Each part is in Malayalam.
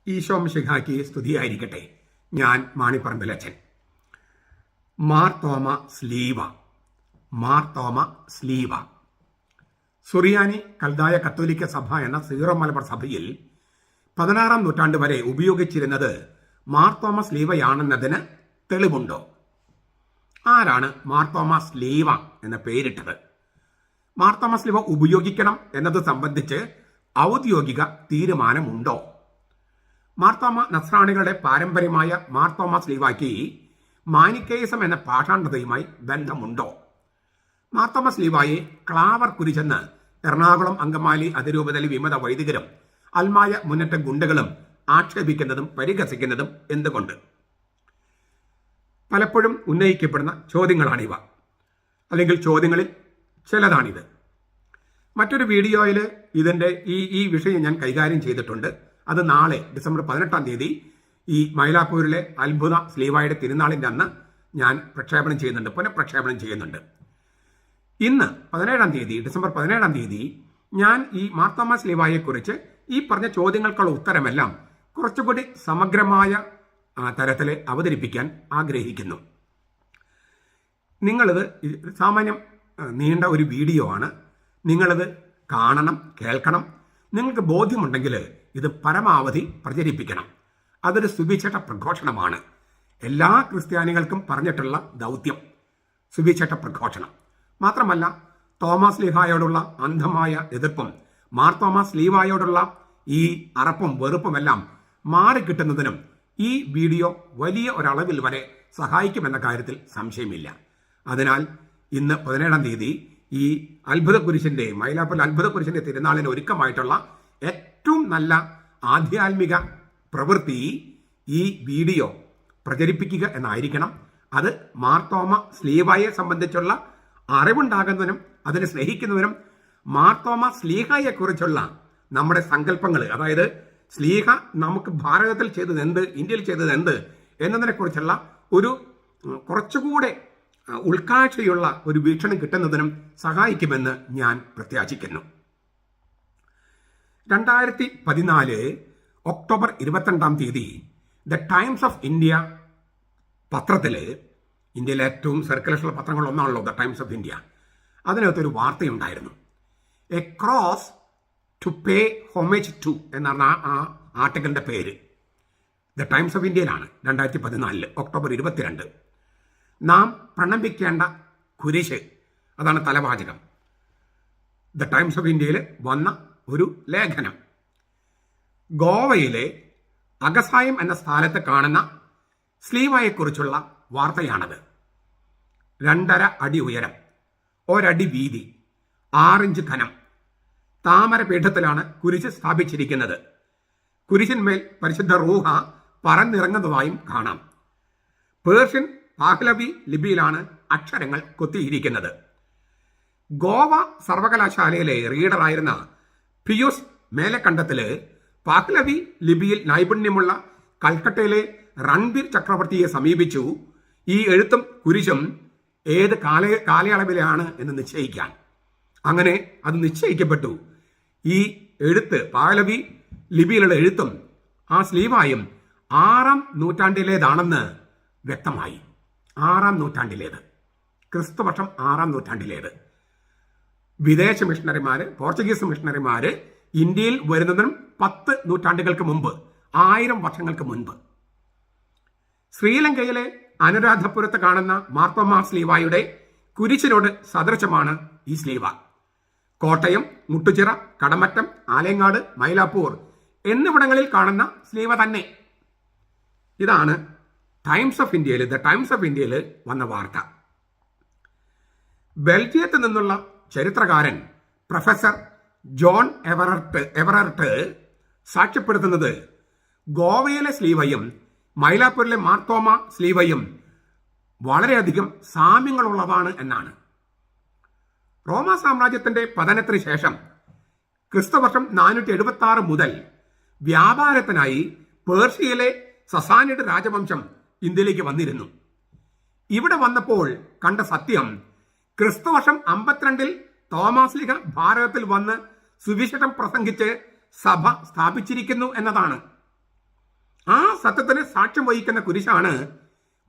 ഈശോ മിശിഹായ്ക്ക് സ്തുതിയായിരിക്കട്ടെ. ഞാൻ മാണിപ്പറമ്പിലച്ചൻ. മാർ തോമ സ്ലീവ സുറിയാനി കൽദായ കത്തോലിക്ക സഭ എന്ന സീറോ മലബാർ സഭയിൽ 16-ാം നൂറ്റാണ്ട് വരെ ഉപയോഗിച്ചിരുന്നത് മാർ തോമസ് ലീവയാണെന്നതിന് തെളിവുണ്ടോ? ആരാണ് മാർ തോമസ് ലീവ എന്ന പേരിട്ടത്? മാർ തോമസ് ലീവ ഉപയോഗിക്കണം എന്നത് സംബന്ധിച്ച് ഔദ്യോഗിക തീരുമാനമുണ്ടോ? മാർത്തോമ നസ്രാണികളുടെ പാരമ്പര്യമായ മാർ തോമസ് ലീവായ്ക്ക് മാനിക്കേയിസം എന്ന പാഷാണ്ഡതയുമായി ബന്ധമുണ്ടോ? മാർ തോമസ് ലീവായെ ക്ലാവർ കുരിശെന്ന് എറണാകുളം അങ്കമാലി അതിരൂപതയിലെ വിമത വൈദികരും അൽമായ മുന്നേറ്റ ഗുണ്ടകളും ആക്ഷേപിക്കുന്നതും പരിഹസിക്കുന്നതും എന്തുകൊണ്ട്? പലപ്പോഴും ഉന്നയിക്കപ്പെടുന്ന ചോദ്യങ്ങളാണിവ, അല്ലെങ്കിൽ ചോദ്യങ്ങളിൽ ചിലതാണിത്. മറ്റൊരു വീഡിയോയിൽ ഇതിൻ്റെ ഈ വിഷയം ഞാൻ കൈകാര്യം ചെയ്തിട്ടുണ്ട്. അത് നാളെ ഡിസംബർ 18-ാം തീയതി ഈ മൈലാപ്പൂരിലെ അത്ഭുത സ്ലീവായുടെ തിരുനാളിൻ്റെ അന്ന് ഞാൻ പുനഃപ്രക്ഷേപണം ചെയ്യുന്നുണ്ട്. ഇന്ന് 17-ാം തീയതി, ഡിസംബർ 17-ാം തീയതി ഞാൻ ഈ മാർ തോമസ് ലീവായെക്കുറിച്ച് ഈ പറഞ്ഞ ചോദ്യങ്ങൾക്കുള്ള ഉത്തരമെല്ലാം കുറച്ചുകൂടി സമഗ്രമായ തരത്തിൽ അവതരിപ്പിക്കാൻ ആഗ്രഹിക്കുന്നു. നിങ്ങളിത് സാമാന്യം നീണ്ട ഒരു വീഡിയോ ആണ്. നിങ്ങളിത് കാണണം, കേൾക്കണം. നിങ്ങൾക്ക് ബോധ്യമുണ്ടെങ്കിൽ ഇത് പരമാവധി പ്രചരിപ്പിക്കണം. അതൊരു സുവിശേഷ പ്രഘോഷണമാണ്. എല്ലാ ക്രിസ്ത്യാനികൾക്കും പറഞ്ഞിട്ടുള്ള ദൗത്യം സുവിശേഷ പ്രഘോഷണം. മാത്രമല്ല, തോമസ് ലീഹായോടുള്ള അന്ധമായ എതിർപ്പും മാർ തോമസ് ലീവായോടുള്ള ഈ അറപ്പും വെറുപ്പുമെല്ലാം മാറിക്കിട്ടുന്നതിനും ഈ വീഡിയോ വലിയ ഒരളവിൽ വരെ സഹായിക്കുമെന്ന കാര്യത്തിൽ സംശയമില്ല. അതിനാൽ ഇന്ന് 17-ാം തീയതി ഈ അത്ഭുത കുരിശിന്റെ മൈലാപ്പൂർ അത്ഭുത കുരിശിന്റെ തിരുനാളിന് ഒരുക്കമായിട്ടുള്ള ഏറ്റവും നല്ല ആധ്യാത്മിക പ്രവൃത്തി ഈ വീഡിയോ പ്രചരിപ്പിക്കുക എന്നായിരിക്കണം. അത് മാർ തോമസ് ലീവായെ സംബന്ധിച്ചുള്ള അറിവുണ്ടാകുന്നതിനും അതിനെ സ്നേഹിക്കുന്നതിനും മാർ തോമസ് സ്ലീഹായെക്കുറിച്ചുള്ള നമ്മുടെ സങ്കല്പങ്ങൾ, അതായത് സ്ലീഹ നമുക്ക് ഭാരതത്തിൽ ചെയ്തത് എന്ത്, ഇന്ത്യയിൽ ചെയ്തത് എന്ത് എന്നതിനെക്കുറിച്ചുള്ള ഒരു കുറച്ചുകൂടെ ഉൾക്കാഴ്ചയുള്ള ഒരു വീക്ഷണം കിട്ടുന്നതിനും സഹായിക്കുമെന്ന് ഞാൻ പ്രത്യാശിക്കുന്നു. 2014 ഒക്ടോബർ 22-ാം തീയതി ദ ടൈംസ് ഓഫ് ഇന്ത്യ പത്രത്തിൽ, ഇന്ത്യയിലെ ഏറ്റവും സർക്കുലേഷനുള്ള പത്രങ്ങളൊന്നാണല്ലോ ദ ടൈംസ് ഓഫ് ഇന്ത്യ, അതിനകത്തൊരു വാർത്തയുണ്ടായിരുന്നു. A cross to pay homage to എന്നാണ് ആ ആർട്ടിക്കിളിന്റെ പേര്. ദ ടൈംസ് ഓഫ് ഇന്ത്യയിലാണ് 2014 ഒക്ടോബർ 22. നാം പ്രണമിക്കേണ്ട കുരിശ്, അതാണ് തലവാചകം. ദ ടൈംസ് ഓഫ് ഇന്ത്യയിൽ വന്ന ഒരു ലേഖനം. ഗോവയിലെ അഗസായം എന്ന സ്ഥലത്ത് കാണുന്ന സ്ലീവായെക്കുറിച്ചുള്ള വാർത്തയാണത്. 2.5 അടി ഉയരം, 1 അടി വീതി, 6 ഇഞ്ച് ഘനം, താമരപീഠത്തിലാണ് കുരിശ് സ്ഥാപിച്ചിരിക്കുന്നത്. കുരിശിന്മേൽ പരിശുദ്ധ റൂഹ പറന്നിറങ്ങുന്നതായും കാണാം. പേർഷ്യൻ പാഹ്ലവി ലിപിയിലാണ് അക്ഷരങ്ങൾ കൊത്തിയിരിക്കുന്നത്. ഗോവ സർവകലാശാലയിലെ റീഡറായിരുന്ന പിയൂസ് മേലക്കണ്ടത്തില് പാഹ്ലവി ലിപിയിൽ നൈപുണ്യമുള്ള കൽക്കട്ടയിലെ രൺബീർ ചക്രവർത്തിയെ സമീപിച്ചു ഈ എഴുത്തും കുരിശും ഏത് കാലയളവിലാണ് എന്ന് നിശ്ചയിക്കാൻ. അങ്ങനെ അത് നിശ്ചയിക്കപ്പെട്ടു. ഈ എഴുത്ത്, പാഹ്ലവി ലിപിയിലുള്ള എഴുത്തും ആ സ്ലീവായും 6-ാം നൂറ്റാണ്ടിലേതാണെന്ന് വ്യക്തമായി. 6-ാം നൂറ്റാണ്ടിലേത്, ക്രിസ്തുവർഷം 6-ാം നൂറ്റാണ്ടിലേത്. വിദേശ മിഷണറിമാര്, പോർച്ചുഗീസ് മിഷണറിമാര് ഇന്ത്യയിൽ വരുന്നതിനും 10 നൂറ്റാണ്ടുകൾക്ക് മുമ്പ്, 1000 വർഷങ്ങൾക്ക് മുൻപ്. ശ്രീലങ്കയിലെ അനുരാധപുരത്ത് കാണുന്ന മാർ തോമസ് ലീവായുടെ കുരിശിനോട് സദൃശമാണ് ഈ സ്ലീവ. കോട്ടയം, മുട്ടുചിറ, കടമറ്റം, ആലങ്ങാട്, മൈലാപ്പൂർ എന്നിവിടങ്ങളിൽ കാണുന്ന സ്ലീവ തന്നെ. ഇതാണ് ടൈംസ് ഓഫ് ഇന്ത്യയിൽ, ദ ടൈംസ് ഓഫ് ഇന്ത്യയിൽ വന്ന വാർത്ത. ബെൽജിയത്തിൽ നിന്നുള്ള ചരിത്രകാരൻ പ്രൊഫസർ ജോൺ എവറർട്ട് സാക്ഷ്യപ്പെടുത്തുന്നത് ഗോവയിലെ സ്ലീവയും മൈലാപ്പൂരിലെ മാർ തോമസ് സ്ലീവയും വളരെയധികം സാമ്യങ്ങളുള്ളതാണ് എന്നാണ്. റോമ സാമ്രാജ്യത്തിന്റെ പതനത്തിന് ശേഷം ക്രിസ്തുവർഷം 476 മുതൽ വ്യാപാരത്തിനായി പേർഷ്യയിലെ സസാനിഡ് രാജവംശം ഇന്ത്യയിലേക്ക് വന്നിരുന്നു. ഇവിടെ വന്നപ്പോൾ കണ്ട സത്യം, ക്രിസ്തുവർഷം 52 തോമസ് ലീഹ ഭാരതത്തിൽ വന്ന് സുവിശേഷം പ്രസംഗിച്ച് സഭ സ്ഥാപിച്ചിരിക്കുന്നു എന്നതാണ്. ആ സത്യത്തിന് സാക്ഷ്യം വഹിക്കുന്ന കുരിശാണ്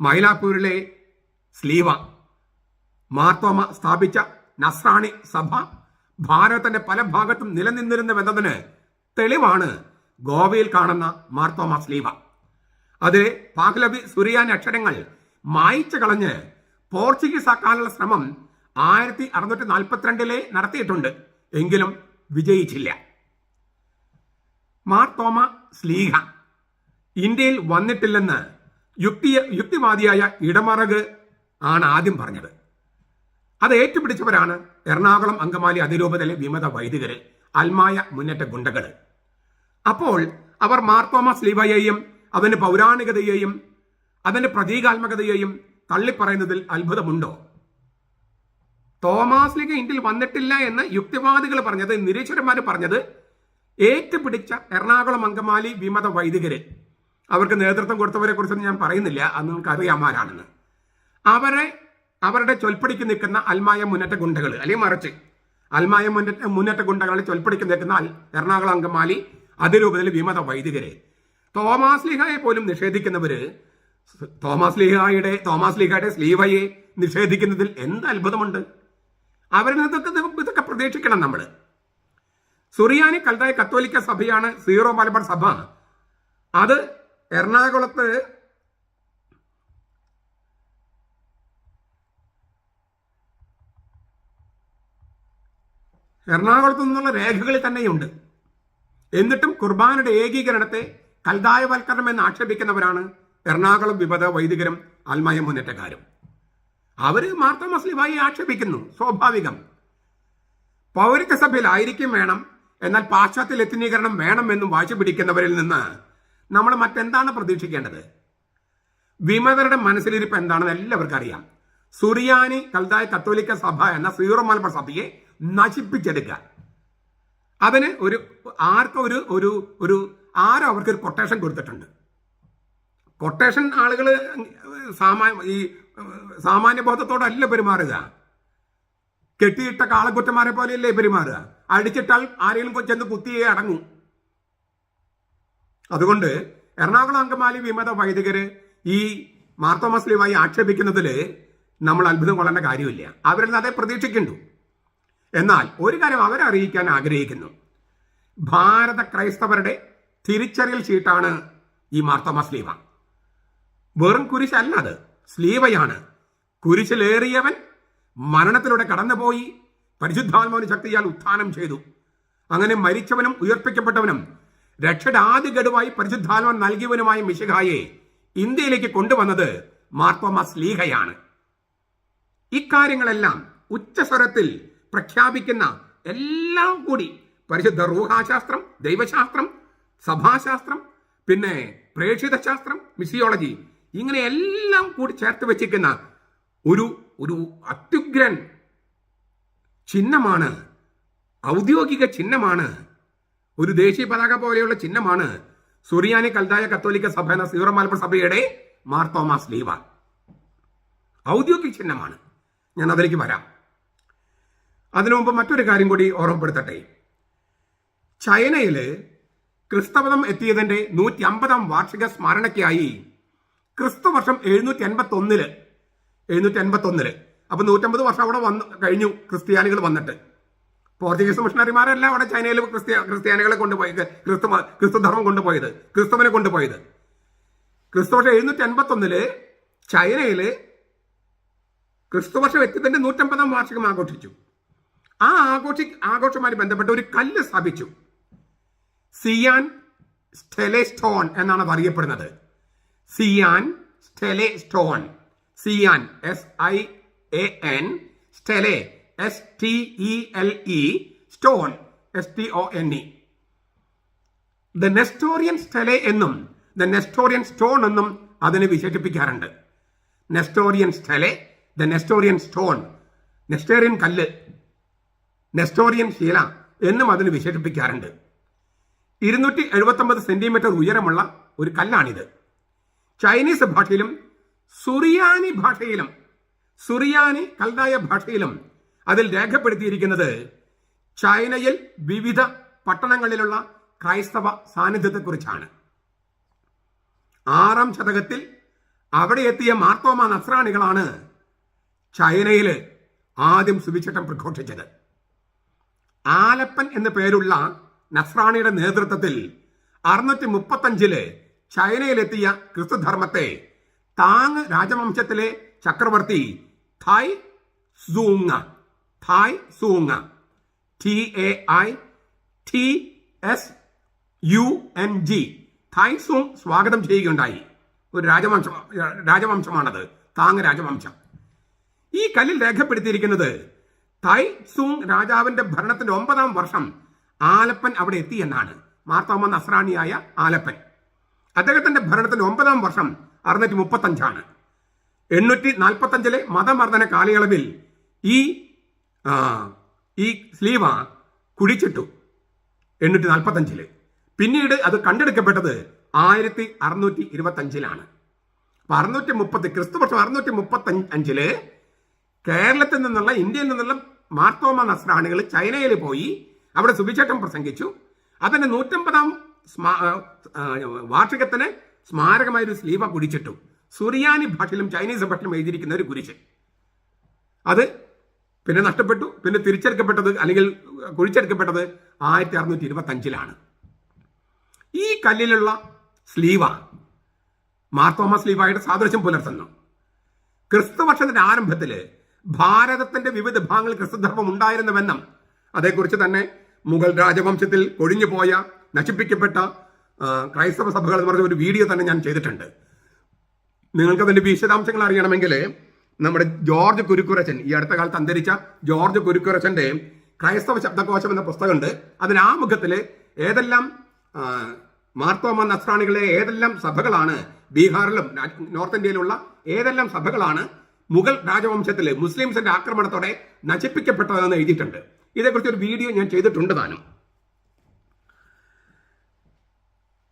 മൈലാപ്പൂരിലെ സ്ലീവ. മാർത്തോമ സ്ഥാപിച്ച നസ്രാണി സഭ ഭാരതത്തിന്റെ പല ഭാഗത്തും നിലനിന്നിരുന്നുവെന്നതിന് തെളിവാണ് ഗോവയിൽ കാണുന്ന മാർത്തോമ സ്ലീവ. അതിലെ പാഹ്ലവി സുറിയാനി അക്ഷരങ്ങൾ മായ്ച്ചു കളഞ്ഞ് പോർച്ചുഗീസ് ആക്കാനുള്ള ശ്രമം 1642 നടത്തിയിട്ടുണ്ട്. എങ്കിലും വിജയിച്ചില്ല. മാർത്തോമ സ്ലീഹ ഇന്ത്യയിൽ വന്നിട്ടില്ലെന്ന് യുക്തിവാദിയായ ഇടമറക് ആണ് ആദ്യം പറഞ്ഞത്. അത് ഏറ്റുപിടിച്ചവരാണ് എറണാകുളം അങ്കമാലി അതിരൂപതയിലെ വിമത വൈദികര്, അൽമായ മുന്നേറ്റ ഗുണ്ടകള്. അപ്പോൾ അവർ മാർത്തോമ സ്ലീവയെയും അതിന്റെ പൗരാണികതയെയും അതിന്റെ പ്രതീകാത്മകതയെയും തള്ളിപ്പറയുന്നതിൽ അത്ഭുതമുണ്ടോ? തോമാസ് ലീഗ ഇന്ത്യയിൽ വന്നിട്ടില്ല എന്ന് യുക്തിവാദികൾ പറഞ്ഞത്, നിരീശ്വരന്മാർ പറഞ്ഞത് ഏറ്റുപിടിച്ച എറണാകുളം അങ്കമാലി വിമത വൈദികര്, അവർക്ക് നേതൃത്വം കൊടുത്തവരെ കുറിച്ചൊന്നും ഞാൻ പറയുന്നില്ല, അത് നിങ്ങൾക്ക് അറിയാമാരാണെന്ന്. അവരുടെ ചൊൽപ്പടിക്ക് നിൽക്കുന്ന അൽമായ മുന്നേറ്റ ഗുണ്ടകൾ, അല്ലെങ്കിൽ മറിച്ച് അൽമായ മുന്നേറ്റ ഗുണ്ടകളെ ചൊൽപ്പടിക്ക് നിൽക്കുന്ന എറണാകുളം അങ്കമാലി അതിരൂപതയിലെ വിമത വൈദികര്, തോമാസ് ലീഹയെ പോലും നിഷേധിക്കുന്നവര് തോമാസ് ലീഹയുടെ സ്ലീവയെ നിഷേധിക്കുന്നതിൽ എന്ത് അത്ഭുതമുണ്ട്? അവരിൽ ഇതൊക്കെ പ്രതീക്ഷിക്കണം നമ്മൾ. സുറിയാനി കൽതായ കത്തോലിക്ക സഭയാണ് സീറോ മലബാർ സഭ. അത് എറണാകുളത്ത് നിന്നുള്ള രേഖകളിൽ തന്നെയുണ്ട്. എന്നിട്ടും കുർബാനയുടെ ഏകീകരണത്തെ കൽതായവൽക്കരണം എന്ന് ആക്ഷേപിക്കുന്നവരാണ് എറണാകുളം വിമത വൈദികരും അൽമായ മുന്നേറ്റക്കാരും. അവര് മാർത്തോമ സ്ലീവായെ ആക്ഷേപിക്കുന്നു. സ്വാഭാവികം. പൗരത്വ സഭയിലായിരിക്കും വേണം, എന്നാൽ പാശ്ചാത്യ ലത്തീനീകരണം വേണമെന്നും വാശി പിടിക്കുന്നവരിൽ നിന്ന് നമ്മൾ മറ്റെന്താണ് പ്രതീക്ഷിക്കേണ്ടത്? വിമതരുടെ മനസ്സിലിരിപ്പ് എന്താണെന്ന് എല്ലാവർക്കും അറിയാം. സുറിയാനി കൽതായ കത്തോലിക്ക സഭ എന്ന സീറോ മലബാർ സഭയെ നശിപ്പിച്ചെടുക്കുക. അതിന് ആരോ അവർക്കൊരു കൊട്ടേഷൻ കൊടുത്തിട്ടുണ്ട്. കൊട്ടേഷൻ ആളുകൾ സാമാന്യ ബോധത്തോടല്ല പെരുമാറുക. കെട്ടിയിട്ട കാളക്കുറ്റന്മാരെ പോലെയല്ലേ പെരുമാറുക. അടിച്ചിട്ടാൽ ആരെങ്കിലും ചെന്ന് കുത്തിയേ അടങ്ങും. അതുകൊണ്ട് എറണാകുളം അങ്കമാലി വിമത വൈദികര് ഈ മാർത്തോമ സ്ലീവായി ആക്ഷേപിക്കുന്നതിൽ നമ്മൾ അത്ഭുതം കൊള്ളേണ്ട കാര്യമില്ല. അവരിൽ നിന്ന് അതേ പ്രതീക്ഷിക്കുന്നു. എന്നാൽ ഒരു കാര്യം അവരറിയിക്കാൻ ആഗ്രഹിക്കുന്നു. ഭാരത ക്രൈസ്തവരുടെ തിരിച്ചറിയൽ ഷീട്ടാണ് ഈ മാർത്തോമ സ്ലീവ. വെറും കുരിശല്ല, അത് സ്ലീവയാണ്. കുരിശിലേറിയവൻ മരണത്തിലൂടെ കടന്നുപോയി പരിശുദ്ധാത്മാവിന്റെ ശക്തിയാൽ ഉത്ഥാനം ചെയ്തു. അങ്ങനെ മരിച്ചവനും ഉയർപ്പിക്കപ്പെട്ടവനും രക്ഷയുടെ ആദ്യ ഗഡുവായി പരിശുദ്ധാത്മാവൻ നൽകിയവനുമായ മിശിഹായെ ഇന്ത്യയിലേക്ക് കൊണ്ടുവന്നത് മാർത്തോമ സ്ലീഹയാണ്. ഇക്കാര്യങ്ങളെല്ലാം ഉച്ചസ്വരത്തിൽ പ്രഖ്യാപിക്കുന്ന എല്ലാം കൂടി പരിശുദ്ധ റൂഹാശാസ്ത്രം, ദൈവശാസ്ത്രം, സഭാശാസ്ത്രം, പിന്നെ പ്രേക്ഷിത ശാസ്ത്രം, മിസിയോളജി, ഇങ്ങനെ എല്ലാം കൂടി ചേർത്ത് വെച്ചിരിക്കുന്ന ഒരു അത്യുഗ്രൻ ചിഹ്നമാണ്, ഔദ്യോഗിക ചിഹ്നമാണ്, ഒരു ദേശീയ പതാക പോലെയുള്ള ചിഹ്നമാണ് സുറിയാനി കൽതായ കത്തോലിക്ക സഭ എന്ന സീറോ മലബാർ സഭയുടെ മാർത്തോമ സ്ലീവ. ഔദ്യോഗിക ചിഹ്നമാണ്. ഞാൻ അതിലേക്ക് വരാം. അതിനു മുമ്പ് മറ്റൊരു കാര്യം കൂടി ഓർമ്മപ്പെടുത്തട്ടെ. ചൈനയിൽ ക്രിസ്തമതം എത്തിയതിന്റെ 150-ാം വാർഷിക സ്മരണയ്ക്കായി ക്രിസ്തുവർഷം 781 അപ്പൊ 150 വർഷം അവിടെ കഴിഞ്ഞു ക്രിസ്ത്യാനികൾ വന്നിട്ട്. പോർച്ചുഗീസ് മിഷണറിമാരല്ല അവിടെ ചൈനയിൽ ക്രിസ്ത്യാനികളെ കൊണ്ടുപോയത്, ക്രിസ്തുധർമ്മം കൊണ്ടുപോയത്, ക്രിസ്തുവിനെ കൊണ്ടുപോയത്. ക്രിസ്തുവർഷം 781 ചൈനയില് ക്രിസ്തുവർഷം എത്തിയതിന്റെ 150-ാം വാർഷികം ആഘോഷിച്ചു. ആ ആഘോഷവുമായി ബന്ധപ്പെട്ട് ഒരു കല്ല് സ്ഥാപിച്ചു. സിയാൻ സ്റ്റെലെ സ്റ്റോൺ എന്നാണ് അത് അറിയപ്പെടുന്നത്. Xi'an stele stone. Xi'an SIAN, stele STELE, stone STONE. The Nestorian stele എന്നും ദ നെസ്റ്റോറിയൻ സ്റ്റോൺ എന്നും അതിനെ വിശേഷിപ്പിക്കാറുണ്ട്. Nestorian stele, the Nestorian stone, Nestorian കല്ല്, നെസ്റ്റോറിയൻ ശില എന്നും അതിന് വിശേഷിപ്പിക്കാറുണ്ട്. 279 സെന്റിമീറ്റർ ഉയരമുള്ള ഒരു കല്ലാണിത്. ചൈനീസ് ഭാഷയിലും സുറിയാനി കൽതായ ഭാഷയിലും അതിൽ രേഖപ്പെടുത്തിയിരിക്കുന്നത് ചൈനയിൽ വിവിധ പട്ടണങ്ങളിലുള്ള ക്രൈസ്തവ സാന്നിധ്യത്തെക്കുറിച്ചാണ്. 6-ാം ശതകത്തിൽ അവിടെ എത്തിയ മാർത്തോമ നസ്രാണികളാണ് ചൈനയിൽ ആദ്യം സുവിശേഷം പ്രഘോഷിച്ചത്. ആലപ്പൻ എന്ന പേരുള്ള നസ്രാണിയുടെ നേതൃത്വത്തിൽ 635 ചൈനയിലെത്തിയ ക്രിസ്തുധർമ്മത്തെ താങ് രാജവംശത്തിലെ ചക്രവർത്തി തായ് സൂങ് TAITSUNG തായ് സൂങ് സ്വാഗതം ചെയ്യുകയുണ്ടായി. ഒരു രാജവംശമാണത്, താങ് രാജവംശം. ഈ കല്ലിൽ രേഖപ്പെടുത്തിയിരിക്കുന്നത് തായ് സൂങ് രാജാവിന്റെ ഭരണത്തിന്റെ 9-ാം വർഷം ആലപ്പൻ അവിടെ എത്തി എന്നാണ്. മാർത്തോമ നസ്രാണിയായ ആലപ്പൻ. അദ്ദേഹത്തിന്റെ ഭരണത്തിന്റെ 9-ാം വർഷം 635 845 മതമർദ്ദന കാലയളവിൽ ഈ സ്ലീവ കുഴിച്ചിട്ടു 845. പിന്നീട് അത് കണ്ടെടുക്കപ്പെട്ടത് 1625 630 ക്രിസ്തുവർഷം 635 കേരളത്തിൽ നിന്നുള്ള, ഇന്ത്യയിൽ നിന്നുള്ള മാർത്തോമ നസ്രാണികൾ ചൈനയിൽ പോയി അവിടെ സുവിശേഷം പ്രസംഗിച്ചു. അതിന്റെ 150-ാം വാർഷികത്തിന് സ്മാരകമായ ഒരു സ്ലീവ കുടിച്ചിട്ടു. സുറിയാനി ഭാഷയിലും ചൈനീസ് ഭാഷയിലും എഴുതിയിരിക്കുന്ന ഒരു കുരിശ്. അത് പിന്നെ നഷ്ടപ്പെട്ടു. പിന്നെ തിരിച്ചെടുക്കപ്പെട്ടത് അല്ലെങ്കിൽ കുഴിച്ചെടുക്കപ്പെട്ടത് 1625 ഈ കല്ലിലുള്ള സ്ലീവ മാർത്തോമ സ്ലീവയുടെ സാദൃശ്യം പുലർത്തുന്നു. ക്രിസ്തുവർഷത്തിന്റെ ആരംഭത്തിൽ ഭാരതത്തിന്റെ വിവിധ ഭാഗങ്ങളിൽ ക്രിസ്തുധർമ്മം ഉണ്ടായിരുന്നുവെന്നും അതേക്കുറിച്ച് തന്നെ മുഗൾ രാജവംശത്തിൽ കൊഴിഞ്ഞുപോയ നശിപ്പിക്കപ്പെട്ട ക്രൈസ്തവ സഭകൾ എന്ന് പറഞ്ഞ ഒരു വീഡിയോ തന്നെ ഞാൻ ചെയ്തിട്ടുണ്ട്. നിങ്ങൾക്ക് അതിന്റെ വിശദാംശങ്ങൾ അറിയണമെങ്കിൽ നമ്മുടെ ജോർജ് കുരുക്കുരച്ചൻ, ഈ അടുത്ത കാലത്ത് അന്തരിച്ച ജോർജ് കുരുക്കുരച്ചന്റെ ക്രൈസ്തവ ശബ്ദകോശം എന്ന പുസ്തകമുണ്ട്. അതിന് ആമുഖത്തിൽ ഏതെല്ലാം മാർത്തോമ നസ്രാണികളെ ഏതെല്ലാം സഭകളാണ് ബീഹാറിലും നോർത്ത് ഇന്ത്യയിലുള്ള ഏതെല്ലാം സഭകളാണ് മുഗൾ രാജവംശത്തിലെ മുസ്ലിംസിന്റെ ആക്രമണത്തോടെ നശിപ്പിക്കപ്പെട്ടതെന്ന് എഴുതിയിട്ടുണ്ട്. ഇതേക്കുറിച്ച് ഒരു വീഡിയോ ഞാൻ ചെയ്തിട്ടുണ്ട് താനും.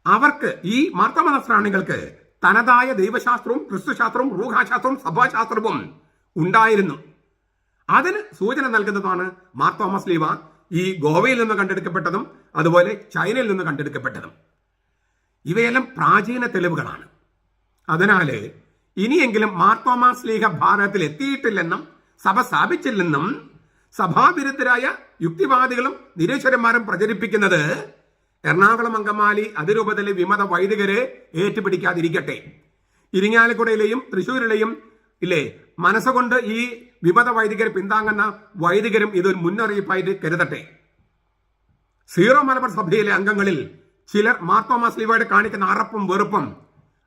അവർക്ക്, ഈ മാർത്തോമ നസ്രാണികൾക്ക് തനതായ ദൈവശാസ്ത്രവും ക്രിസ്തുശാസ്ത്രവും റൂഹാശാസ്ത്രവും സഭാശാസ്ത്രവും ഉണ്ടായിരുന്നു. അതിന് സൂചന നൽകുന്നതാണ് മാർത്തോമ സ്ലീവ ഈ ഗോവയിൽ നിന്ന് കണ്ടെടുക്കപ്പെട്ടതും അതുപോലെ ചൈനയിൽ നിന്ന് കണ്ടെടുക്കപ്പെട്ടതും. ഇവയെല്ലാം പ്രാചീന തെളിവുകളാണ്. അതിനാൽ ഇനിയെങ്കിലും മാർത്തോമ സ്ലീഹ ഭാരതത്തിൽ എത്തിയിട്ടില്ലെന്നും സഭ സ്ഥാപിച്ചില്ലെന്നും സഭാവിരുദ്ധരായ യുക്തിവാദികളും നിരീശ്വരന്മാരും പ്രചരിപ്പിക്കുന്നത് എറണാകുളം അങ്കമാലി അതിരൂപതയിലെ വിമത വൈദികരെ ഏറ്റുപിടിക്കാതിരിക്കട്ടെ. ഇരിങ്ങാലക്കുടയിലെയും തൃശ്ശൂരിലെയും മനസ്സുകൊണ്ട് ഈ വിമത വൈദികരെ പിന്താങ്ങുന്ന വൈദികരും ഇതൊരു മുന്നറിയിപ്പായിട്ട് കരുതട്ടെ. സീറോ മലബാർ സഭയിലെ അംഗങ്ങളിൽ ചിലർ മാർത്തോമ സ്ലീവയോട് കാണിക്കുന്ന അറപ്പും വെറുപ്പും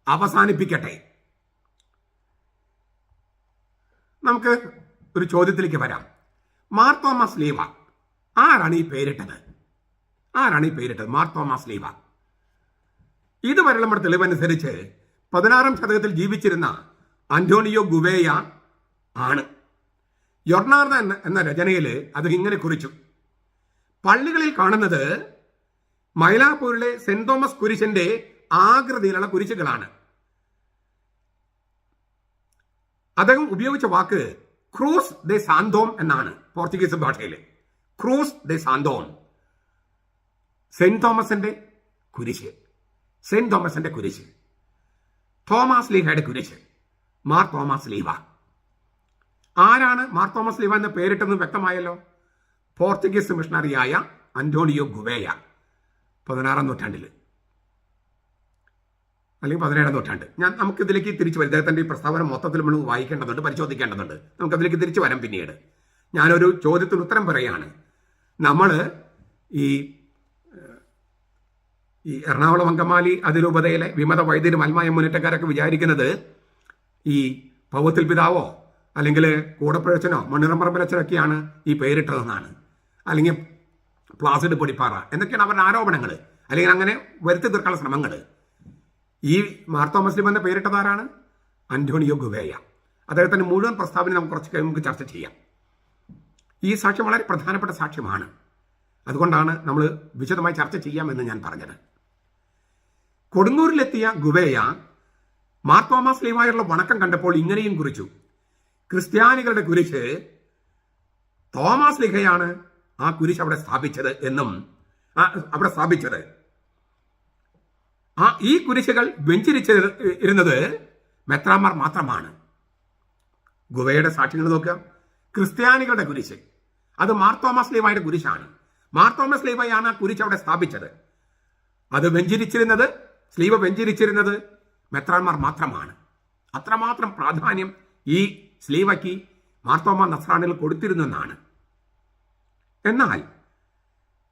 അവസാനിപ്പിക്കട്ടെ. നമുക്ക് ഒരു ചോദ്യത്തിലേക്ക് വരാം. മാർത്തോമ സ്ലീവ ആരാണ് ഈ പേരിട്ടത്? മാർത്തോമ സ്ലീവ. ഇതുവരെയുള്ള നമ്മുടെ തെളിവനുസരിച്ച് 16-ാം ശതകത്തിൽ ജീവിച്ചിരുന്ന അന്റോണിയോ ഗുവേയ ആണ്. യൊർണാർദ എന്ന രചനയിൽ അത് ഇങ്ങനെ കുറിച്ചു: പള്ളികളിൽ കാണുന്നത് മൈലാപ്പൂരിലെ സെന്റ് തോമസ് കുരിശിന്റെ ആകൃതിയിലുള്ള കുരിശുകളാണ്. അദ്ദേഹം ഉപയോഗിച്ച വാക്ക് ക്രൂസ് ദെ സാന്തോം എന്നാണ് പോർച്ചുഗീസ് ഭാഷയിൽ. ക്രൂസ് ദെ സാന്തോം, സെന്റ് തോമസിന്റെ കുരിശ്, തോമസ് ലീഹയുടെ കുരിശ്, മാർ തോമസ് ലീവ. ആരാണ് മാർ തോമസ് ലീവ എന്ന് പേരിട്ടെന്ന് വ്യക്തമായല്ലോ. പോർച്ചുഗീസ് മിഷണറിയായ അന്റോണിയോ ഗുവേയ 16-ാം നൂറ്റാണ്ടിൽ അല്ലെങ്കിൽ 17-ാം നൂറ്റാണ്ട്. നമുക്കിതിലേക്ക് തിരിച്ചു വരും. ഇദ്ദേഹത്തിൻ്റെ ഈ പ്രസ്താവന മൊത്തത്തിൽ നമ്മൾ വായിക്കേണ്ടതുണ്ട്, പരിശോധിക്കേണ്ടതുണ്ട്. നമുക്കതിലേക്ക് തിരിച്ചു വരാം പിന്നീട്. ഞാനൊരു ചോദ്യത്തിന് ഉത്തരം പറയുകയാണ്. നമ്മൾ ഈ എറണാകുളം അങ്കമാലി അതിരൂപതയിലെ വിമത വൈദ്യരും അൽമായ മുന്നേറ്റക്കാരൊക്കെ വിചാരിക്കുന്നത് ഈ പൗവത്തിൽ പിതാവോ അല്ലെങ്കിൽ കൂടപ്പുഴച്ചനോ മണ്ണിറമ്പറമ്പലച്ചനൊക്കെയാണ് ഈ പേരിട്ടതെന്നാണ്, അല്ലെങ്കിൽ പ്ലാസിഡ് പൊടിപ്പാറ എന്നൊക്കെയാണ് അവരുടെ ആരോപണങ്ങൾ, അല്ലെങ്കിൽ അങ്ങനെ വരുത്തി തീർക്കാനുള്ള ശ്രമങ്ങൾ. ഈ മാർത്തോമ സ്ലീവ എന്ന പേരിട്ടതാരാണ്? അന്റോണിയോ ഗുവേയ. അദ്ദേഹത്തിന്റെ മുഴുവൻ പ്രസ്താവന നമുക്ക് ചർച്ച ചെയ്യാം. ഈ സാക്ഷ്യം വളരെ പ്രധാനപ്പെട്ട സാക്ഷ്യമാണ്. അതുകൊണ്ടാണ് നമ്മൾ വിശദമായി ചർച്ച ചെയ്യാമെന്ന് ഞാൻ പറഞ്ഞത്. കൊടുങ്ങൂരിലെത്തിയ ഗുവേയ മാർത്തോമ സ്ലീവായുള്ള വണക്കം കണ്ടപ്പോൾ ഇങ്ങനെയും കുറിച്ചു: ക്രിസ്ത്യാനികളുടെ കുരിശ് തോമസ് ലീഹയാണ് ആ കുരിശ് അവിടെ സ്ഥാപിച്ചത് എന്നും അവിടെ സ്ഥാപിച്ചത് ഈ കുരിശുകൾ വെഞ്ചരിച്ചിരുന്നത് മെത്രാന്മാർ മാത്രമാണ്. ഗുവയുടെ സാക്ഷ്യങ്ങൾ നോക്കുക. ക്രിസ്ത്യാനികളുടെ കുരിശ് അത് മാർത്തോമാസ് ലീവായുടെ കുരിശാണ്. മാർത്തോമാസ് ലീവയാണ് ആ കുരിശ് അവിടെ സ്ഥാപിച്ചത്. അത് സ്ലീവ വെഞ്ചരിച്ചിരുന്നത് മെത്രാന്മാർ മാത്രമാണ്. അത്രമാത്രം പ്രാധാന്യം ഈ സ്ലീവയ്ക്ക് മാർത്തോമാ നസ്രാണികൾ കൊടുത്തിരുന്നെന്നാണ്. എന്നാൽ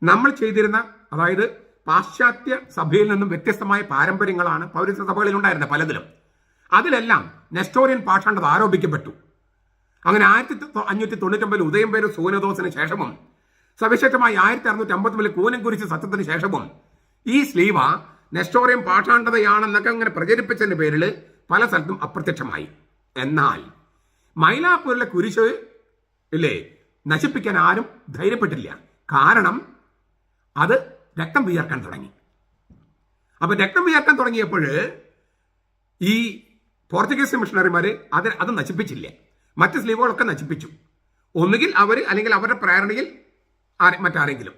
നമ്മൾ ചെയ്തിരുന്ന, അതായത് പാശ്ചാത്യ സഭയിൽ നിന്നും വ്യത്യസ്തമായ പാരമ്പര്യങ്ങളാണ് പൗരസ്ത്യ സഭകളിൽ ഉണ്ടായിരുന്നത് പലതിലും. അതിലെല്ലാം നെസ്റ്റോറിയൻ പാഷാണ്ഡത ആരോപിക്കപ്പെട്ടു. അങ്ങനെ 1599 ഉദയംപേരൂർ സൂനദോസിന് ശേഷവും സവിശേഷമായി 1650 കൂനം കുരിശ് സത്യത്തിന് ശേഷവും ഈ സ്ലീവ നെസ്റ്റോറിയൻ പാഷാണ്ഡതയാണെന്നൊക്കെ അങ്ങനെ പ്രചരിപ്പിച്ചതിന്റെ പേരിൽ പല സ്ഥലത്തും അപ്രത്യക്ഷമായി. എന്നാൽ മൈലാപ്പൂരിലെ കുരിശ് നശിപ്പിക്കാൻ ആരും ധൈര്യപ്പെട്ടില്ല. കാരണം അത് രക്തം വിയർക്കാൻ തുടങ്ങി. അപ്പൊ രക്തം വിയർക്കാൻ തുടങ്ങിയപ്പോൾ ഈ പോർച്ചുഗീസ് മിഷണറിമാർ അത് നശിപ്പിച്ചില്ല. മറ്റ് സ്ലീവുകളൊക്കെ നശിപ്പിച്ചു. ഒന്നുകിൽ അവർ, അല്ലെങ്കിൽ അവരുടെ പ്രേരണയിൽ മറ്റാരെങ്കിലും.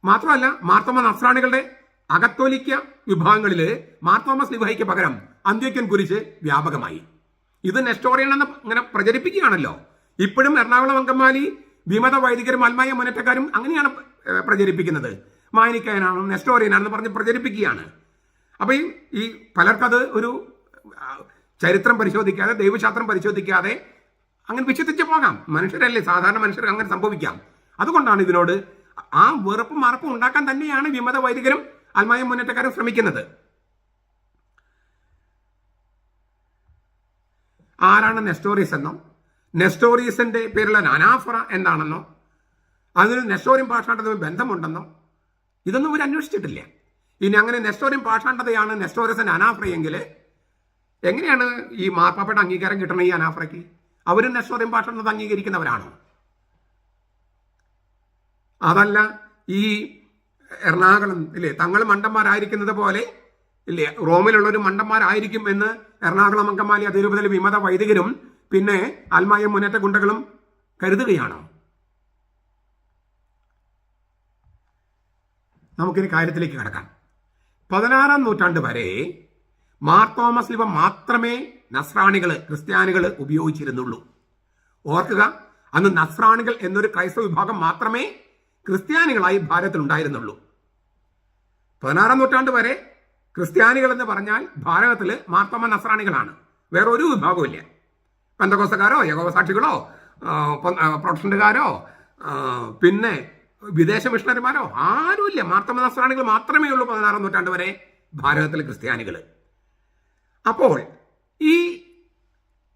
മാത്രമല്ല, മാർത്തോമ നസ്രാണികളുടെ അകത്തോലിക്ക വിഭാഗങ്ങളിൽ മാർത്തോമ സ്ലീവയ്ക്ക് പകരം അന്ത്യോക്യൻ കുരിശ് വ്യാപകമായി. ഇത് നെസ്റ്റോറിയൻ എന്ന് ഇങ്ങനെ പ്രചരിപ്പിക്കുകയാണല്ലോ. ഇപ്പോഴും എറണാകുളം അങ്കമാലി വിമത വൈദികരും അൽമായ മുന്നേറ്റക്കാരും അങ്ങനെയാണ് പ്രചരിപ്പിക്കുന്നത്. മാനിക്കയനാണ്, നെസ്റ്റോറിയനാണെന്ന് പറഞ്ഞ് പ്രചരിപ്പിക്കുകയാണ്. അപ്പൊ ഈ പലർക്കത് ഒരു ചരിത്രം പരിശോധിക്കാതെ, ദൈവശാസ്ത്രം പരിശോധിക്കാതെ അങ്ങനെ വിശ്വസിച്ച് പോകാം. മനുഷ്യരല്ലേ, സാധാരണ മനുഷ്യർ അങ്ങനെ സംഭവിക്കാം. അതുകൊണ്ടാണ് ഇതിനോട് ആ വെറുപ്പും മറപ്പും ഉണ്ടാക്കാൻ തന്നെയാണ് വിമത വൈദികരും അൽമായ മുന്നേറ്റക്കാരും ശ്രമിക്കുന്നത്. ആരാണ് നെസ്റ്റോറിയസ് എന്നോ, നെസ്റ്റോറിയസിന്റെ പേരുള്ള അനാഫറ എന്താണെന്നോ, അതിന് നെസ്റ്റോറിയൻ പാഷാണ്ഡതയുമായി ബന്ധമുണ്ടെന്നോ ഇതൊന്നും ഇവർ അന്വേഷിച്ചിട്ടില്ല. ഇനി അങ്ങനെ നെസ്റ്റോറിയൻ പാഷാണ്ഡതയാണ് നെസ്റ്റോറിയസിന്റെ അനാഫറയെങ്കിൽ എങ്ങനെയാണ് ഈ മാർപ്പാപ്പയുടെ അംഗീകാരം കിട്ടണം ഈ അനാഫറയ്ക്ക്? അവരും നെസ്റ്റോറിയൻ പാഷാണ്ഡത അംഗീകരിക്കുന്നവരാണോ? അതല്ല, ഈ എറണാകുളം തങ്ങൾ മണ്ടന്മാരായിരിക്കുന്നത് പോലെ റോമിലുള്ളൊരു മണ്ടന്മാരായിരിക്കും എന്ന് എറണാകുളം അങ്കമാലി അതിരൂപതയിലെ വിമത വൈദികരും പിന്നെ അൽമായ മുന്നേറ്റ ഗുണ്ടകളും കരുതുകയാണോ? നമുക്കിനി കാര്യത്തിലേക്ക് കടക്കാം. 16-ാം നൂറ്റാണ്ട് വരെ മാർത്തോമാ സ്ലീവ മാത്രമേ ക്രിസ്ത്യാനികൾ ഉപയോഗിച്ചിരുന്നുള്ളൂ. ഓർക്കുക, അന്ന് നസ്രാണികൾ എന്നൊരു ക്രൈസ്തവ വിഭാഗം മാത്രമേ ക്രിസ്ത്യാനികളായി ഭാരതത്തിൽ ഉണ്ടായിരുന്നുള്ളൂ. 16-ാം നൂറ്റാണ്ട് വരെ ക്രിസ്ത്യാനികൾ എന്ന് പറഞ്ഞാൽ ഭാരതത്തിൽ മാർത്തോമാ നസ്രാണികളാണ്. വേറെ ഒരു വിഭാഗവും ഇല്ല. പെന്തക്കോസ്തക്കാരോ, യഹോവ സാക്ഷികളോ, പ്രൊട്ടസ്റ്റന്റുകാരോ, പിന്നെ വിദേശ മിഷണറിമാരോ ആരുമില്ല. മാർത്തോമാ നസ്രാണികൾ മാത്രമേ ഉള്ളൂ 16-ാം നൂറ്റാണ്ട് വരെ ഭാരതത്തിലെ ക്രിസ്ത്യാനികൾ. അപ്പോൾ ഈ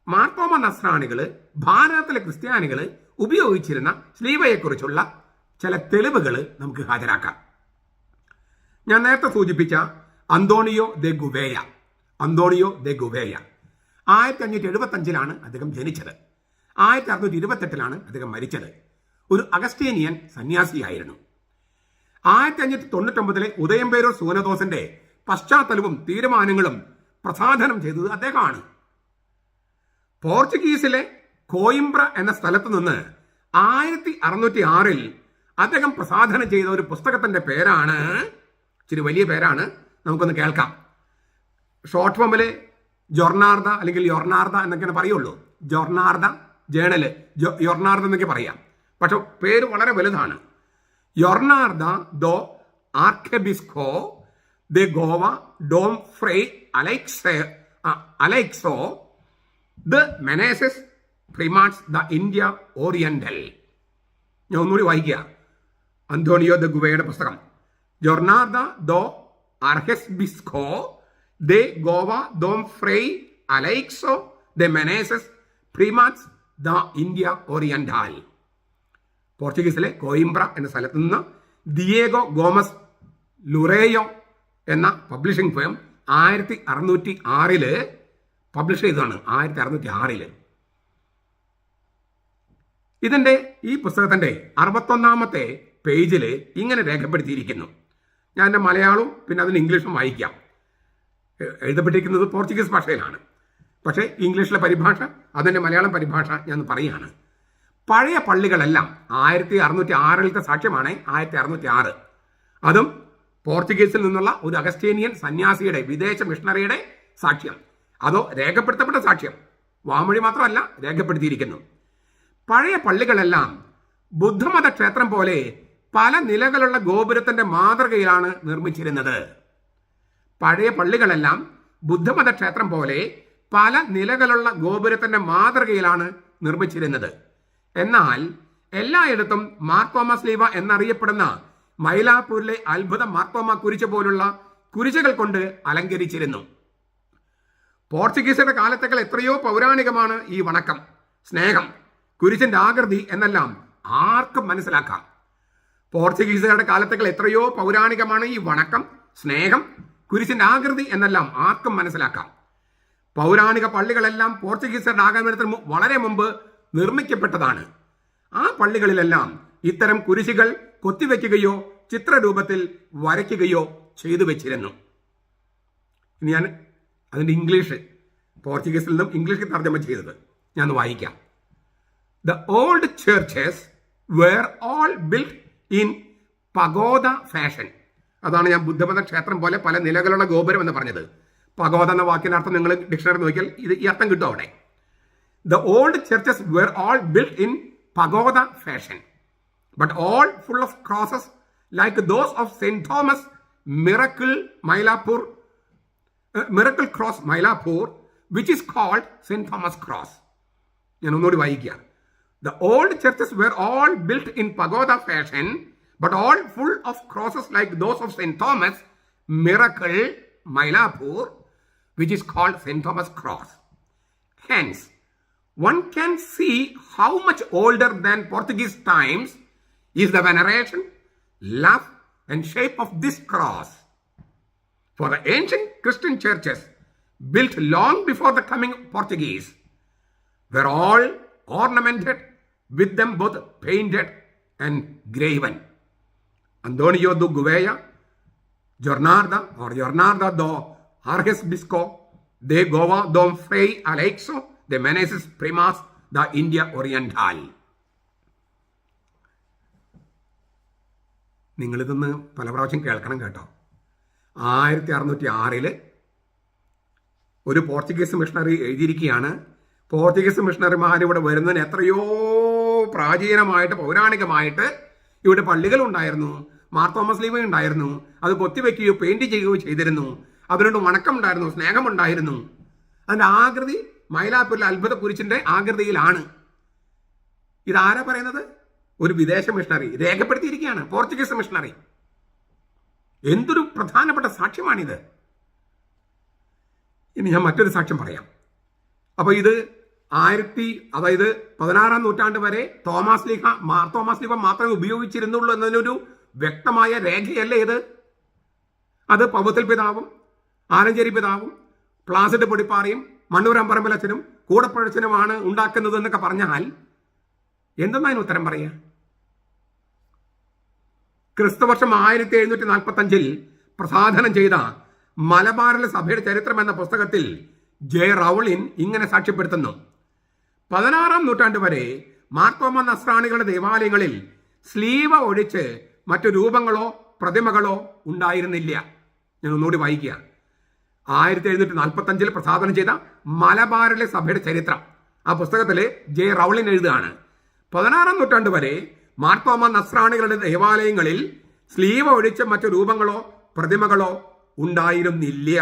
മാർത്തോമാ നസ്രാണികൾ ഭാരതത്തിലെ ക്രിസ്ത്യാനികൾ ഉപയോഗിച്ചിരുന്ന സ്ലീവയെക്കുറിച്ചുള്ള ചില തെളിവുകൾ നമുക്ക് ഹാജരാക്കാം. ഞാൻ നേരത്തെ സൂചിപ്പിച്ച അന്തോണിയോ ദെ ഗുവേയ 1575 അദ്ദേഹം ജനിച്ചത്. 1628 അദ്ദേഹം മരിച്ചത്. ഒരു അഗസ്റ്റേനിയൻ സന്യാസിയായിരുന്നു. 1599 ഉദയംപേരൂർ സൂനദോസിന്റെ പശ്ചാത്തലവും തീരുമാനങ്ങളും പ്രസാധനം ചെയ്തത് അദ്ദേഹമാണ്. പോർച്ചുഗീസിലെ കോയിംബ്ര എന്ന സ്ഥലത്ത് നിന്ന് 1606 അദ്ദേഹം പ്രസാധനം ചെയ്ത ഒരു പുസ്തകത്തിന്റെ പേരാണ്, ഇച്ചിരി വലിയ പേരാണ്, നമുക്കൊന്ന് കേൾക്കാം. ഷോർട്ട് ഫോമില് ജൊർണാർദ അല്ലെങ്കിൽ യൊർണാർദ എന്നൊക്കെയാണ് പറയുള്ളൂ. ജൊർണാർദ ജേണല്, യൊർണാർദ എന്നൊക്കെ പറയാം. പക്ഷെ പേര് വളരെ വലുതാണ്. യൊർണാർദ ദോ ആർക്കെബിസ്കോ ദെ ഗോവ ഡോം ഫ്രൈ അലൈക്സോ ദ മെനേസസ് പ്രിമാറ്റ്സ് ദ ഇന്ത്യ ഓറിയന്റൽ. ഞാൻ ഒന്നുകൂടി വായിക്കുക. അന്തോണിയോ ദെ ഗുവേയുടെ പുസ്തകം. ജൊർണാർദ ദോ ആർക്കെബിസ്കോ ദെ ഗോവ ഡോം ഫ്രൈ അലൈക്സോ ദ മെനേസസ് പ്രിമാറ്റ്സ് ദ ഇന്ത്യ ഓറിയന്റൽ. പോർച്ചുഗീസിലെ കോയിംബ്ര എന്ന സ്ഥലത്ത് നിന്ന് ദിയേഗോ ഗോമസ് ലുറേയോ എന്ന പബ്ലിഷിംഗ് ഫേം 1606 പബ്ലിഷ് ചെയ്തതാണ്. 1606 ഇതിന്റെ ഈ പുസ്തകത്തിന്റെ 61-ാമത്തെ പേജിൽ ഇങ്ങനെ രേഖപ്പെടുത്തിയിരിക്കുന്നു. ഞാൻ എൻ്റെ മലയാളവും പിന്നെ അതിന് ഇംഗ്ലീഷും വായിക്കാം. എഴുതപ്പെട്ടിരിക്കുന്നത് പോർച്ചുഗീസ് ഭാഷയിലാണ്. പക്ഷേ ഇംഗ്ലീഷിലെ പരിഭാഷ, അതിൻ്റെ മലയാളം പരിഭാഷ ഞാൻ പറയുകയാണ്. പഴയ പള്ളികളെല്ലാം 1606 സാക്ഷ്യമാണ്. 1606 അതും പോർച്ചുഗീസിൽ നിന്നുള്ള ഒരു അഗസ്റ്റേനിയൻ സന്യാസിയുടെ വിദേശ മിഷണറിയുടെ സാക്ഷ്യം. അതോ രേഖപ്പെടുത്തപ്പെട്ട സാക്ഷ്യം, വാമൊഴി മാത്രമല്ല, രേഖപ്പെടുത്തിയിരിക്കുന്നു. പഴയ പള്ളികളെല്ലാം ബുദ്ധമത ക്ഷേത്രം പോലെ പല നിലകളുള്ള ഗോപുരത്തിന്റെ മാതൃകയിലാണ് നിർമ്മിച്ചിരുന്നത്. പഴയ പള്ളികളെല്ലാം ബുദ്ധമത ക്ഷേത്രം പോലെ പല നിലകളുള്ള ഗോപുരത്തിന്റെ മാതൃകയിലാണ് നിർമ്മിച്ചിരുന്നത്. എന്നാൽ എല്ലായിടത്തും മാർത്തോമ സ്ലീവ എന്നറിയപ്പെടുന്ന മൈലാപ്പൂരിലെ അത്ഭുത മാർത്തോമ കുരിശ് പോലുള്ള കുരിശുകൾ കൊണ്ട് അലങ്കരിച്ചിരുന്നു. പോർച്ചുഗീസുകളുടെ കാലത്തേക്കാൾ എത്രയോ പൗരാണികമാണ് ഈ വണക്കം, സ്നേഹം, കുരിശിന്റെ ആകൃതി എന്നെല്ലാം ആർക്കും മനസ്സിലാക്കാം. പോർച്ചുഗീസുകാരുടെ കാലത്തേക്കാൾ എത്രയോ പൗരാണികമാണ് ഈ വണക്കം, സ്നേഹം, കുരിശിന്റെ ആകൃതി എന്നെല്ലാം ആർക്കും മനസ്സിലാക്കാം. പൗരാണിക പള്ളികളെല്ലാം പോർച്ചുഗീസുകാരുടെ ആഗമനത്തിന് വളരെ മുമ്പ് നിർമ്മിക്കപ്പെട്ടതാണ്. ആ പള്ളികളിലെല്ലാം ഇത്തരം കുരിശുകൾ കൊത്തിവെക്കുകയോ ചിത്രരൂപത്തിൽ വരയ്ക്കുകയോ ചെയ്തു വെച്ചിരുന്നു. ഇനി ഞാൻ അതിൻ്റെ ഇംഗ്ലീഷ്, പോർച്ചുഗീസിൽ നിന്നും ഇംഗ്ലീഷിൽ തർജ്ജമ ചെയ്തത് ഞാൻ വായിക്കാം. The old churches were all built in pagoda fashion. അതാണ് ഞാൻ ബുദ്ധമത ക്ഷേത്രം പോലെ പല നിലകളുള്ള ഗോപുരം എന്ന് പറഞ്ഞത്. പഗോദ എന്ന വാക്കിന്റെ അർത്ഥം നിങ്ങൾ ഡിക്ഷണറി നോക്കിയാൽ ഈ അർത്ഥം കിട്ടും അവിടെ. The old churches were all built in pagoda fashion, but all full of crosses like those of St. Thomas Miracle Cross Mylapore, which is called St. Thomas Cross. ഞാൻ ഒന്നുകൂടി വായിക്കുക. The old churches were all built in pagoda fashion, but all full of crosses like those of St. Thomas Miracle Mylapore, which is called St. Thomas Cross. Hence, one can see how much older than Portuguese times is the veneration, love, and shape of this cross. For the ancient Christian churches, built long before the coming of Portuguese, were all ornamented, with them both painted and graven. Antonio do Gouveia, Jornada do Arcebispo de Goa dom Frei Aleixo de Meneses Primas da India Oriental. നിങ്ങളിതൊന്ന് പല പ്രാവശ്യം കേൾക്കണം കേട്ടോ. 1606 ഒരു പോർച്ചുഗീസ് മിഷണറി എഴുതിയിരിക്കുകയാണ്, പോർച്ചുഗീസ് മിഷണറിമാർ ഇവിടെ വരുന്നതിന് എത്രയോ പ്രാചീനമായിട്ട് പൗരാണികമായിട്ട് ഇവിടെ പള്ളികൾ ഉണ്ടായിരുന്നു, മാർത്തോമ സ്ലീവ ഉണ്ടായിരുന്നു, അത് കൊത്തിവെക്കുകയോ പെയിന്റ് ചെയ്യുകയോ ചെയ്തിരുന്നു, അതിനോട് വണക്കമുണ്ടായിരുന്നു, സ്നേഹമുണ്ടായിരുന്നു. അതിൻ്റെ ആകൃതി മൈലാപ്പൂരിലെ അത്ഭുത കുരിശിന്റെ ആകൃതിയിലാണ്. ഇതാരാ പറയുന്നത്? ഒരു വിദേശ മിഷണറി രേഖപ്പെടുത്തിയിരിക്കുകയാണ്, പോർച്ചുഗീസ് മിഷണറി. എന്തൊരു പ്രധാനപ്പെട്ട സാക്ഷ്യമാണിത്. ഇനി ഞാൻ മറ്റൊരു സാക്ഷ്യം പറയാം. അപ്പോൾ ഇത് 16-ാം നൂറ്റാണ്ട് വരെ തോമസ് ലീഹ മാത്രമേ ഉപയോഗിച്ചിരുന്നുള്ളൂ എന്നതിനൊരു വ്യക്തമായ രേഖയല്ലേ ഇത്? അത് പൗവത്തിൽ പിതാവും ആലഞ്ചേരി പിതാവും പ്ലാസിഡ് പൊടിപ്പാറയും മണ്ണൂരാം പറമ്പലച്ചനും കൂടപ്പഴച്ചനുമാണ് ഉണ്ടാക്കുന്നത് എന്നൊക്കെ പറഞ്ഞാൽ എന്തെന്നതിന് ഉത്തരം പറയാ? ക്രിസ്തുവർഷം 1745 പ്രസാധനം ചെയ്ത മലബാറിലെ സഭയുടെ ചരിത്രം എന്ന പുസ്തകത്തിൽ ജെ റൗളിൻ ഇങ്ങനെ സാക്ഷ്യപ്പെടുത്തുന്നു: 16-ാം നൂറ്റാണ്ട് വരെ മാർത്തോമ നസ്രാണികളുടെ ദേവാലയങ്ങളിൽ സ്ലീവ ഒഴിച്ച് മറ്റു രൂപങ്ങളോ പ്രതിമകളോ ഉണ്ടായിരുന്നില്ല. ഞാൻ ഒന്നുകൂടി വായിക്കുക. 1745 പ്രസാധനം ചെയ്ത മലബാറിലെ സഭയുടെ ചരിത്രം, ആ പുസ്തകത്തിൽ ജെ റൗളിൻ എഴുതുകയാണ്, 16-ാം നൂറ്റാണ്ട് വരെ മാർത്തോമ നസ്രാണികളുടെ ദേവാലയങ്ങളിൽ സ്ലീവ ഒഴിച്ച് മറ്റു രൂപങ്ങളോ പ്രതിമകളോ ഉണ്ടായിരുന്നില്ല.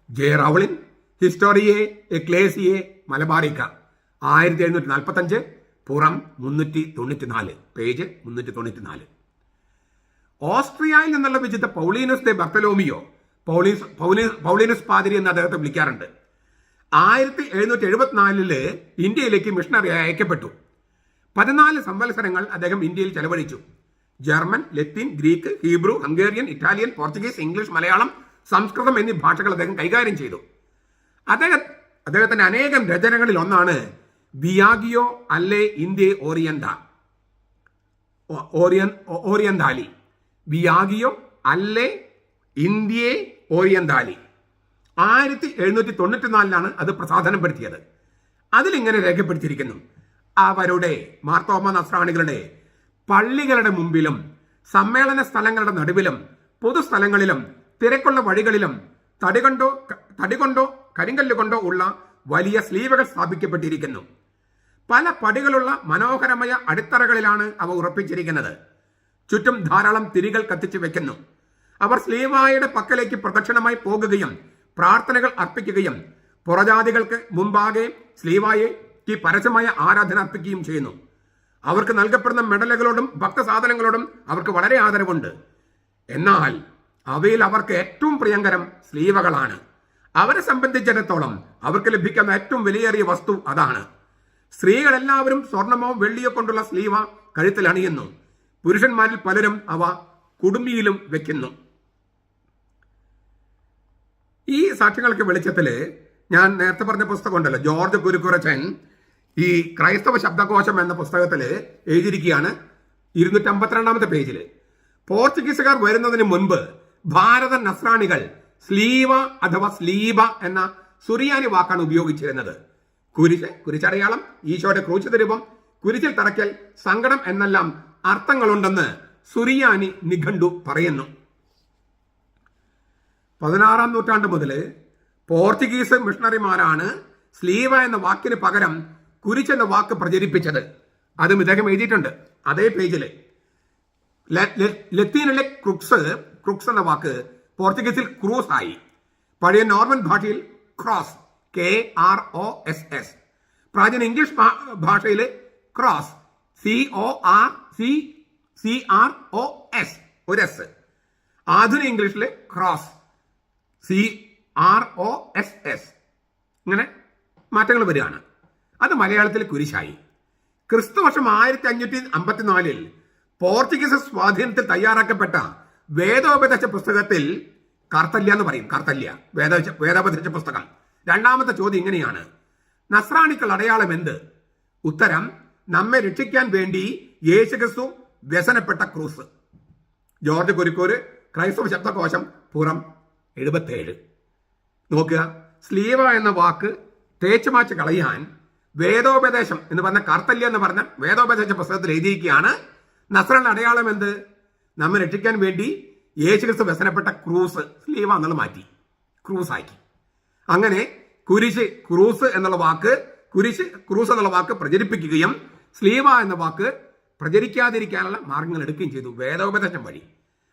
ജെ റൗളിൻ ഹിസ്റ്റോറിയെ എക്ലേസിയെ മലബാറിക്ക 1745 പുറം 394 പേജ് 394. ഓസ്ട്രിയയിൽ നിന്നുള്ള വിശുദ്ധ പൗളീനസ് ദെ ബർത്തലോമിയോ, പൗളീനസ് പാതിരി എന്ന് അദ്ദേഹത്തെ വിളിക്കാറുണ്ട്, 1774 ഇന്ത്യയിലേക്ക് മിഷണറി അയക്കപ്പെട്ടു. 14 സംവത്സരങ്ങൾ അദ്ദേഹം ഇന്ത്യയിൽ ചെലവഴിച്ചു. ജർമ്മൻ, ലത്തീൻ, Greek, Hebrew, Hungarian, Italian, Portuguese, English, Malayalam, സംസ്കൃതം എന്നീ ഭാഷകൾ അദ്ദേഹം കൈകാര്യം ചെയ്തു. അദ്ദേഹത്തിന്റെ അനേകം രചനകളിൽ ഒന്നാണ് വിയാഗിയോ അല്ലെ ഇന്ത്യ ഓറിയന്താലി. വിയാഗിയോ അല്ലെ ഇന്ത്യ ഓറിയന്താലി 1794 അത് പ്രസാധനപ്പെടുത്തിയത്. അതിലിങ്ങനെ രേഖപ്പെടുത്തിയിരിക്കുന്നു: അവരുടെ മാർത്തോമ നസ്രാണികളുടെ പള്ളികളുടെ മുമ്പിലും സമ്മേളന സ്ഥലങ്ങളുടെ നടുവിലും പൊതുസ്ഥലങ്ങളിലും തിരക്കുള്ള വഴികളിലും തടികൊണ്ടോ കരിങ്കല്ലുകൊണ്ടോ ഉള്ള വലിയ സ്ലീവകൾ സ്ഥാപിക്കപ്പെട്ടിരിക്കുന്നു. പല പടികളുള്ള മനോഹരമായ അടിത്തറകളിലാണ് അവ ഉറപ്പിച്ചിരിക്കുന്നത്. ചുറ്റും ധാരാളം തിരികൾ കത്തിച്ചു വെക്കുന്നു. അവർ സ്ലീവായുടെ പക്കലേക്ക് പ്രദക്ഷിണമായി പോകുകയും പ്രാർത്ഥനകൾ അർപ്പിക്കുകയും പുറജാതികൾക്ക് മുമ്പാകെ സ്ലീവായയ്ക്ക് പരസ്യമായ ആരാധന അർപ്പിക്കുകയും ചെയ്യുന്നു. അവർക്ക് നൽകപ്പെടുന്ന മെഡലുകളോടും ഭക്തസാധനങ്ങളോടും അവർക്ക് വളരെ ആദരവുണ്ട്. എന്നാൽ അവയിൽ അവർക്ക് ഏറ്റവും പ്രിയങ്കരം സ്ലീവകളാണ്. അവരെ സംബന്ധിച്ചിടത്തോളം അവർക്ക് ലഭിക്കുന്ന ഏറ്റവും വിലയേറിയ വസ്തു അതാണ്. സ്ത്രീകളെല്ലാവരും സ്വർണമോ വെള്ളിയോ കൊണ്ടുള്ള സ്ലീവ കഴുത്തിൽ അണിയുന്നു. പുരുഷന്മാരിൽ പലരും അവ കുടുംബിയിലും വെക്കുന്നു. ഈ സാക്ഷ്യങ്ങൾക്ക് വെളിച്ചത്തിൽ ഞാൻ നേരത്തെ പറഞ്ഞ പുസ്തകം ഉണ്ടല്ലോ, ജോർജ് കുരുക്കുറച്ചൻ ഈ ക്രൈസ്തവ ശബ്ദകോശം എന്ന പുസ്തകത്തിൽ എഴുതിയിരിക്കുകയാണ് 252 പേജിൽ. പോർച്ചുഗീസുകാർ വരുന്നതിന് മുൻപ് ഭാരത നസ്രാണികൾ സ്ലീവ അഥവാ സ്ലീബ എന്ന സുറിയാനി വാക്കാണ് ഉപയോഗിച്ചിരുന്നത്. കുരിശടയാളം, ഈശോയുടെ ക്രൂശിത രൂപം, കുരിശിൽ തറയ്ക്കൽ, സങ്കടം എന്നെല്ലാം അർത്ഥങ്ങളുണ്ടെന്ന് സുറിയാനി നിഘണ്ടു പറയുന്നു. 16-ാം നൂറ്റാണ്ട് മുതൽ പോർച്ചുഗീസ് മിഷണറിമാരാണ് സ്ലീവ എന്ന വാക്കിന് പകരം കുരിശ് എന്ന വാക്ക് പ്രചരിപ്പിച്ചത്. അതും ഇദ്ദേഹം എഴുതിയിട്ടുണ്ട് അതേ പേജിൽ. ലത്തീനിലെ ക്രുക്സ് എന്ന വാക്ക് പോർച്ചുഗീസിൽ ക്രൂസ് ആയി. പഴയ നോർമൻ ഭാഷയിൽ ക്രോസ്, KROSS. പ്രാചീന ഇംഗ്ലീഷ് ഭാഷയിൽ ക്രോസ്, CROS, ഒരു S. ആധുനിക ഇംഗ്ലീഷിൽ ക്രോസ്, CROSS. ഇങ്ങനെ മാറ്റങ്ങൾ വരികയാണ്. അത് മലയാളത്തിൽ കുരിശായി. ക്രിസ്തുവർഷം 1554 പോർച്ചുഗീസ് സ്വാധീനത്തിൽ തയ്യാറാക്കപ്പെട്ട വേദോപദേശ പുസ്തകത്തിൽ കാർത്തല്യ എന്ന് പറയും, കാർത്തല്യ വേദോപദേശ പുസ്തകം. രണ്ടാമത്തെ ചോദ്യം ഇങ്ങനെയാണ്: നസ്രാണിക്കൾ അടയാളം എന്ത്? ഉത്തരം: നമ്മെ രക്ഷിക്കാൻ വേണ്ടി യേശുക്രിസ്തു വ്യസനപ്പെട്ട ക്രൂസ്. ജോർജ് കുരുക്കൂര്, ക്രൈസ്തവ ശബ്ദകോശം, പുറം 77. നോക്കുക, സ്ലീവ എന്ന വാക്ക് തേച്ചുമാച്ച് കളയാൻ വേദോപദേശം എന്ന് പറഞ്ഞ കാർത്തല്യ എന്ന് പറഞ്ഞ വേദോപദേശ പുസ്തകത്തിൽ എഴുതിയിരിക്കുകയാണ് നസ്രാണിയുടെ അടയാളം എന്ത്? നമ്മെ രക്ഷിക്കാൻ വേണ്ടി യേശുക്രിസ്തു വ്യസനപ്പെട്ട ക്രൂസ്. സ്ലീവ എന്നുള്ളത് മാറ്റി ക്രൂസാക്കി. അങ്ങനെ ക്രൂസ് എന്നുള്ള വാക്ക് പ്രചരിപ്പിക്കുകയും സ്ലീവ എന്ന വാക്ക് പ്രചരിക്കാതിരിക്കാനുള്ള മാർഗങ്ങൾ എടുക്കുകയും ചെയ്തു വേദോപദേശം വഴി.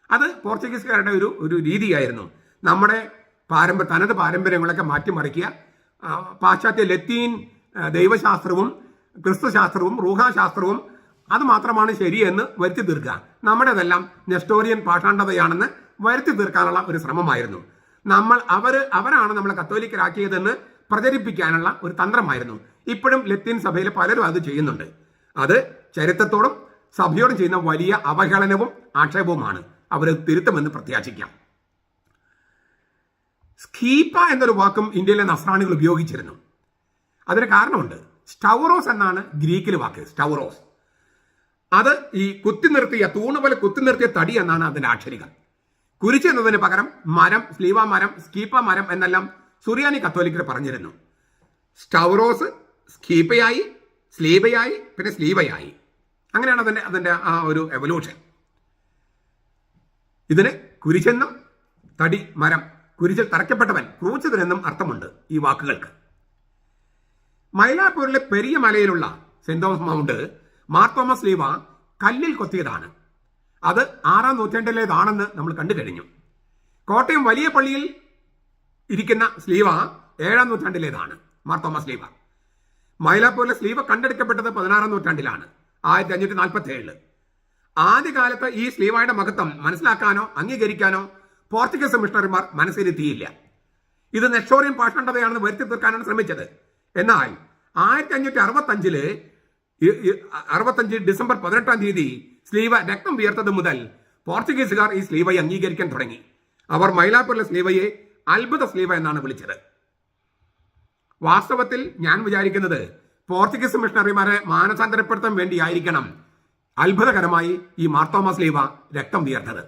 അത് പോർച്ചുഗീസുകാരുടെ ഒരു രീതിയായിരുന്നു. നമ്മുടെ തനത് പാരമ്പര്യങ്ങളൊക്കെ മാറ്റിമറിക്കുക, പാശ്ചാത്യ ലത്തീൻ ദൈവശാസ്ത്രവും ക്രിസ്തുശാസ്ത്രവും റൂഹാശാസ്ത്രവും അത് മാത്രമാണ് ശരിയെന്ന് വരുത്തി തീർക്കുക. നമ്മുടേതെല്ലാം നെസ്റ്റോറിയൻ പാഷാണ്ഡതയാണെന്ന് വരുത്തി തീർക്കാനുള്ള ഒരു ശ്രമമായിരുന്നു. അവരാണ് നമ്മളെ കത്തോലിക്കരാക്കിയതെന്ന് പ്രചരിപ്പിക്കാനുള്ള ഒരു തന്ത്രമായിരുന്നു. ഇപ്പോഴും ലത്തീൻ സഭയിൽ പലരും അത് ചെയ്യുന്നുണ്ട്. അത് ചരിത്രത്തോടും സഭയോടും ചെയ്യുന്ന വലിയ അവഹേളനവും ആക്ഷേപവുമാണ്. അവർ തിരുത്തുമെന്ന് പ്രത്യാശിക്കാം. സ്കീപ്പ എന്നൊരു വാക്കും ഇന്ത്യയിലെ നസ്രാണികൾ ഉപയോഗിച്ചിരുന്നു. അതിന് കാരണമുണ്ട്. സ്റ്റൗറോസ് എന്നാണ് ഗ്രീക്കിൽ വാക്ക്. സ്റ്റൗറോസ് അത് ഈ തൂണ് പോലെ കുത്തി നിർത്തിയ തടി എന്നാണ് അതിന്റെ ആക്ഷരികം. കുരിശ് എന്നതിന് പകരം മരം, സ്ലീവ മരം, സ്കീപ്പ മരം എന്നെല്ലാം സുറിയാനി കത്തോലിക്കർ പറഞ്ഞിരുന്നു. സ്റ്റൗറോസ് സ്കീപ്പയായി, സ്ലീബയായി, പിന്നെ സ്ലീവയായി. അങ്ങനെയാണ് അതിന്റെ ആ ഒരു എവല്യൂഷൻ. ഇതിന് കുരിശെന്നും തടി, മരം, കുരിശിൽ തറയ്ക്കപ്പെട്ടവൻ, ക്രൂശിതനെന്നും അർത്ഥമുണ്ട് ഈ വാക്കുകൾക്ക്. മൈലാപ്പൂരിലെ പെരിയ മലയിലുള്ള Saint Thomas mount Marthoma Sliva കല്ലിൽ കൊത്തിയതാണ്. അത് 6-ാം നൂറ്റാണ്ടിലേതാണെന്ന് നമ്മൾ കണ്ടു കഴിഞ്ഞു. കോട്ടയം വലിയ പള്ളിയിൽ ഇരിക്കുന്ന സ്ലീവ 7-ാം നൂറ്റാണ്ടിലേതാണ്, മാർത്തോമ സ്ലീവ. മൈലാപ്പൂരിലെ സ്ലീവ കണ്ടെടുക്കപ്പെട്ടത് 16-ാം നൂറ്റാണ്ടിലാണ്, 1547. ആദ്യകാലത്ത് ഈ സ്ലീവയുടെ മഹത്വം മനസ്സിലാക്കാനോ അംഗീകരിക്കാനോ പോർച്ചുഗീസ് മിഷണറിമാർ മനസ്സിലെത്തിയില്ല. ഇത് നെസ്റ്റോറിയൻ പാഷണ്ഡതയാണെന്ന് വരുത്തി തീർക്കാനാണ് ശ്രമിച്ചത്. എന്നാൽ 1565 ഡിസംബർ 18-ാം തീയതി സ്ലീവ രക്തം വിയർത്തത് മുതൽ പോർച്ചുഗീസുകാർ ഈ സ്ലീവയെ അംഗീകരിക്കാൻ തുടങ്ങി. അവർ മൈലാപ്പൂരിലെ സ്ലീവയെ അത്ഭുത സ്ലീവ എന്നാണ് വിളിച്ചത്. വാസ്തവത്തിൽ ഞാൻ വിചാരിക്കുന്നത് പോർച്ചുഗീസ് മിഷണറിമാരെ മാനസാന്തരപ്പെടുത്താൻ വേണ്ടിയായിരിക്കണം അത്ഭുതകരമായി ഈ മാർത്തോമ സ്ലീവ രക്തം വിയർത്തത്.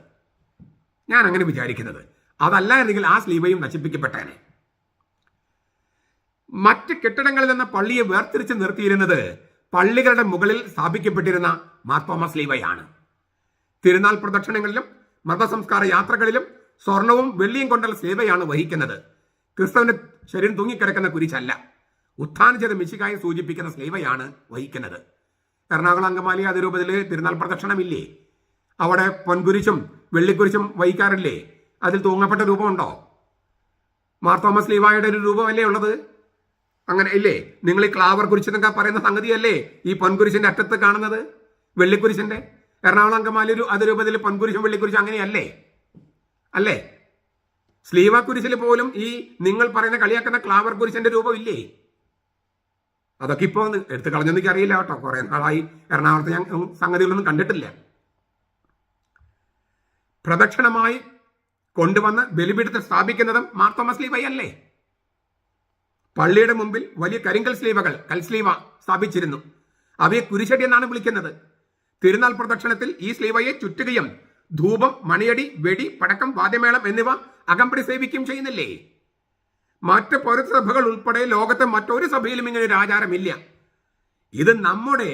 ഞാൻ അങ്ങനെ വിചാരിക്കുന്നത്. അതല്ല എന്നെങ്കിൽ ആ സ്ലീവയും നശിപ്പിക്കപ്പെട്ടേനെ. മറ്റ് കെട്ടിടങ്ങളിൽ നിന്ന് പള്ളിയെ വേർതിരിച്ച് നിർത്തിയിരുന്നത് പള്ളികളുടെ മുകളിൽ സ്ഥാപിക്കപ്പെട്ടിരുന്ന മാർത്തോമാ സ്ലീവയാണ്. തിരുനാൾ പ്രദക്ഷിണങ്ങളിലും മതസംസ്കാര യാത്രകളിലും സ്വർണവും വെള്ളിയും കൊണ്ടുള്ള സ്ലീവയാണ് വഹിക്കുന്നത്. ക്രിസ്തുവിന്റെ ശരീരം തൂങ്ങിക്കിടക്കുന്ന കുരിശല്ല, ഉത്ഥാനം ചെയ്ത മിശിഹായെ സൂചിപ്പിക്കുന്ന സ്ലീവയാണ് വഹിക്കുന്നത്. എറണാകുളം അങ്കമാലി അതിരൂപതയിൽ തിരുനാൾ പ്രദക്ഷിണമില്ലേ? അവിടെ പൊൻകുരിശും വെള്ളിക്കുരിശും വഹിക്കാറില്ലേ? അതിൽ തൂങ്ങപ്പെട്ട രൂപമുണ്ടോ? മാർത്തോമാ സ്ലീവായുടെ ഒരു രൂപമല്ലേ ഉള്ളത്? അങ്ങനെ ഇല്ലേ? നിങ്ങൾ ഈ ക്ലാവർ കുരിശെന്നൊക്കെ പറയുന്ന സംഗതിയല്ലേ ഈ പൊൻകുരിശിന്റെ അറ്റത്ത് കാണുന്നത്? വെള്ളിക്കുരിശിന്റെ എറണാകുളം അങ്കമാലി അതിരൂപതയിൽ പൊൻകുരിശും വെള്ളിക്കുരിശും അങ്ങനെയല്ലേ? അല്ലേ? സ്ലീവ കുരിശിൽ പോലും ഈ നിങ്ങൾ പറയുന്ന കളിയാക്കുന്ന ക്ലാവർ കുരിശിന്റെ രൂപമില്ലേ? അതൊക്കെ ഇപ്പോൾ എടുത്തു കളഞ്ഞെന്ന് എനിക്ക് അറിയില്ല കേട്ടോ. കുറെ നാളായി എറണാകുളത്ത് ഞാൻ സംഗതികളൊന്നും കണ്ടിട്ടില്ല. പ്രദക്ഷിണമായി കൊണ്ടുവന്ന് ബലിപീഠത്തിൽ സ്ഥാപിക്കുന്നതും മാർത്തോമാ സ്ലീവയല്ലേ? പള്ളിയുടെ മുമ്പിൽ വലിയ കരിങ്കൽ സ്ലീവകൾ, കൽസ്ലീവ സ്ഥാപിച്ചിരുന്നു. അവയെ കുരിശടി എന്നാണ് വിളിക്കുന്നത്. തിരുനാൾ പ്രദക്ഷിണത്തിൽ ഈ സ്ലീവയെ ചുറ്റുകയും ധൂപം, മണിയടി, വെടി, പടക്കം, വാദ്യമേളം എന്നിവ അകമ്പടി സേവിക്കുകയും ചെയ്യുന്നില്ലേ? മറ്റ് പൗരസഭകൾ ഉൾപ്പെടെ ലോകത്തെ മറ്റൊരു സഭയിലും ഇങ്ങനെ ഒരു ആചാരമില്ല. ഇത് നമ്മുടെ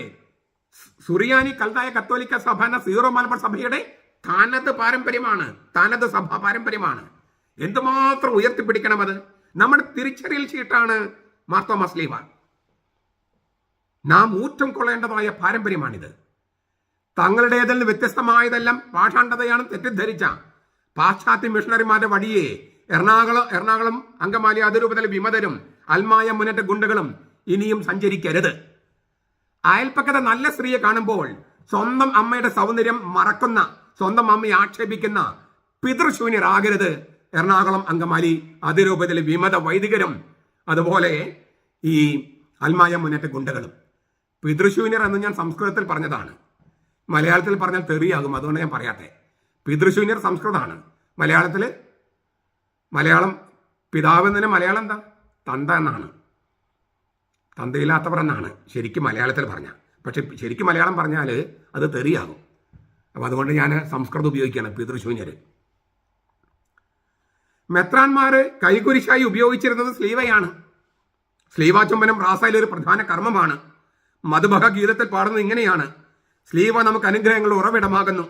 സുറിയാനി കൽതായ കത്തോലിക്ക സഭ എന്ന സീറോ മലബാർ സഭയുടെ താനത് പാരമ്പര്യമാണ്, താനത് സഭ പാരമ്പര്യമാണ്. എന്തുമാത്രം ഉയർത്തിപ്പിടിക്കണം അത്! നമ്മുടെ തിരിച്ചറിയൽ ചീട്ടാണ് മാർത്തോമാ സ്ലീവ. നാം ഊറ്റം കൊള്ളേണ്ടതായ പാരമ്പര്യമാണിത്. തങ്ങളുടേതിൽ നിന്ന് വ്യത്യസ്തമായതെല്ലാം പാഷാണ്ഡതയാണ് തെറ്റിദ്ധരിച്ച പാശ്ചാത്യ മിഷണറിമാരുടെ വഴിയെ എറണാകുളം അങ്കമാലി അതിരൂപതയിലെ വിമതരും അൽമായ മുന്നേറ്റ ഗുണ്ടകളും ഇനിയും സഞ്ചരിക്കരുത്. അയൽപ്പക്കത്തെ നല്ല സ്ത്രീയെ കാണുമ്പോൾ സ്വന്തം അമ്മയുടെ സൗന്ദര്യം മറക്കുന്ന, സ്വന്തം അമ്മയെ ആക്ഷേപിക്കുന്ന പിതൃശൂന്യരാകരുത് എറണാകുളം അങ്കമാലി അതിരൂപതയിലെ വിമത വൈദികരും അതുപോലെ ഈ അൽമായ മുന്നേറ്റ ഗുണ്ടകളും. പിതൃശൂന്യർ എന്ന് ഞാൻ സംസ്കൃതത്തിൽ പറഞ്ഞതാണ്. മലയാളത്തിൽ പറഞ്ഞാൽ തെറിയാകും, അതുകൊണ്ട് ഞാൻ പറയാത്തെ. പിതൃശൂന്യർ സംസ്കൃതമാണ്. മലയാളം പിതാവ് എന്നതിന് മലയാളം എന്താ? തന്ത എന്നാണ്. തന്തയില്ലാത്തവർ എന്നാണ് ശരിക്കും മലയാളത്തിൽ പറഞ്ഞാൽ. പക്ഷെ ശരിക്കും മലയാളം പറഞ്ഞാൽ അത് തെറിയാകും. അപ്പം അതുകൊണ്ട് ഞാൻ സംസ്കൃതം ഉപയോഗിക്കുകയാണ്, പിതൃശൂന്യർ. മെത്രാന്മാര് കൈകുരിശായി ഉപയോഗിച്ചിരുന്നത് സ്ലീവയാണ്. സ്ലീവാ ചുംബനം റാസയിലെ ഒരു പ്രധാന കർമ്മമാണ്. മധുബഹ ഗീതത്തിൽ പാടുന്നത് ഇങ്ങനെയാണ്: സ്ലീവ നമുക്ക് അനുഗ്രഹങ്ങളുടെ ഉറവിടമാകുന്നു,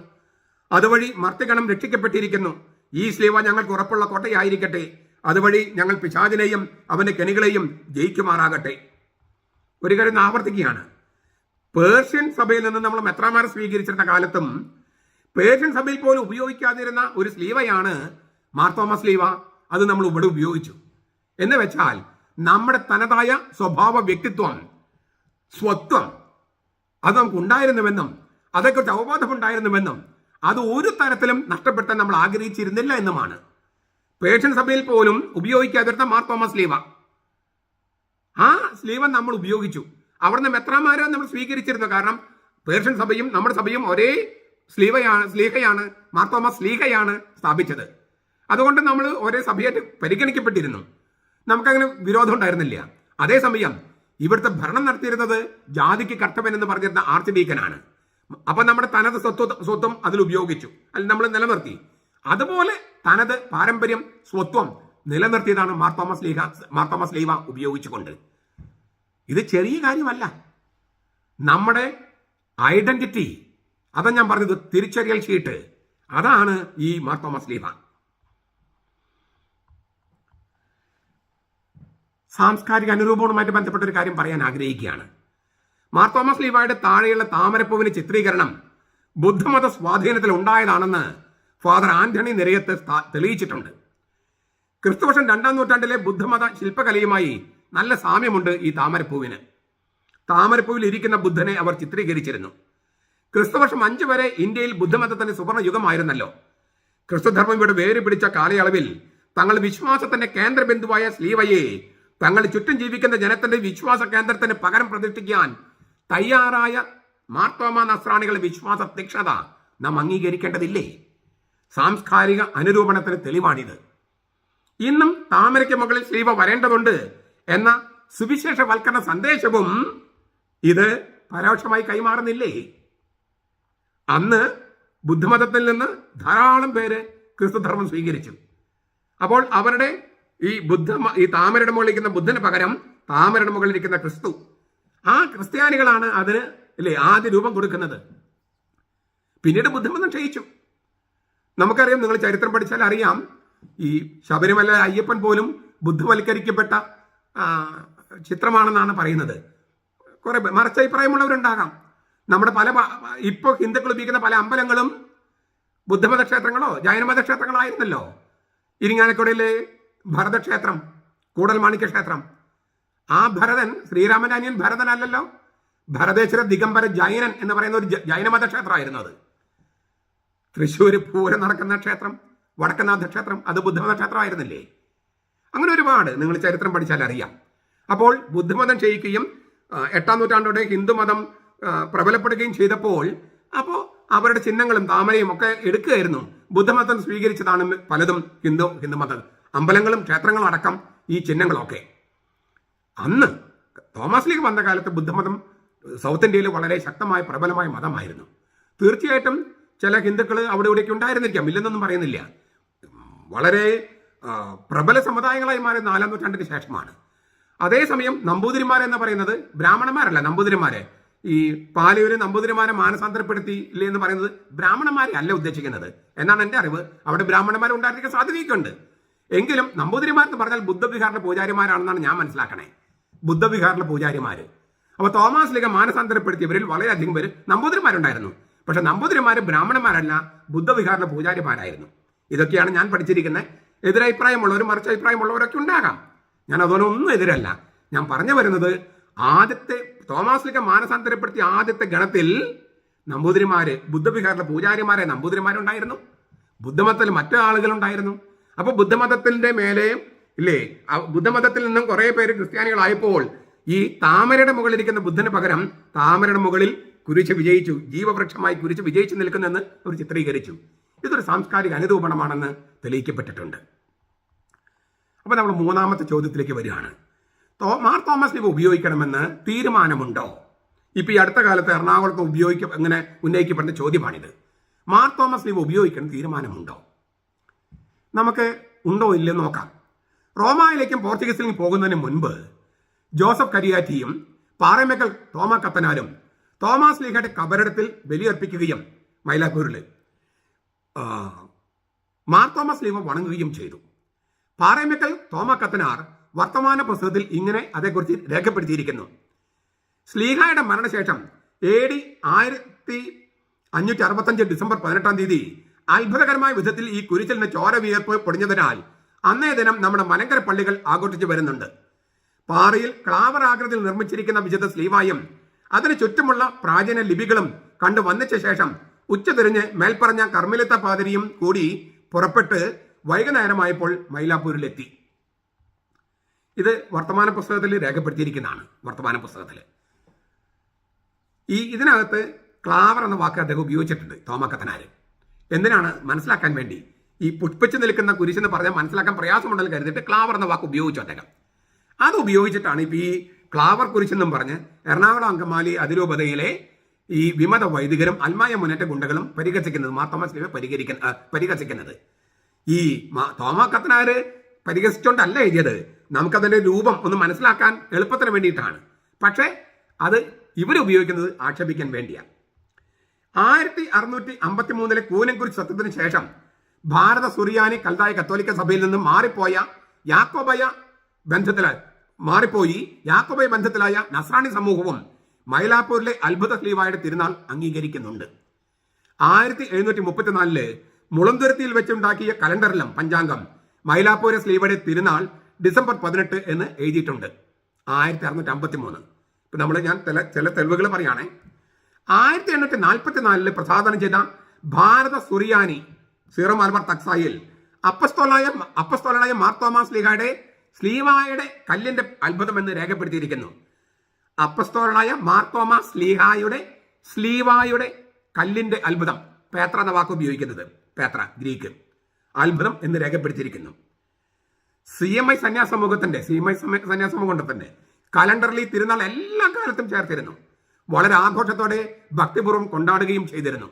അതുവഴി മർത്യഗണം രക്ഷിക്കപ്പെട്ടിരിക്കുന്നു. ഈ സ്ലീവ ഞങ്ങൾക്ക് ഉറപ്പുള്ള കോട്ടയായിരിക്കട്ടെ, അതുവഴി ഞങ്ങൾ പിശാചിനെയും അവന്റെ കെണികളെയും ജയിക്കുമാറാകട്ടെ. ഒരു കാര്യം ആവർത്തിക്കുകയാണ്. പേർഷ്യൻ സഭയിൽ നിന്ന് നമ്മൾ മെത്രാന്മാരെ സ്വീകരിച്ചിരുന്ന കാലത്തും പേർഷ്യൻ സഭയിൽ പോലും ഉപയോഗിക്കാതിരുന്ന ഒരു സ്ലീവയാണ് മാർത്തോമാ സ്ലീവ. അത് നമ്മൾ ഇവിടെ ഉപയോഗിച്ചു എന്ന് വെച്ചാൽ നമ്മുടെ തനതായ സ്വഭാവ, വ്യക്തിത്വം, സ്വത്വം അത് നമുക്ക് ഉണ്ടായിരുന്നുവെന്നും അതേക്കുറിച്ച് അവബോധമുണ്ടായിരുന്നുവെന്നും അത് ഒരു തരത്തിലും നഷ്ടപ്പെടുത്താൻ നമ്മൾ ആഗ്രഹിച്ചിരുന്നില്ല എന്നുമാണ്. പേർഷ്യൻ സഭയിൽ പോലും ഉപയോഗിക്കാതിരുന്ന മാർത്തോമാ സ്ലീവ, ആ സ്ലീവ നമ്മൾ ഉപയോഗിച്ചു. അവിടുന്ന് മെത്രാന്മാരെ നമ്മൾ സ്വീകരിച്ചിരുന്നു. കാരണം പേർഷ്യൻ സഭയും നമ്മുടെ സഭയും ഒരേ സ്ലീഹയാണ്, മാർത്തോമാ സ്ലീഹയാണ് സ്ഥാപിച്ചത്. അതുകൊണ്ട് നമ്മൾ ഒരേ സഭയായിട്ട് പരിഗണിക്കപ്പെട്ടിരുന്നു. നമുക്കങ്ങനെ വിരോധം ഉണ്ടായിരുന്നില്ല. അതേസമയം ഇവിടുത്തെ ഭരണം നടത്തിയിരുന്നത് ജാതിക്ക് കർത്തവ്യൻ എന്ന് പറഞ്ഞിരുന്ന ആർച്ച് ഡീക്കനാണ്. അപ്പൊ നമ്മുടെ തനത് സ്വത്വം അതിൽ ഉപയോഗിച്ചു, അതിൽ നമ്മൾ നിലനിർത്തി. അതുപോലെ തനത് പാരമ്പര്യം, സ്വത്വം നിലനിർത്തിയതാണ് മാർത്തോമാ സ്ലീവ ഉപയോഗിച്ചുകൊണ്ട്. ഇത് ചെറിയ കാര്യമല്ല. നമ്മുടെ ഐഡന്റിറ്റി, അതാ ഞാൻ പറഞ്ഞത്, തിരിച്ചറിയൽ ഷീട്ട്, അതാണ് ഈ മാർത്തോമാ സ്ലീവ. സാംസ്കാരിക അനുരൂപവുമായിട്ട് ബന്ധപ്പെട്ട ഒരു കാര്യം പറയാൻ ആഗ്രഹിക്കുകയാണ്. മാർത്തോമാ സ്ലീവയുടെ താഴെയുള്ള താമരപ്പൂവിന്റെ ചിത്രീകരണം ബുദ്ധമത സ്വാധീനത്തിൽ ഉണ്ടായതാണെന്ന് ഫാദർ ആന്റണി നിരയത്ത് തെളിയിച്ചിട്ടുണ്ട്. ക്രിസ്തുവർഷം 2-ാം നൂറ്റാണ്ടിലെ ബുദ്ധമത ശില്പകലയുമായി നല്ല സാമ്യമുണ്ട് ഈ താമരപ്പൂവിന്. താമരപ്പൂവിൽ ഇരിക്കുന്ന ബുദ്ധനെ അവർ ചിത്രീകരിച്ചിരുന്നു. ക്രിസ്തുവർഷം 5 വരെ ഇന്ത്യയിൽ ബുദ്ധമതത്തിന്റെ സുവർണ യുഗമായിരുന്നല്ലോ. ക്രിസ്തുധർമ്മം ഇവിടെ വേര് പിടിച്ച കാലയളവിൽ തങ്ങളുടെ വിശ്വാസത്തിന്റെ കേന്ദ്രബിന്ദുവായ സ്ലീവയെ തങ്ങളുടെ ചുറ്റും ജീവിക്കുന്ന ജനത്തിന്റെ വിശ്വാസ കേന്ദ്രത്തിന് പകരം പ്രതിഷ്ഠിക്കാൻ തയ്യാറായ മാർത്തോമാ നസ്രാണികളുടെ വിശ്വാസ തീക്ഷ്ണത നാം അംഗീകരിക്കേണ്ടതില്ലേ? സാംസ്കാരിക അനുരൂപണത്തിന് തെളിവാണിത്. ഇന്നും താമരയ്ക്ക് മുകളിൽ സ്ലീവ വരേണ്ടതുണ്ട് എന്ന സുവിശേഷവൽക്കരണ സന്ദേശവും ഇത് പരോക്ഷമായി കൈമാറുന്നില്ലേ? അന്ന് ബുദ്ധമതത്തിൽ നിന്ന് ധാരാളം പേര് ക്രിസ്തുധർമ്മം സ്വീകരിച്ചു. അപ്പോൾ അവരുടെ ഈ താമരയുടെ മുകളിലിരിക്കുന്ന ബുദ്ധന് പകരം താമരയുടെ മുകളിലിരിക്കുന്ന ക്രിസ്തു, ആ ക്രിസ്ത്യാനികളാണ് അതിന് അല്ലേ ആദ്യ രൂപം കൊടുക്കുന്നത്. പിന്നീട് ബുദ്ധമതം ക്ഷയിച്ചു. നമുക്കറിയാം, നിങ്ങൾ ചരിത്രം പഠിച്ചാൽ അറിയാം, ഈ ശബരിമല അയ്യപ്പൻ പോലും ബുദ്ധവൽക്കരിക്കപ്പെട്ട ചിത്രമാണെന്നാണ് പറയുന്നത്. കുറെ മറിച്ചഭിപ്രായമുള്ളവരുണ്ടാകാം. നമ്മുടെ ഇപ്പോൾ ഹിന്ദുക്കൾ ഉപയോഗിക്കുന്ന പല അമ്പലങ്ങളും ബുദ്ധമത ക്ഷേത്രങ്ങളോ ജൈനമത ക്ഷേത്രങ്ങളോ ആയിരുന്നല്ലോ. ഇരിങ്ങാലക്കുടയിലെ ഭരതക്ഷേത്രം, കൂടൽമാണിക്യ ക്ഷേത്രം, ആ ഭരതൻ ശ്രീരാമന്റെ അനിയൻ ഭരതനല്ലല്ലോ. ഭരതേശ്വര ദിഗംബര ജൈനൻ എന്ന് പറയുന്ന ഒരു ജൈനമത ക്ഷേത്രമായിരുന്നു അത്. തൃശ്ശൂർ പൂരം നടക്കുന്ന ക്ഷേത്രം, വടക്കനാഥ ക്ഷേത്രം, അത് ബുദ്ധമത ക്ഷേത്രമായിരുന്നില്ലേ? അങ്ങനെ ഒരുപാട് നിങ്ങൾ ചരിത്രം പഠിച്ചാൽ അറിയാം. അപ്പോൾ ബുദ്ധമതം ക്ഷയിക്കുകയും 8-ാം നൂറ്റാണ്ടോടെ ഹിന്ദുമതം പ്രബലപ്പെടുകയും ചെയ്തപ്പോൾ അപ്പോൾ അവരുടെ ചിഹ്നങ്ങളും താമരയും ഒക്കെ എടുക്കുകയായിരുന്നു. ബുദ്ധമതം സ്വീകരിച്ചതാണ് പലതും ഹിന്ദുമത അമ്പലങ്ങളും ക്ഷേത്രങ്ങളും അടക്കം ഈ ചിഹ്നങ്ങളൊക്കെ. അന്ന് തോമസ് ലീഗ് വന്ന കാലത്ത് ബുദ്ധമതം സൗത്ത് ഇന്ത്യയിൽ വളരെ ശക്തമായ പ്രബലമായ മതമായിരുന്നു. തീർച്ചയായിട്ടും ചില ഹിന്ദുക്കൾ അവിടെ ഇവിടേക്ക് ഉണ്ടായിരുന്നിരിക്കാം, ഇല്ലെന്നൊന്നും പറയുന്നില്ല. വളരെ പ്രബല സമുദായങ്ങളായി മാറിയ 4-ാം നൂറ്റാണ്ടിന് ശേഷമാണ്. അതേസമയം നമ്പൂതിരിമാരെന്ന് പറയുന്നത് ബ്രാഹ്മണന്മാരല്ല. നമ്പൂതിരിമാരെ ഈ പാലയൂര് നമ്പൂതിരിമാരെ മാനസാന്തരപ്പെടുത്തിയില്ലേ എന്ന് പറയുന്നത് ബ്രാഹ്മണന്മാരെ അല്ല ഉദ്ദേശിക്കുന്നത് എന്നാണ് എൻ്റെ അറിവ്. അവിടെ ബ്രാഹ്മണന്മാർ ഉണ്ടായിരിക്കാൻ സാധ്യതയൊക്കെയുണ്ട്. എങ്കിലും നമ്പൂതിരിമാർ എന്ന് പറഞ്ഞാൽ ബുദ്ധവിഹാറിലെ പൂജാരിമാരാണെന്നാണ് ഞാൻ മനസ്സിലാക്കണേ. ബുദ്ധവിഹാറിലെ പൂജാരിമാര്. അപ്പോൾ തോമസ് ലീഗ് മാനസാന്തരപ്പെടുത്തിയവരിൽ വളരെയധികം പേര് നമ്പൂതിരിമാരുണ്ടായിരുന്നു. പക്ഷെ നമ്പൂതിരിമാര് ബ്രാഹ്മണന്മാരല്ല, ബുദ്ധവിഹാറിലെ പൂജാരിമാരായിരുന്നു. ഇതൊക്കെയാണ് ഞാൻ പഠിച്ചിരിക്കുന്നത്. എതിരഭിപ്രായമുള്ളവരും മറിച്ചഭിപ്രായമുള്ളവരൊക്കെ ഉണ്ടാകാം. ഞാൻ അതിനൊന്നും എതിരല്ല. ഞാൻ പറഞ്ഞു വരുന്നത്, ആദ്യത്തെ തോമസ് ലീഗ് മാനസാന്തരപ്പെടുത്തിയ ആദ്യത്തെ ഗണത്തിൽ നമ്പൂതിരിമാര്, ബുദ്ധവിഹാറിലെ പൂജാരിമാരെ നമ്പൂതിരിമാരുണ്ടായിരുന്നു. ബുദ്ധമതത്തിൽ മറ്റു ആളുകളുണ്ടായിരുന്നു. അപ്പോൾ ബുദ്ധമതത്തിന്റെ മേലെ ഇല്ലേ, ബുദ്ധമതത്തിൽ നിന്നും കുറെ പേര് ക്രിസ്ത്യാനികളായപ്പോൾ ഈ താമരയുടെ മുകളിലിരിക്കുന്ന ബുദ്ധന് പകരം താമരയുടെ മുകളിൽ കുരിശ് വിജയിച്ചു, ജീവവൃക്ഷമായി കുരിശ് വിജയിച്ചു നിൽക്കുന്നെന്ന് അവർ ചിത്രീകരിച്ചു. ഇതൊരു സാംസ്കാരിക അനുരൂപണമാണെന്ന് തെളിയിക്കപ്പെട്ടിട്ടുണ്ട്. അപ്പോൾ നമ്മൾ 3-ാമത്തെ ചോദ്യത്തിലേക്ക് വരികയാണ്. മാർ തോമസ് ലീഗ് ഉപയോഗിക്കണമെന്ന് തീരുമാനമുണ്ടോ? ഇപ്പൊ ഈ അടുത്ത കാലത്ത് എറണാകുളത്ത് അങ്ങനെ ഉന്നയിക്കപ്പെടുന്ന ചോദ്യമാണിത്. മാർ തോമസ് ലീഗ് ഉപയോഗിക്കണം തീരുമാനമുണ്ടോ? നമുക്ക് ഉണ്ടോ ഇല്ലെന്ന് നോക്കാം. റോമായിലേക്കും പോർച്ചുഗീസിലേക്കും പോകുന്നതിന് മുൻപ് ജോസഫ് കരിയാറ്റിയും പാറമേക്കൽ തോമ കത്തനാരും തോമസ് ലീഗയുടെ കബറിടത്തിൽ ബലിയർപ്പിക്കുകയും മൈലാപ്പൂരിൽ മാർ തോമസ് ലീഗ് വണങ്ങുകയും ചെയ്തു. പാറമേക്കൽ തോമ കത്തനാർ വർത്തമാന പുസ്തകത്തിൽ ഇങ്ങനെ അതേക്കുറിച്ച് രേഖപ്പെടുത്തിയിരിക്കുന്നു. ശ്ലീഹായുടെ മരണശേഷം AD 1565 ഡിസംബർ 18-ാം തീയതി അത്ഭുതകരമായ വിധത്തിൽ ഈ കുരിശിൽ നിന്ന് ചോര വിയർപ്പ് പൊടിഞ്ഞതിനാൽ അന്നേ ദിനം നമ്മുടെ മലങ്കര പള്ളികൾ ആഘോഷിച്ചു വരുന്നുണ്ട്. പാറയിൽ ക്ലാവർ ആകൃതിയിൽ നിർമ്മിച്ചിരിക്കുന്ന വിശുദ്ധ ശ്ലീവായും അതിന് ചുറ്റുമുള്ള പ്രാചീന ലിപികളും കണ്ടു വന്നിച്ച ശേഷം ഉച്ചതിരിഞ്ഞ് മേൽപ്പറഞ്ഞ കർമ്മിലിത്ത പാതിരിയും കൂടി പുറപ്പെട്ട് വൈകുന്നേരമായപ്പോൾ മൈലാപ്പൂരിലെത്തി. ഇത് വർത്തമാന പുസ്തകത്തിൽ രേഖപ്പെടുത്തിയിരിക്കുന്നതാണ്. വർത്തമാന പുസ്തകത്തിൽ ഇതിനകത്ത് ക്ലാവർ എന്ന വാക്ക് അദ്ദേഹം ഉപയോഗിച്ചിട്ടുണ്ട്, തോമക്കത്തനാര്. എന്തിനാണ്? മനസ്സിലാക്കാൻ വേണ്ടി. ഈ പുഷ്പിച്ച് നിൽക്കുന്ന കുരിശെന്ന് പറഞ്ഞാൽ മനസ്സിലാക്കാൻ പ്രയാസമുണ്ടെന്ന് കരുതിയിട്ട് ക്ലാവർ എന്ന വാക്ക് ഉപയോഗിച്ചു അദ്ദേഹം. അത് ഉപയോഗിച്ചിട്ടാണ് ഇപ്പൊ ഈ ക്ലാവർ കുരിശെന്നും പറഞ്ഞ് എറണാകുളം അങ്കമാലി അതിരൂപതയിലെ ഈ വിമത വൈദികരും അൽമായ മുന്നേറ്റ ഗുണ്ടകളും പരിഹസിക്കുന്നത്, മാർ തോമസ് ലീഗ് പരിഹസിക്കുന്നത്. ഈ തോമ കത്തനാര് പരിഹസിച്ചുകൊണ്ടല്ല എഴുതിയത്, നമുക്കതിന്റെ രൂപം ഒന്ന് മനസ്സിലാക്കാൻ എളുപ്പത്തിന് വേണ്ടിയിട്ടാണ്. പക്ഷേ അത് ഇവരുപയോഗിക്കുന്നത് ആക്ഷേപിക്കാൻ വേണ്ടിയാണ്. 1653 കൂനൻകുരിശ് സത്യത്തിന് ശേഷം ഭാരത സുറിയാനി കൽതായ കത്തോലിക്ക സഭയിൽ നിന്നും യാക്കോബയ ബന്ധത്തിലായ നസ്രാണി സമൂഹവും മൈലാപ്പൂരിലെ അത്ഭുത ശ്ലീവായുടെ തിരുനാൾ അംഗീകരിക്കുന്നുണ്ട്. 1734 മുളന്തുരുത്തിയിൽ വെച്ചുണ്ടാക്കിയ കലണ്ടറിലും പഞ്ചാംഗം മൈലാപ്പൂരെ ശ്ലീവയുടെ തിരുനാൾ ഡിസംബർ 18 എന്ന് എഴുതിയിട്ടുണ്ട്. 1653. ഇപ്പൊ ഞാൻ ചില തെളിവുകൾ പറയുകയാണെ. 1844 പ്രസാദനം ചെയ്ത ഭാരത സുറിയാനി സീറോ മലബാർ തക്സായിൽ അപ്പസ്തോലനായ മാർ തോമസ് ലീഗയുടെ ശ്ലീവായുടെ കല്ലിന്റെ അത്ഭുതം എന്ന് രേഖപ്പെടുത്തിയിരിക്കുന്നു. അപ്പസ്തോലനായ മാർ തോമസ് ലീഹായുടെ ശ്ലീവായുടെ കല്ലിന്റെ അത്ഭുതം, പേത്ര എന്ന വാക്ക് ഉപയോഗിക്കുന്നത്, പേത്ര ഗ്രീക്ക്, അത്ഭുതം എന്ന് രേഖപ്പെടുത്തിയിരിക്കുന്നു. CMI സന്യാസമൂഹത്തിന്റെ കലണ്ടറിൽ തിരുനാൾ എല്ലാ കാലത്തും ചേർത്തിരുന്നു. വളരെ ആഘോഷത്തോടെ ഭക്തിപൂർവ്വം കൊണ്ടാടുകയും ചെയ്തിരുന്നു.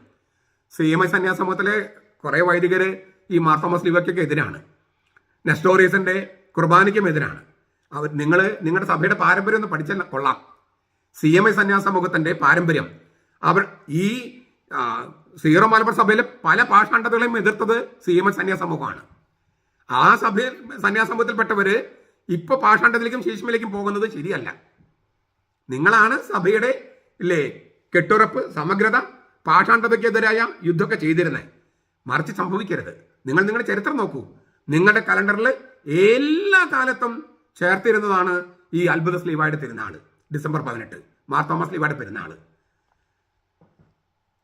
CMI സന്യാസമൂഹത്തിലെ കുറെ വൈദികര് ഈ മാർ തോമസ് ലീഗയ്ക്കൊക്കെ എതിരാണ്. നെസ്റ്റോറിയസിന്റെ കുർബാനയ്ക്കും എതിരാണ്. നിങ്ങളുടെ സഭയുടെ പാരമ്പര്യം ഒന്ന് പഠിച്ചാൽ കൊള്ളാം. CMI സന്യാസ സമൂഹത്തിന്റെ പാരമ്പര്യം. അവർ ഈ സീറോ മലബാർ സഭയിലെ പല പാഷാണ്ഡതകളെയും എതിർത്തത് CMI സന്യാസ സമൂഹമാണ്. ആ സഭയിൽ സന്യാസ സമൂഹത്തിൽപ്പെട്ടവര് ഇപ്പൊ പാഷാണ്ഡത്തിലേക്കും ശീശ്മയിലേക്കും പോകുന്നത് ശരിയല്ല. നിങ്ങളാണ് സഭയുടെ കെട്ടുറപ്പ്, സമഗ്രത, പാഷാണ്ഡതയ്ക്കെതിരായ യുദ്ധമൊക്കെ ചെയ്തിരുന്നത്. മറിച്ച് സംഭവിക്കരുത്. നിങ്ങൾ നിങ്ങളുടെ ചരിത്രം നോക്കൂ. നിങ്ങളുടെ കലണ്ടറിൽ എല്ലാ കാലത്തും ചേർത്തിരുന്നതാണ് ഈ അത്ഭുത സ്ലീവായുടെ തിരുനാള്, ഡിസംബർ 18, മാർ തോമസ് സ്ലീവായുടെ പെരുന്നാള്.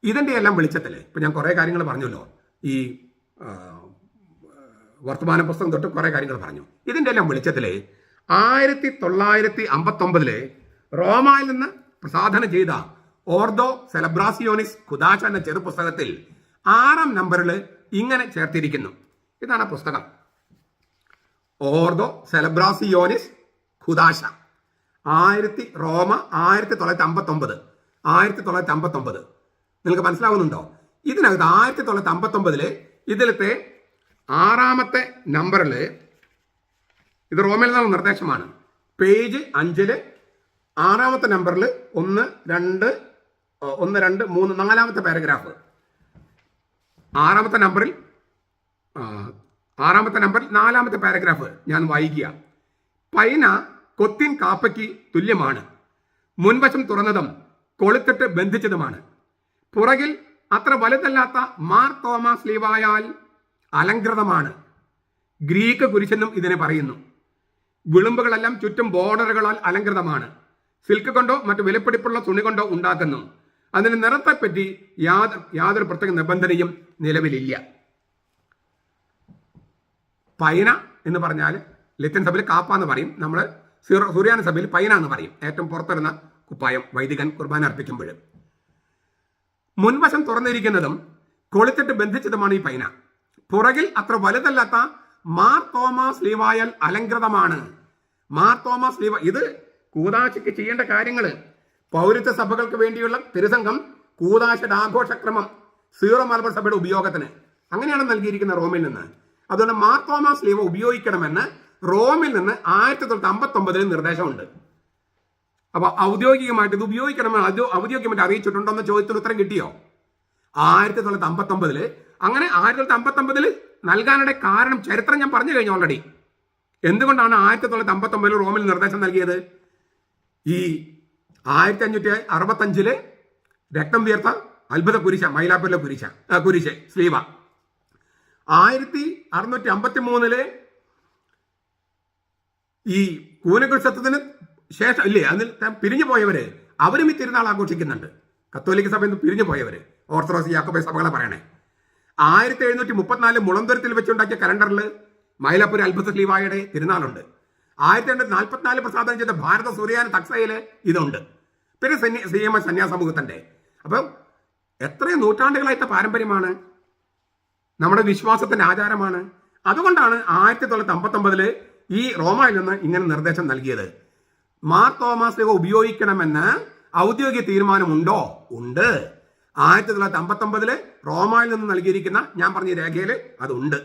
ഇതിന്റെ എല്ലാം വെളിച്ചത്തിൽ ഇപ്പൊ ഞാൻ കുറെ കാര്യങ്ങൾ പറഞ്ഞല്ലോ. ഈ വർത്തമാന പുസ്തകം തൊട്ട് കുറെ കാര്യങ്ങൾ പറഞ്ഞു. ഇതിന്റെ എല്ലാം വെളിച്ചത്തിൽ 1959 റോമയിൽ നിന്ന് പ്രസാധനം ചെയ്ത ഓർദോ സെലബ്രാസിയോണിസ് ഖുദാശ എന്ന ചെറുപുസ്തകത്തിൽ 6-ാം നമ്പറിൽ ഇങ്ങനെ ചേർത്തിരിക്കുന്നു. ഇതാണ് പുസ്തകം. ഓർദോ സെലബ്രാസിയോണിസ് ഖുദാശ റോമ 1959. നിങ്ങൾക്ക് മനസ്സിലാവുന്നുണ്ടോ? ഇതിനകത്ത് 1959 ഇതിലത്തെ 6-ാമത്തെ നമ്പറിൽ, ഇത് റോമയിൽ നിന്നുള്ള നിർദ്ദേശമാണ്, പേജ് 5 6-ാമത്തെ നമ്പറിൽ 1, 2, 3, 4-ാമത്തെ പാരഗ്രാഫ്, 6-ാമത്തെ നമ്പറിൽ 4-ാമത്തെ പാരഗ്രാഫ് ഞാൻ വായിക്കുക. പൈന കൊത്തിൻ കാപ്പയ്ക്ക് തുല്യമാണ്. മുൻവശം തുറന്നതും കൊളുത്തിട്ട് ബന്ധിച്ചതുമാണ്. പുറകിൽ അത്ര വലുതല്ലാത്ത മാർ തോമസ് ലീവായാൽ അലങ്കൃതമാണ്. ഗ്രീക്ക് കുരിശെന്നും ഇതിനെ പറയുന്നു. വിളുമ്പുകളെല്ലാം ചുറ്റും ബോർഡറുകളാൽ അലങ്കൃതമാണ്. സിൽക്ക് കൊണ്ടോ മറ്റു വിലപിടിപ്പുള്ള തുണി കൊണ്ടോ ഉണ്ടാക്കുന്നു. അതിന് നിറത്തെപ്പറ്റി യാതൊരു പ്രത്യേക നിബന്ധനയും നിലവിലില്ല. പൈന എന്ന് പറഞ്ഞാൽ ലത്തീൻ സഭയിൽ കാപ്പ എന്ന് പറയും. നമ്മൾ സുറിയാനി സഭയിൽ പൈന എന്ന് പറയും. ഏറ്റവും പുറത്തിരുന്ന കുപ്പായം വൈദികൻ കുർബാന അർപ്പിക്കുമ്പോൾ. മുൻവശം തുറന്നിരിക്കുന്നതും കൊളുത്തിട്ട് ബന്ധിച്ചതുമാണ് ഈ പൈന. പുറകിൽ അത്ര വലുതല്ലാത്ത മാർ തോമസ് ലീവായാൽ അലങ്കൃതമാണ്. മാർ തോമസ് ലീവ, ഇത് കൂദാശയ്ക്ക് ചെയ്യേണ്ട കാര്യങ്ങൾ, പൗരത്വ സഭകൾക്ക് വേണ്ടിയുള്ള തിരുസംഘം, കൂദാശയുടെ ആഘോഷക്രമം, സീറോ മലബാർ സഭയുടെ ഉപയോഗത്തിന് അങ്ങനെയാണ് നൽകിയിരിക്കുന്ന റോമിൽ നിന്ന്. അതുകൊണ്ട് മാർ തോമസ് ലീവ ഉപയോഗിക്കണമെന്ന് റോമിൽ നിന്ന് 1959 നിർദ്ദേശമുണ്ട്. അപ്പൊ ഔദ്യോഗികമായിട്ട് ഇത് ഉപയോഗിക്കണമെന്ന് ഔദ്യോഗികമായിട്ട് അറിയിച്ചിട്ടുണ്ടോ എന്ന ചോദ്യത്തിന് ഉത്തരം കിട്ടിയോ? 1959 അങ്ങനെ 1959 നൽകാനുള്ള കാരണം ചരിത്രം ഞാൻ പറഞ്ഞു കഴിഞ്ഞു ഓൾറെഡി. എന്തുകൊണ്ടാണ് 1959 റോമിൽ നിർദ്ദേശം നൽകിയത്? ഈ 1565 രക്തം വീർത്ത അത്ഭുത കുരിശ, മൈലാപ്പൂരിലെ കുരിശ് സ്ലീവ. 1653 ഈ കൂനകൾ സത്യത്തിന് ശേഷം അതിൽ പിരിഞ്ഞു പോയവര് അവരും ഈ തിരുനാൾ ആഘോഷിക്കുന്നുണ്ട്. കത്തോലിക്ക സഭയിൽ നിന്ന് പിരിഞ്ഞു പോയവര്, ഓർത്തഡോക്സ് യാക്കോബൈ സഭകളെ പറയണേ. 1734 മുളന്തുരത്തിൽ വെച്ചുണ്ടാക്കിയ കലണ്ടറിൽ മൈലാപ്പൂർ അത്ഭുത സ്ലീവായുടെ തിരുനാളുണ്ട്. 1844 പ്രസാദനം ചെയ്ത ഭാരത സൂര്യാന തക്സയില് ഇതുണ്ട്. പിന്നെ CMI സന്യാസ സമൂഹത്തിന്റെ. അപ്പം എത്രയും നൂറ്റാണ്ടുകളായിട്ട് പാരമ്പര്യമാണ്, നമ്മുടെ വിശ്വാസത്തിന്റെ ആചാരമാണ്. അതുകൊണ്ടാണ് 1959 ഈ റോമയിൽ നിന്ന് ഇങ്ങനെ നിർദ്ദേശം നൽകിയത്. മാർ തോമസ് ലീവ ഉപയോഗിക്കണമെന്ന് ഔദ്യോഗിക തീരുമാനമുണ്ടോ? ഉണ്ട്. 1959 റോമയിൽ നിന്ന് നൽകിയിരിക്കുന്ന ഞാൻ പറഞ്ഞ രേഖയിൽ അതുണ്ട്.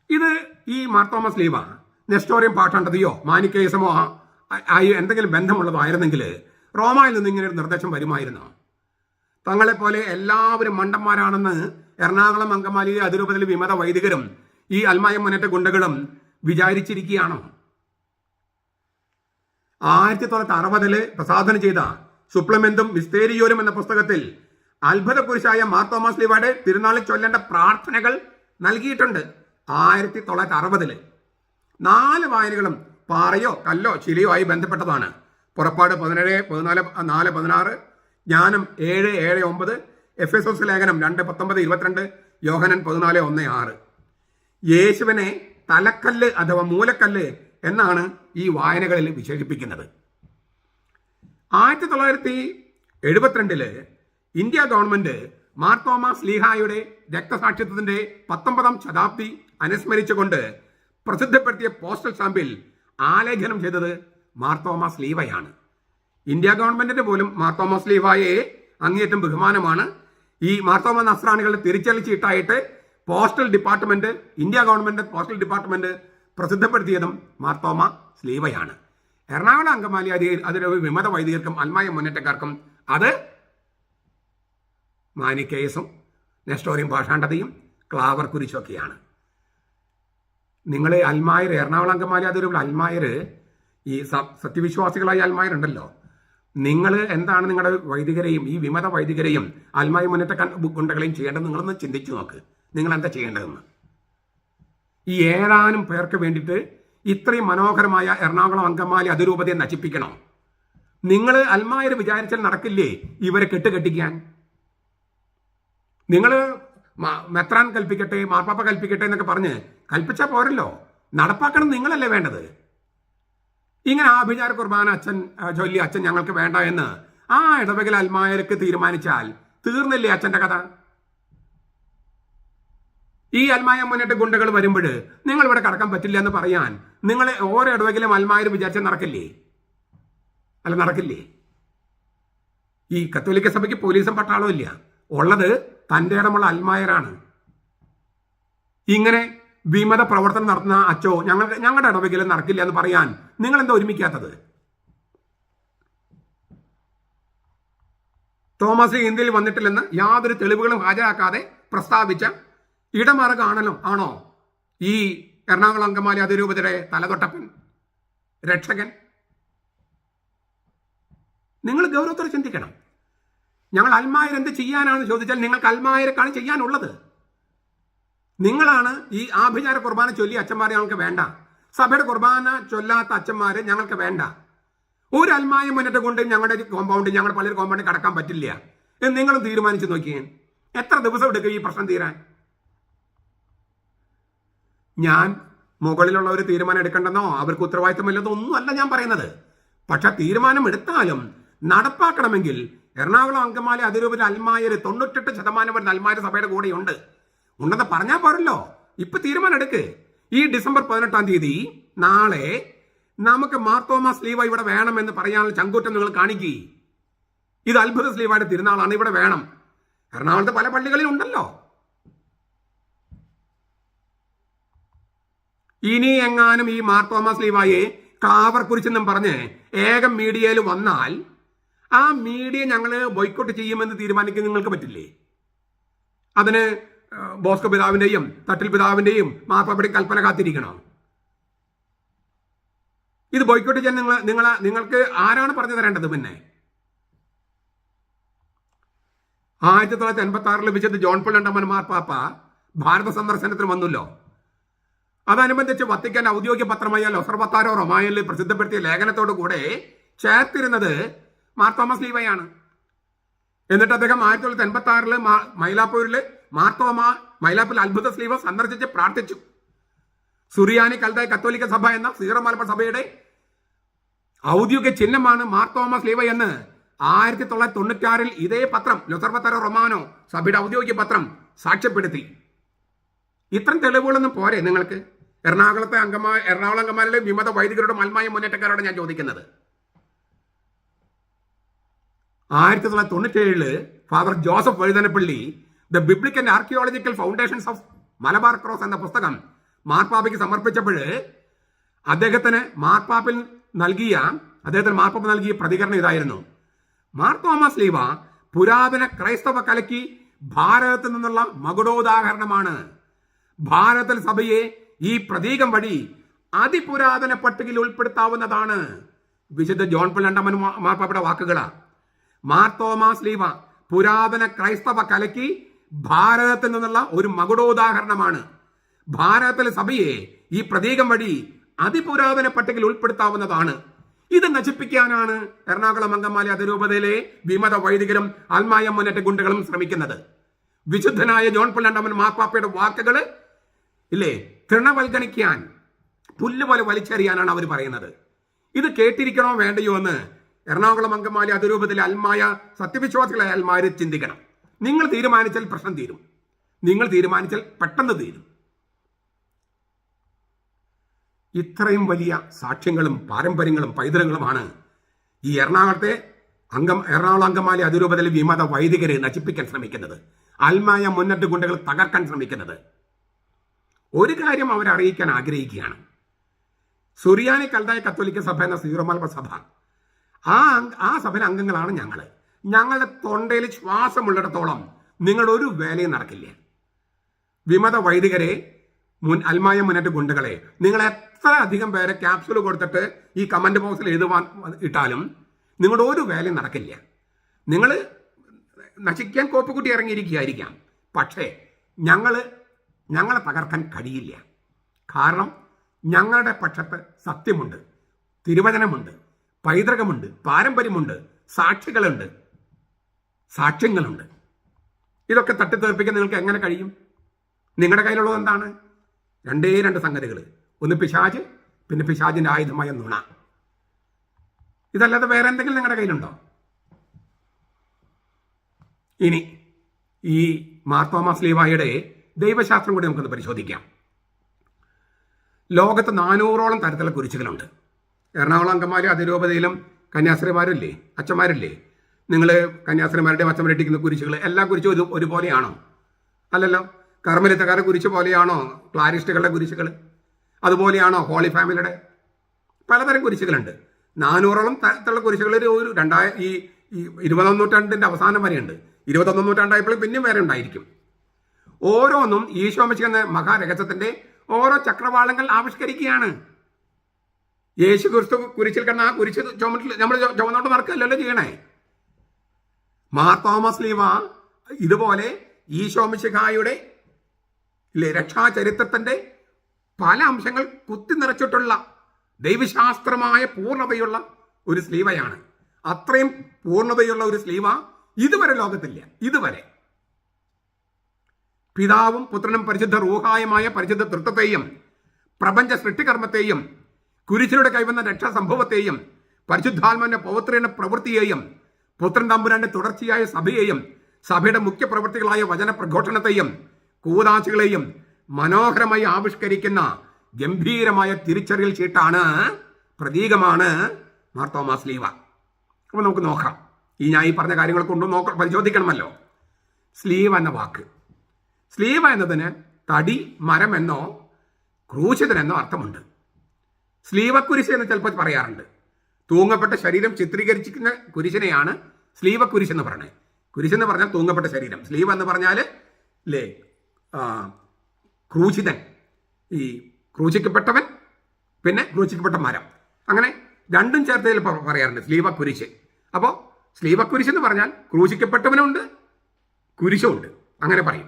ഇത് ഈ മാർ തോമസ് ലീവ നെസ്റ്റോറിയം പാഷാണ്ഡതയോ മാനിക്കേസമോ ആയി എന്തെങ്കിലും ബന്ധമുള്ളതോ ആയിരുന്നെങ്കിൽ റോമയിൽ നിന്ന് ഇങ്ങനെ ഒരു നിർദ്ദേശം വരുമായിരുന്നു. തങ്ങളെപ്പോലെ എല്ലാവരും മണ്ടന്മാരാണെന്ന് എറണാകുളം അങ്കമാലിയിലെ അതിരൂപതയിലെ വിമത വൈദികരും ഈ അൽമായ മുന്നേറ്റ ഗുണ്ടകളും വിചാരിച്ചിരിക്കുകയാണോ? 1960 പ്രസാധനം ചെയ്ത സുപ്ലമെന്തും മിസ്റ്റേരിയോരും എന്ന പുസ്തകത്തിൽ അത്ഭുത കുരിശായ മാർ തോമസ് ലീവയുടെ തിരുനാളിൽ ചൊല്ലേണ്ട പ്രാർത്ഥനകൾ നൽകിയിട്ടുണ്ട്. 1960 4 വായനകളും പാറയോ കല്ലോ ശിലയോ ആയി ബന്ധപ്പെട്ടതാണ്. പുറപ്പാട് 17, 14, 4, 16, ജ്ഞാനം 7, 7, 9, എഫെസോസ് ലേഖനം 2, 19, 22, യോഹനൻ 14, 1, 6. യേശുവിനെ തലക്കല്ല് അഥവാ മൂലക്കല്ല് എന്നാണ് ഈ വായനകളിൽ വിശേഷിപ്പിക്കുന്നത്. 1972 ഇന്ത്യ ഗവൺമെന്റ് മാർ തോമസ് ലീഹായുടെ രക്തസാക്ഷിത്വത്തിന്റെ 19ാം ശതാബ്ദി അനുസ്മരിച്ചുകൊണ്ട് പ്രസിദ്ധപ്പെടുത്തിയ പോസ്റ്റൽ സ്റ്റാമ്പിൽ ആലേഖനം ചെയ്തത് മാർ തോമസ് ലീവയാണ്. ഇന്ത്യ ഗവൺമെന്റിന് പോലും മാർ തോമസ് ലീവായെ അങ്ങേയറ്റം ബഹുമാനമാണ്. ഈ മാർ തോമസ് നസ്രാണികളുടെ തിരിച്ചറിച്ചിട്ടായിട്ട് postal department, India government postal department പ്രസിദ്ധപ്പെടുത്തിയതും മാർത്തോമ സ്ലീവയാണ്. എറണാകുളം അങ്കമാലി അതിലെ വിമത വൈദികർക്കും അൽമായ മുന്നേറ്റക്കാർക്കും അത് മാനിക്കേസും നെസ്റ്റോറിയം പാഷാണ്ഡതയും ക്ലാവർ കുരിശൊക്കെയാണ്. നിങ്ങൾ അൽമായർ, എറണാകുളം അങ്കമാലി അതിലുള്ള അൽമായർ, ഈ സത്യവിശ്വാസികളായ അൽമായരുണ്ടല്ലോ, നിങ്ങൾ എന്താണ് നിങ്ങളുടെ വൈദികരെയും ഈ വിമത വൈദികരെയും അൽമായ മുന്നേറ്റ ഗുണ്ടകളെയും ചെയ്യേണ്ടത് നിങ്ങളൊന്ന് ചിന്തിച്ചു നോക്ക്. നിങ്ങൾ എന്താ ചെയ്യേണ്ടതെന്ന്. ഈ ഏതാനും പേർക്ക് വേണ്ടിയിട്ട് ഇത്രയും മനോഹരമായ എറണാകുളം അങ്കമാലി അതിരൂപതയെ നശിപ്പിക്കണോ? നിങ്ങൾ അൽമായർ വിചാരിച്ചാൽ നടക്കില്ലേ ഇവരെ കെട്ടുകെട്ടിക്കാൻ? നിങ്ങൾ മെത്രാൻ കൽപ്പിക്കട്ടെ, മാർപ്പാപ്പ കൽപ്പിക്കട്ടെ എന്നൊക്കെ പറഞ്ഞ് കൽപ്പിച്ചാൽ പോരല്ലോ, നടപ്പാക്കണം നിങ്ങളല്ലേ വേണ്ടത്. ഇങ്ങനെ ആഭിചാര കുർബാന ചൊല്ലി അച്ഛൻ ഞങ്ങൾക്ക് വേണ്ട എന്ന് ആ ഇടവകയിൽ അൽമായർക്ക് തീരുമാനിച്ചാൽ തീർന്നില്ലേ അച്ഛൻ്റെ കഥ? ഈ അൽമായ മുന്നേറ്റ ഗുണ്ടകൾ വരുമ്പോൾ നിങ്ങൾ ഇവിടെ കടക്കാൻ പറ്റില്ല എന്ന് പറയാൻ നിങ്ങളെ ഓരോ ഇടവകയിലും അൽമായർ വിചാരിച്ചാൽ നടക്കില്ലേ? അല്ല, നടക്കില്ലേ? ഈ കത്തോലിക്ക സഭയ്ക്ക് പോലീസും പട്ടാളവും ഇല്ല, ഉള്ളത് തൻ്റെ ഇടമുള്ള അൽമായരാണ്. ഇങ്ങനെ വിമത പ്രവർത്തനം നടത്തുന്ന അച്ചോ ഞങ്ങളുടെ ഇടവകയിൽ നടക്കില്ല എന്ന് പറയാൻ നിങ്ങൾ എന്താ ഒരുമിക്കാത്തത്? തോമസ് ഇന്ത്യയിൽ വന്നിട്ടില്ലെന്ന് യാതൊരു തെളിവുകളും ഹാജരാക്കാതെ പ്രസ്താവിച്ച ഇടമാർഗാണല്ലോ ആണോ ഈ എറണാകുളം അങ്കമാലി അതിരൂപതയുടെ തലതൊട്ടപ്പൻ, രക്ഷകൻ? നിങ്ങൾ ഗൗരവത്തോടെ ചിന്തിക്കണം. ഞങ്ങൾ അൽമായർ എന്ത് ചെയ്യാനാണെന്ന് ചോദിച്ചാൽ നിങ്ങൾക്ക് അൽമായരെക്കാണ് ചെയ്യാനുള്ളത്. നിങ്ങളാണ് ഈ ആഭിചാര കുർബാന ചൊല്ലി അച്ഛന്മാരെ ഞങ്ങൾക്ക് വേണ്ട, സഭയുടെ കുർബാന ചൊല്ലാത്ത അച്ഛന്മാരെ ഞങ്ങൾക്ക് വേണ്ട, ഒരു അൽമായ മുന്നേറ്റം കൊണ്ട് ഞങ്ങളുടെ കോമ്പൗണ്ട്, ഞങ്ങളുടെ പള്ളിയുടെ കോമ്പൗണ്ടിൽ കടക്കാൻ പറ്റില്ല എന്ന് നിങ്ങളും തീരുമാനിച്ചു നോക്കിയേ. എത്ര ദിവസം എടുക്കും ഈ പ്രശ്നം തീരാൻ? ഞാൻ മുകളിലുള്ള ഒരു തീരുമാനം എടുക്കേണ്ടെന്നോ അവർക്ക് ഉത്തരവാദിത്തമില്ലെന്നോ ഒന്നുമല്ല ഞാൻ പറയുന്നത്. പക്ഷെ തീരുമാനം എടുത്താലും നടപ്പാക്കണമെങ്കിൽ എറണാകുളം അങ്കമാലി അതിരൂപത അൽമായർ 98% വരുന്ന അൽമായർ സഭയുടെ കൂടെയുണ്ട്. ഉണ്ടെന്ന് പറഞ്ഞാൽ പോരല്ലോ, ഇപ്പൊ തീരുമാനം എടുക്ക്. ഈ ഡിസംബർ 18 നാളെ നമുക്ക് മാർത്തോമ സ്ലീവ ഇവിടെ വേണമെന്ന് പറയാനുള്ള ചങ്കൂറ്റം നിങ്ങൾ കാണിക്കുക. ഇത് അത്ഭുത സ്ലീവയുടെ തിരുനാളാണ്, ഇവിടെ വേണം. എറണാകുളത്ത് പല പള്ളികളിൽ ഉണ്ടല്ലോ. ഇനി എങ്ങാനും ഈ മാർത്തോമ സ്ലീവായെ ക്ലാവർ കുരിച്ചെന്നും പറഞ്ഞ് ഏകം മീഡിയയിൽ വന്നാൽ ആ മീഡിയ ഞങ്ങൾ ബോയ്ക്കോട്ട് ചെയ്യുമെന്ന് തീരുമാനിക്കാൻ നിങ്ങൾക്ക് പറ്റില്ലേ? അതിന് ബോസ്കോ പിതാവിന്റെയും തട്ടിൽ പിതാവിന്റെയും മാർപ്പാപ്പയുടെയും കൽപ്പന കാത്തിരിക്കണോ? ഇത് ബോയ്ക്കോട്ട് ചെയ്യാൻ നിങ്ങൾക്ക് ആരാണ് പറഞ്ഞു തരേണ്ടത്? പിന്നെ 1986 ലഭിച്ചത് ജോൺ പോൾ രണ്ടാമൻ മാർപ്പാപ്പ ഭാരത സന്ദർശനത്തിന് വന്നല്ലോ. അതനുബന്ധിച്ച് വത്തിക്കാൻ ഔദ്യോഗിക പത്രമായ ലൊസർവത്താരോ റൊമായനിൽ പ്രസിദ്ധപ്പെടുത്തിയ ലേഖനത്തോടു കൂടെ ചേർത്തിരുന്നത് മാർത്തോമ സ്ലീവയാണ്. എന്നിട്ട് അദ്ദേഹം 1986 മൈലാപ്പൂരില് മൈലാപ്പൂരിൽ അത്ഭുത സ്ലീവ സന്ദർശിച്ച് പ്രാർത്ഥിച്ചു. സുറിയാനി കൽദായ കത്തോലിക്ക സഭ എന്ന സീറോ മലബാർ സഭയുടെ ഔദ്യോഗിക ചിഹ്നമാണ് മാർത്തോമ സ്ലീവ എന്ന് 1996 ഇതേ പത്രം ലൊസർവത്താരോ റൊമാനോ സഭയുടെ ഔദ്യോഗിക പത്രം സാക്ഷ്യപ്പെടുത്തി. ഇത്തരം തെളിവുകളൊന്നും പോരെ നിങ്ങൾക്ക്? എറണാകുളം അങ്കമാലിലെ വിമത വൈദികരുടെ അൽമായ മുന്നേറ്റക്കാരോട് ഞാൻ ചോദിക്കുന്നത്. 1997 father Joseph Vazhuthanapally the biblical and archaeological foundations of Malabar cross എന്ന പുസ്തകം മാർപ്പാപ്പയ്ക്ക് സമർപ്പിച്ചപ്പോൾ അദ്ദേഹത്തിന് മാർപ്പാപ്പ നൽകിയ പ്രതികരണം ഇതായിരുന്നു: മാർത്തോമ സ്ലീവ പുരാതന ക്രൈസ്തവ കലയ്ക്ക് ഭാരതത്തിൽ നിന്നുള്ള മകുടോദാഹരണമാണ്. ഭാരതത്തിൽ സഭയെ ഈ പ്രതീകം വഴി അതിപുരാതന പട്ടികയിൽ ഉൾപ്പെടുത്താവുന്നതാണ്. വിശുദ്ധ ജോൺ പോൾ രണ്ടാമൻ മാർപ്പാപ്പയുടെ വാക്കുകളാണ്. മാർത്തോമ സ്ലീവ പുരാതന ക്രൈസ്തവ കലയ്ക്ക് ഭാരതത്തിൽ നിന്നുള്ള ഒരു മകുടോദാഹരണമാണ്. ഭാരതത്തിലെ സഭയെ ഈ പ്രതീകം വഴി അതിപുരാതന പട്ടികയിൽ ഉൾപ്പെടുത്താവുന്നതാണ്. ഇത് നശിപ്പിക്കാനാണ് എറണാകുളം അങ്കമാലി അതിരൂപതയിലെ വിമത വൈദികരും അൽമായ മുന്നേറ്റ ഗുണ്ടകളും ശ്രമിക്കുന്നത്. വിശുദ്ധനായ ജോൺ പോൾ രണ്ടാമൻ മാർപ്പാപ്പയുടെ വാക്കുകൾ തൃണവൽഗണിക്കാൻ, പുല്ലുപോലെ വലിച്ചെറിയാനാണ് അവർ പറയുന്നത്. ഇത് കേട്ടിരിക്കണോ വേണ്ടയോ എന്ന് എറണാകുളം അങ്കമാലി അതിരൂപതയിലെ അൽമായ സത്യവിശ്വാസികളായ അൽമാര് ചിന്തിക്കണം. നിങ്ങൾ തീരുമാനിച്ചാൽ പ്രശ്നം തീരും. നിങ്ങൾ തീരുമാനിച്ചാൽ പെട്ടെന്ന് തീരും. ഇത്രയും വലിയ സാക്ഷ്യങ്ങളും പാരമ്പര്യങ്ങളും പൈതൃകങ്ങളുമാണ് ഈ എറണാകുളം അങ്കമാലി അതിരൂപതയിലെ വിമത വൈദികരെ നശിപ്പിക്കാൻ ശ്രമിക്കുന്നത്, അൽമായ മുന്നേറ്റ ഗുണ്ടകൾ തകർക്കാൻ ശ്രമിക്കുന്നത്. ഒരു കാര്യം അവരറിയിക്കാൻ ആഗ്രഹിക്കുകയാണ്: സുറിയാനി കൽദായ കത്തോലിക്ക സഭ എന്ന സീറോ മലബാർ സഭ, ആ സഭയിലെ അംഗങ്ങളാണ് ഞങ്ങൾ. ഞങ്ങളുടെ തൊണ്ടയിൽ ശ്വാസമുള്ളിടത്തോളം നിങ്ങളുടെ ഒരു വേലയും നടക്കില്ല. വിമത വൈദികരെ, അൽമായ മുന്നേറ്റ ഗുണ്ടകളെ, നിങ്ങൾ എത്ര അധികം പേരെ ക്യാപ്സ്യൂൾ കൊടുത്തിട്ട് ഈ കമന്റ് ബോക്സിൽ എഴുതുവാൻ ഇട്ടാലും നിങ്ങളുടെ ഒരു വേലയും നടക്കില്ല. നിങ്ങൾ നശിക്കാൻ കോപ്പുകുട്ടി ഇറങ്ങിയിരിക്കുകയായിരിക്കാം, പക്ഷേ ഞങ്ങളെ തകർക്കാൻ കഴിയില്ല. കാരണം ഞങ്ങളുടെ പക്ഷത്ത് സത്യമുണ്ട്, തിരുവചനമുണ്ട്, പൈതൃകമുണ്ട്, പാരമ്പര്യമുണ്ട്, സാക്ഷ്യങ്ങളുണ്ട്. ഇതൊക്കെ തട്ടിത്തേർപ്പിക്കാൻ നിങ്ങൾക്ക് എങ്ങനെ കഴിയും? നിങ്ങളുടെ കയ്യിലുള്ളത് എന്താണ്? രണ്ട് സംഗതികൾ. ഒന്ന് പിശാച്, പിന്നെ പിശാചിന്റെ ആയുധമായ നുണ. ഇതല്ലാതെ വേറെ എന്തെങ്കിലും നിങ്ങളുടെ കയ്യിലുണ്ടോ? ഇനി ഈ മാർത്തോമാ ശ്ലീഹായുടെ ദൈവശാസ്ത്രം കൂടി നമുക്കൊന്ന് പരിശോധിക്കാം. ലോകത്ത് 400ഓളം തരത്തിലുള്ള കുരിശുകളുണ്ട്. എറണാകുളം അങ്കമാലി അതിരൂപതയിലും കന്യാസ്ത്രീമാരില്ലേ, അച്ഛന്മാരില്ലേ? നിങ്ങൾ കന്യാസ്ത്രീമാരുടെയും അച്ഛന്മാരുടെ ഇരിക്കുന്ന കുരിശുകൾ എല്ലാ കുരിശും ഒരുപോലെയാണോ? അല്ലല്ലോ. കർമ്മലിത്തക്കാരുടെ കുരിശ് പോലെയാണോ ക്ലാരിസ്റ്റുകളുടെ കുരിശുകൾ? അതുപോലെയാണോ ഹോളി ഫാമിലിയുടെ? പലതരം കുരിശുകളുണ്ട്. 400ഓളം തരത്തിലുള്ള കുരിശുകൾ ഈ 20-ാം നൂറ്റാണ്ടിന്റെ അവസാനം വരെയുണ്ട്. 21-ാം നൂറ്റാണ്ടായപ്പോൾ പിന്നെയും വേറെ ഉണ്ടായിരിക്കും. ഓരോന്നും ഈശോ മിശിഹ എന്ന മഹാരഹസ്യത്തിന്റെ ഓരോ ചക്രവാളങ്ങൾ ആവിഷ്കരിക്കുകയാണ്. യേശു ക്രിസ്തു കുരിശിൽ കിടന്ന ആ കുരിശ് നമ്മൾ ചുമന്നോട്ട് നടക്കുകയല്ലല്ലോ ചെയ്യണേ. മാർത്തോമാ ശ്ലീഹാ ഇതുപോലെ ഈശോ മിശിഹായുടെ രക്ഷാചരിത്രത്തിന്റെ പല അംശങ്ങൾ കുത്തി നിറച്ചിട്ടുള്ള ദൈവശാസ്ത്രമായ പൂർണ്ണതയുള്ള ഒരു ശ്ലീഹയാണ്. അത്രയും പൂർണ്ണതയുള്ള ഒരു ശ്ലീഹ ഇതുവരെ ലോകത്തില്ല. ഇതുവരെ പിതാവും പുത്രനും പരിശുദ്ധ റൂഹായുമായ പരിശുദ്ധ തൃത്വത്തെയും പ്രപഞ്ച സൃഷ്ടികർമ്മത്തെയും കുരിശിലൂടെ കൈവന്ന രക്ഷാസംഭവത്തെയും പരിശുദ്ധാത്മാവിന്റെ പൗത്രീയ പ്രവൃത്തിയെയും പുത്രൻ തമ്പുരാന്റെ തുടർച്ചയായ സഭയെയും സഭയുടെ മുഖ്യ പ്രവൃത്തികളായ വചന പ്രഘോഷണത്തെയും കൂതാശികളെയും മനോഹരമായി ആവിഷ്കരിക്കുന്ന ഗംഭീരമായ തിരിച്ചറിയൽ ചീട്ടാണ്, പ്രതീകമാണ് മാർത്തോമാ ശ്ലീഹാ. അപ്പോൾ നമുക്ക് നോക്കാം. ഞാൻ ഈ പറഞ്ഞ കാര്യങ്ങൾ കൊണ്ട് പരിശോധിക്കണമല്ലോ. ശ്ലീഹ എന്ന വാക്ക്, ശ്ലീഹ എന്നതിന് തടി, മരം എന്നോ ക്രൂശിതനെന്നോ അർത്ഥമുണ്ട്. ശ്ലീഹക്കുരിശ് എന്ന് ചിലപ്പോൾ പറയാറുണ്ട്. തൂങ്ങപ്പെട്ട ശരീരം ചിത്രീകരിച്ചിരിക്കുന്ന കുരിശിനെയാണ് ശ്ലീഹക്കുരിശ് എന്ന് പറയുന്നത്. കുരിശെന്ന് പറഞ്ഞാൽ തൂങ്ങപ്പെട്ട ശരീരം, ശ്ലീഹ എന്ന് പറഞ്ഞാൽ ക്രൂശിതൻ, ഈ ക്രൂശിക്കപ്പെട്ടവൻ, പിന്നെ ക്രൂശിക്കപ്പെട്ട മരം, അങ്ങനെ രണ്ടും ചേർത്ത് പറയാറുണ്ട് ശ്ലീഹക്കുരിശ്. അപ്പോൾ ശ്ലീഹക്കുരിശ് എന്ന് പറഞ്ഞാൽ ക്രൂശിക്കപ്പെട്ടവനുണ്ട്, കുരിശുണ്ട്, അങ്ങനെ പറയും.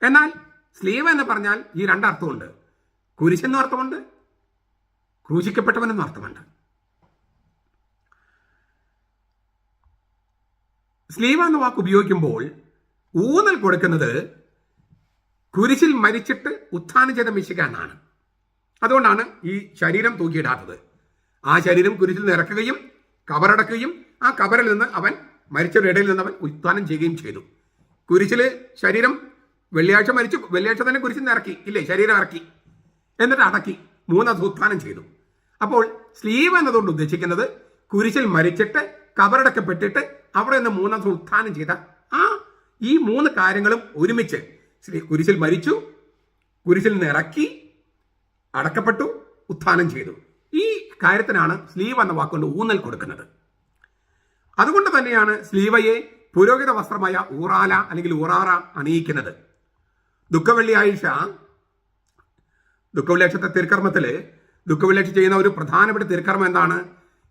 എന്നാൽ ശ്ലീഹ എന്ന് പറഞ്ഞാൽ ഈ രണ്ടർത്ഥമുണ്ട്. കുരിശെന്നും അർത്ഥമുണ്ട്, ക്രൂശിക്കപ്പെട്ടവനെന്നും അർത്ഥമുണ്ട്. ശ്ലീഹ എന്ന വാക്ക് ഉപയോഗിക്കുമ്പോൾ ഊന്നൽ കൊടുക്കുന്നത് കുരിശിൽ മരിച്ചിട്ട് ഉത്ഥാനം ചെയ്ത മിശിഹ എന്നാണ്. അതുകൊണ്ടാണ് ഈ ശരീരം തൂക്കിയിടാത്തത്. ആ ശരീരം കുരിശിൽ നിറക്കുകയും കബറടക്കുകയും ആ കബറിൽ നിന്ന് അവൻ മരിച്ചവരുടെ ഇടയിൽ നിന്ന് അവൻ ഉത്ഥാനം ചെയ്യുകയും ചെയ്തു. കുരിശിൽ ശരീരം വെള്ളിയാഴ്ച മരിച്ചു, വെള്ളിയാഴ്ച തന്നെ കുരിശിൽ നിന്ന് ഇറക്കി, ഇല്ലേ? ശരീരം ഇറക്കി, എന്നിട്ട് അടക്കി, 3 ദിവസം ഉത്ഥാനം ചെയ്തു. അപ്പോൾ ശ്ലീഹ എന്നതുകൊണ്ട് ഉദ്ദേശിക്കുന്നത് കുരിശിൽ മരിച്ചിട്ട് കബറടക്കപ്പെട്ടിട്ട് അവിടെ നിന്ന് 3 ദിവസം ഉത്ഥാനം ചെയ്ത ഈ 3 കാര്യങ്ങളും ഒരുമിച്ച് കുരിശിൽ മരിച്ചു, കുരിശിൽ നിന്ന് ഇറക്കി, അടക്കപ്പെട്ടു, ഉത്ഥാനം ചെയ്തു. ഈ കാര്യത്തിനാണ് ശ്ലീഹ എന്ന വാക്കുകൊണ്ട് ഊന്നൽ കൊടുക്കുന്നത്. അതുകൊണ്ട് തന്നെയാണ് ശ്ലീഹയെ പുരോഹിത വസ്ത്രമായ ഊറാല അല്ലെങ്കിൽ ഊറാറ അണിയിക്കുന്നത്. ദുഃഖവെള്ളിയാഴ്ചത്തെ തിരുക്കർമ്മത്തില് ദുഃഖവെള്ളിയാഴ്ച ചെയ്യുന്ന ഒരു പ്രധാനപ്പെട്ട തിരുക്കർമ്മം എന്താണ്?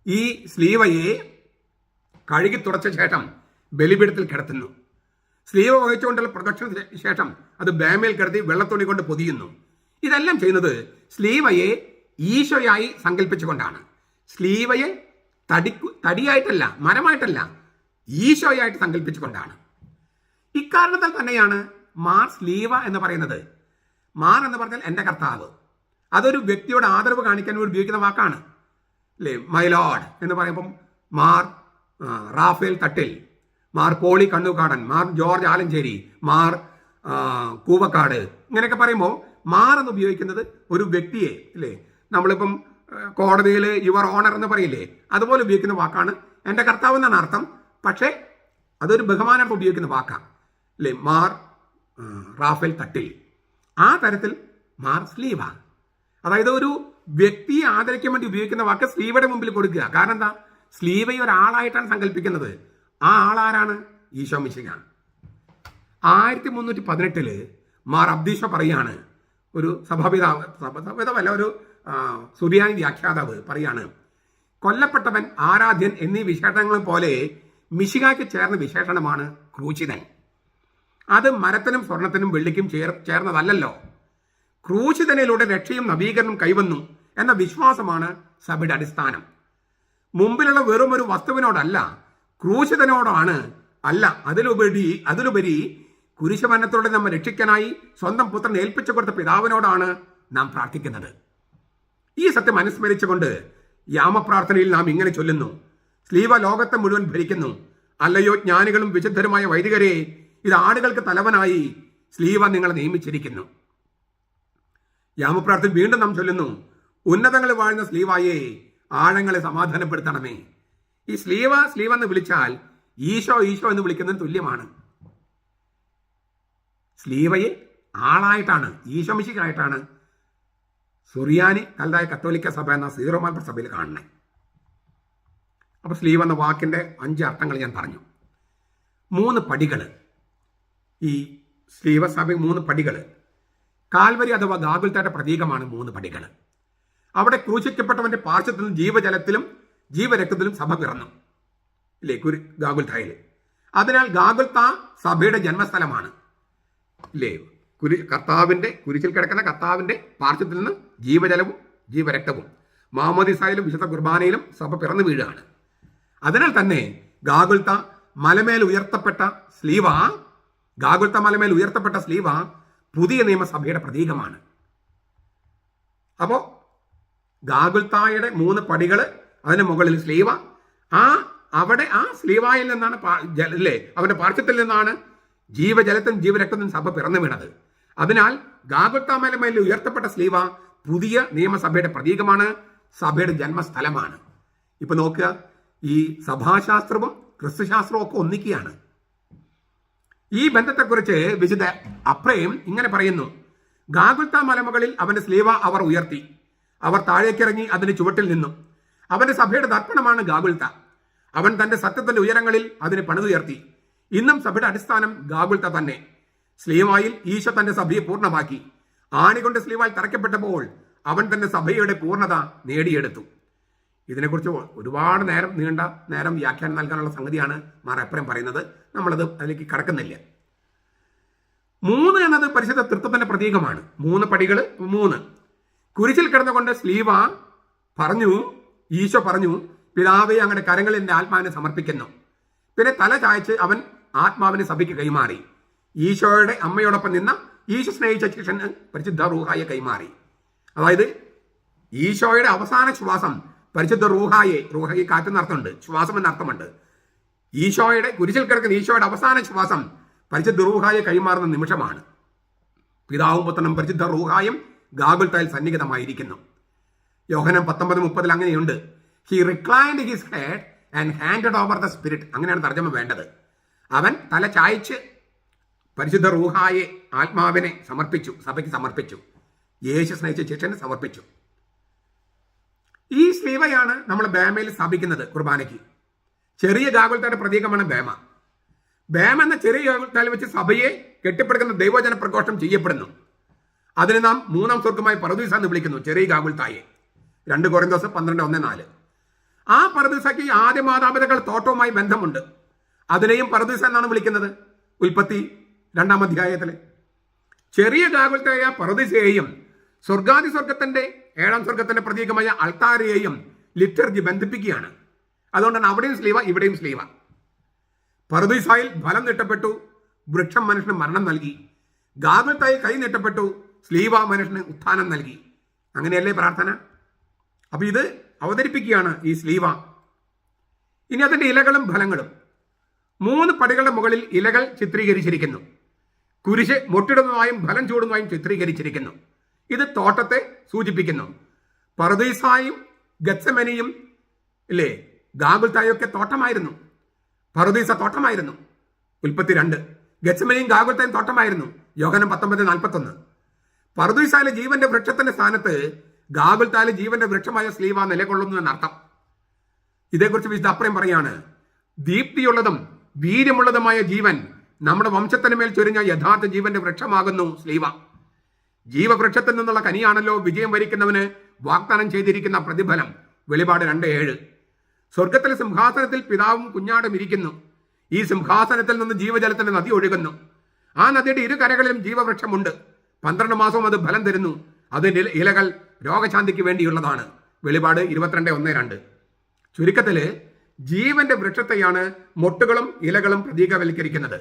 ഈ ശ്ലീഹയെ കഴുകി തുടച്ച ശേഷം ബലിപീഠത്തിൽ കിടത്തുന്നു. ശ്ലീഹ വഹിച്ചുകൊണ്ടുള്ള പ്രദക്ഷിണ ശേഷം അത് ബേമയിൽ കിടത്തി വെള്ളത്തുണി കൊണ്ട് പൊതിയുന്നു. ഇതെല്ലാം ചെയ്യുന്നത് ശ്ലീഹയെ ഈശോയായി സങ്കല്പിച്ചുകൊണ്ടാണ്. ശ്ലീഹയെ തടിയായിട്ടല്ല, മരമായിട്ടല്ല, ഈശോയായിട്ട് സങ്കല്പിച്ചുകൊണ്ടാണ്. ഇക്കാരണത്താൽ തന്നെയാണ് മാർ ശ്ലീഹ എന്ന് പറയുന്നത്. മാർ എന്ന് പറഞ്ഞാൽ എൻ്റെ കർത്താവ്. അതൊരു വ്യക്തിയോട് ആദരവ് കാണിക്കാൻ ഉപയോഗിക്കുന്ന വാക്കാണ്, അല്ലേ? മൈ ലോർഡ് എന്ന് പറയുമ്പം മാർ റാഫേൽ തട്ടിൽ, മാർ പോളി കണ്ണൂക്കാടൻ, മാർ ജോർജ് ആലഞ്ചേരി, മാർ കൂവക്കാട്, ഇങ്ങനെയൊക്കെ പറയുമ്പോൾ മാർ എന്ന് ഉപയോഗിക്കുന്നത് ഒരു വ്യക്തിയെ, അല്ലേ? നമ്മളിപ്പം കോടതിയിൽ യുവർ ഓണർ എന്ന് പറയില്ലേ, അതുപോലെ ഉപയോഗിക്കുന്ന വാക്കാണ്. എൻ്റെ കർത്താവ് എന്നാണ് അർത്ഥം, പക്ഷേ അതൊരു ബഹുമാനാർത്ഥം ഉപയോഗിക്കുന്ന വാക്കാണ്, അല്ലേ? മാർ റാഫേൽ തട്ടിൽ. ആ തരത്തിൽ മാർ ശ്ലീഹ, അതായത് ഒരു വ്യക്തിയെ ആദരിക്കാൻ വേണ്ടി ഉപയോഗിക്കുന്ന വാക്ക് സ്ലീവയുടെ മുമ്പിൽ കൊടുക്കുക. കാരണം എന്താ? സ്ലീവയെ ഒരാളായിട്ടാണ് സങ്കല്പിക്കുന്നത്. ആ ആളാരാണ്? ഈശോ മിശിഹാ. 1318 മാർ അബ്ദീഷ പറയാണ്, ഒരു സഭാപിതാവല്ല, ഒരു സുറിയാനി വ്യാഖ്യാതാവ് പറയാണ്, കൊല്ലപ്പെട്ടവൻ, ആരാധ്യൻ എന്നീ വിശേഷണങ്ങളും പോലെ മിശിഹായ്ക്ക് ചേർന്ന വിശേഷണമാണ് ക്രൂശിതൻ. അത് മരത്തിനും സ്വർണത്തിനും വെള്ളിക്കും ചേർന്നതല്ലോ. ക്രൂശിതനിലൂടെ രക്ഷയും നവീകരണം കൈവന്നു എന്ന വിശ്വാസമാണ് സഭയുടെ അടിസ്ഥാനം. മുമ്പിലുള്ള വെറും ഒരു വസ്തുവിനോടല്ല, ക്രൂശിതനോടാണ്. അല്ല, അതിലുപരി കുരിശുമരണത്തോടെ നമ്മെ രക്ഷിക്കാനായി സ്വന്തം പുത്രൻ ഏൽപ്പിച്ചു കൊടുത്ത പിതാവിനോടാണ് നാം പ്രാർത്ഥിക്കുന്നത്. ഈ സത്യം അനുസ്മരിച്ചുകൊണ്ട് യാമപ്രാർത്ഥനയിൽ നാം ഇങ്ങനെ ചൊല്ലുന്നു: സ്ലീവ ലോകത്തെ മുഴുവൻ ഭരിക്കുന്നു. അല്ലയോ ജ്ഞാനികളും വിശുദ്ധരുമായ വൈദികരെ, ഇത് ആടുകൾക്ക് തലവനായി സ്ലീവ നിങ്ങളെ നിയമിച്ചിരിക്കുന്നു. യാമപ്രാർത്ഥന വീണ്ടും നാം ചൊല്ലുന്നു: ഉന്നതങ്ങളിൽ വാഴുന്ന സ്ലീവായെ, ആഴങ്ങളെ സമാധാനപ്പെടുത്തണമേ. ഈ സ്ലീവ എന്ന് വിളിച്ചാൽ ഈശോ എന്ന് വിളിക്കുന്നതിന് തുല്യമാണ്. സ്ലീവയെ ആളായിട്ടാണ്, ഈശോ മിശിഹായിട്ടാണ് സുറിയാനി കൽദായ കത്തോലിക്ക സഭ എന്ന സീറോ മലബാർ സഭയിൽ കാണുന്നത്. അപ്പൊ സ്ലീവ് എന്ന വാക്കിന്റെ 5 അർത്ഥങ്ങൾ ഞാൻ പറഞ്ഞു. 3 പടികൾ. ഈ സ്ലീവ സഭ 3 പടികൾ. കാൽവരി അഥവാ ഗാഗുൽത്തായുടെ പ്രതീകമാണ് 3 പടികൾ. അവിടെ ക്രൂശിക്കപ്പെട്ടവന്റെ പാർശ്വത്തിൽ നിന്ന് ജീവജലത്തിലും ജീവരക്തത്തിലും സഭ പിറന്നു, ഇല്ലേ, ഗാഗുൽത്തായിൽ. അതിനാൽ ഗാഗുൽത്ത സഭയുടെ ജന്മസ്ഥലമാണ്, ഇല്ലേ. കർത്താവിന്റെ കുരിശിൽ കിടക്കുന്ന കർത്താവിന്റെ പാർശ്വത്തിൽ നിന്ന് ജീവജലവും ജീവരക്തവും മാമോദിസായിലും വിശുദ്ധ കുർബാനയിലും സഭ പിറന്നു വീഴുകയാണ്. അതിനാൽ തന്നെ ഗാഗുൽത്ത മലമേൽ ഉയർത്തപ്പെട്ട സ്ലീവ പുതിയ നിയമസഭയുടെ പ്രതീകമാണ്. അപ്പോ ഗാഗുൽത്തായുടെ 3 പടികൾ, അതിന് മുകളിൽ സ്ലീവ. അവിടെ ആ സ്ലീവായിൽ നിന്നാണ്, അല്ലേ, അവന്റെ പാർശ്വത്തിൽ നിന്നാണ് ജീവജലത്തും ജീവരക്തത്തിനും സഭ പിറന്നു വീണത്. അതിനാൽ ഗാഗുൽത്ത മലമേൽ ഉയർത്തപ്പെട്ട സ്ലീവ പുതിയ നിയമസഭയുടെ പ്രതീകമാണ്, സഭയുടെ ജന്മസ്ഥലമാണ്. ഇപ്പൊ നോക്കുക, ഈ സഭാശാസ്ത്രവും ക്രിസ്തുശാസ്ത്രവും ഒക്കെ ഒന്നിക്കുകയാണ്. ഈ ബന്ധത്തെക്കുറിച്ച് വിശുദ്ധ അപ്രയം ഇങ്ങനെ പറയുന്നു: ഗാഗുൽത്ത മലമുകളിൽ അവന്റെ സ്ലീവ അവർ ഉയർത്തി, അവർ താഴേക്കിറങ്ങി അതിന് ചുവട്ടിൽ നിന്നു. അവന്റെ സഭയുടെ ദർപ്പണമാണ് ഗാഗുൽത്ത. അവൻ തന്റെ സത്യത്തിന്റെ ഉയരങ്ങളിൽ അതിനെ പണിതുയർത്തി. ഇന്നും സഭയുടെ അടിസ്ഥാനം ഗാഗുൽത്ത തന്നെ. സ്ലീവായിൽ ഈശോ തന്റെ സഭയെ പൂർണ്ണമാക്കി. ആണികൊണ്ട് സ്ലീവായിൽ തറയ്ക്കപ്പെട്ടപ്പോൾ അവൻ തന്റെ സഭയുടെ പൂർണ്ണത നേടിയെടുത്തു. ഇതിനെക്കുറിച്ച് ഒരുപാട് നീണ്ട നേരം വ്യാഖ്യാനം നൽകാനുള്ള സംഗതിയാണ് മാർ എപ്രേം പറയുന്നത്. നമ്മളത് അതിലേക്ക് കടക്കുന്നില്ല. 3 എന്നത് പരിശുദ്ധ തൃത്വത്തിന്റെ പ്രതീകമാണ്. 3 പടികൾ. 3 കുരിശിൽ കിടന്നുകൊണ്ട് ഈശോ പറഞ്ഞു, പിതാവേ, അങ്ങയുടെ കരങ്ങളിൽ എന്റെ ആത്മാവിനെ സമർപ്പിക്കുന്നു. പിന്നെ തല ചായച്ച് അവൻ ആത്മാവിനെ സഭയ്ക്ക് കൈമാറി. ഈശോയുടെ അമ്മയോടൊപ്പം നിന്ന ഈശോ സ്നേഹിച്ച ശിഷ്യന് പരിശുദ്ധ റൂഹായെ കൈമാറി. അതായത് ഈശോയുടെ അവസാന ശ്വാസം പരിശുദ്ധ റൂഹായെ കാറ്റെന്നർത്ഥമുണ്ട്, ശ്വാസം എന്നർത്ഥമുണ്ട്. കുരിശിൽ കിടക്കുന്ന ഈശോയുടെ അവസാന ശ്വാസം പരിശുദ്ധ റൂഹായെ കൈമാറുന്ന നിമിഷമാണ്. പിതാവും പുത്രനും പരിശുദ്ധ റൂഹായും ഗാഗുൽത്തായിൽ സന്നിഹിതമായിരിക്കുന്നു. യോഹന്നാൻ 19:30 അങ്ങനെയുണ്ട്: he reclined his head and handed over the spirit. അങ്ങനെയാണ് തർജ്ജമ വേണ്ടത്. അവൻ തല ചായച്ച് പരിശുദ്ധ റൂഹായെ, ആത്മാവിനെ സഭയ്ക്ക് സമർപ്പിച്ചു. യേശു സ്നേഹിച്ച ശിഷ്യന് സമർപ്പിച്ചു. ഈ സ്ലീവയാണ് നമ്മൾ ബേമയിൽ സ്ഥാപിക്കുന്നത് കുർബാനയ്ക്ക്. ചെറിയ ഗാഗുൽത്തായുടെ പ്രതീകമാണ് ബേമ. എന്ന ചെറിയ ഗാഗുൽത്തായിൽ വെച്ച് സഭയെ കെട്ടിപ്പടുക്കുന്ന ദൈവജന പ്രഘോഷം ചെയ്യപ്പെടുന്നു. അതിന് നാം 3ാം സ്വർഗമായി പറുദീസ എന്ന് വിളിക്കുന്നു, ചെറിയ ഗാഗുൽത്തായെ. 2 കൊരിന്തോസ് 12:1-4. ആ പറുദീസയ്ക്ക് ആദ്യ മാതാപിതാക്കൾ തോട്ടവുമായി ബന്ധമുണ്ട്. അതിനെയും പറുദീസ എന്നാണ് വിളിക്കുന്നത്. ഉൽപ്പത്തി 2-ാം അധ്യായത്തിലെ ചെറിയ ഗാഗുൽത്തായ പറുദീസയെയും സ്വർഗത്തിന്റെ 7ാം സ്വർഗത്തിന്റെ പ്രതീകമായ അൾത്താരയെയും ലിറ്റർജി ബന്ധിപ്പിക്കുകയാണ്. അതുകൊണ്ടാണ് അവിടെയും സ്ലീവ, ഇവിടെയും സ്ലീവ. പറുദീസായിൽ ഫലം നീട്ടപ്പെട്ടു, വൃക്ഷം മനുഷ്യന് മരണം നൽകി. ഗാഗുൽത്തായിൽ കൈ നീട്ടപ്പെട്ടു, സ്ലീവ മനുഷ്യന് ഉത്ഥാനം നൽകി. അങ്ങനെയല്ലേ പ്രാർത്ഥന? അപ്പൊ ഇത് അവതരിപ്പിക്കുകയാണ് ഈ സ്ലീവ. ഇനി അതിന്റെ ഇലകളും ഫലങ്ങളും. 3 പടികളുടെ മുകളിൽ ഇലകൾ ചിത്രീകരിച്ചിരിക്കുന്നു. കുരിശ് മൊട്ടിടുന്നതായും ഫലം ചൂടുന്നതായും ചിത്രീകരിച്ചിരിക്കുന്നു. ഇത് തോട്ടത്തെ സൂചിപ്പിക്കുന്നു. പറുദീസായും ഗത്സമനിയും, ഇല്ലേ, ഗാഗുൽത്തായും ഒക്കെ തോട്ടമായിരുന്നു. പറുദീസ തോട്ടമായിരുന്നു, ഉൽപ്പത്തി 2. ഗത്സമനിയും ഗാഗുൽത്തായും തോട്ടമായിരുന്നു, യോഹന്നാൻ 19:41. പറുദീസയിലെ ജീവന്റെ വൃക്ഷത്തിന്റെ സ്ഥാനത്ത് ഗാഗുൽത്താല് ജീവന്റെ വൃക്ഷമായ സ്ലീവ നിലകൊള്ളുന്നു എന്നർത്ഥം. ഇതേക്കുറിച്ച് വിശുദ്ധ അപ്രയം പറയാണ്, ദീപ്തിയുള്ളതും വീര്യമുള്ളതുമായ ജീവൻ നമ്മുടെ വംശത്തിന് മേൽ ചൊരിഞ്ഞ യഥാർത്ഥ ജീവന്റെ വൃക്ഷമാകുന്നു സ്ലീവ. ജീവവൃക്ഷത്തിൽ നിന്നുള്ള കനിയാണല്ലോ വിജയം വരിക്കുന്നവന് വാഗ്ദാനം ചെയ്തിരിക്കുന്ന പ്രതിഫലം. വെളിപാട് 2:7. സ്വർഗത്തിലെ സിംഹാസനത്തിൽ പിതാവും കുഞ്ഞാടും ഇരിക്കുന്നു. ഈ സിംഹാസനത്തിൽ നിന്ന് ജീവജലത്തിന്റെ നദി ഒഴുകുന്നു. ആ നദിയുടെ ഇരു കരകളിലും ജീവവൃക്ഷമുണ്ട്. 12 മാസവും അത് ഫലം തരുന്നു. അതിന്റെ ഇലകൾ രോഗശാന്തിക്ക് വേണ്ടിയുള്ളതാണ്. വെളിപാട് 22:1-2. ചുരുക്കത്തില് ജീവന്റെ വൃക്ഷത്തെയാണ് മൊട്ടുകളും ഇലകളും പ്രതീകവൽക്കരിക്കുന്നത്.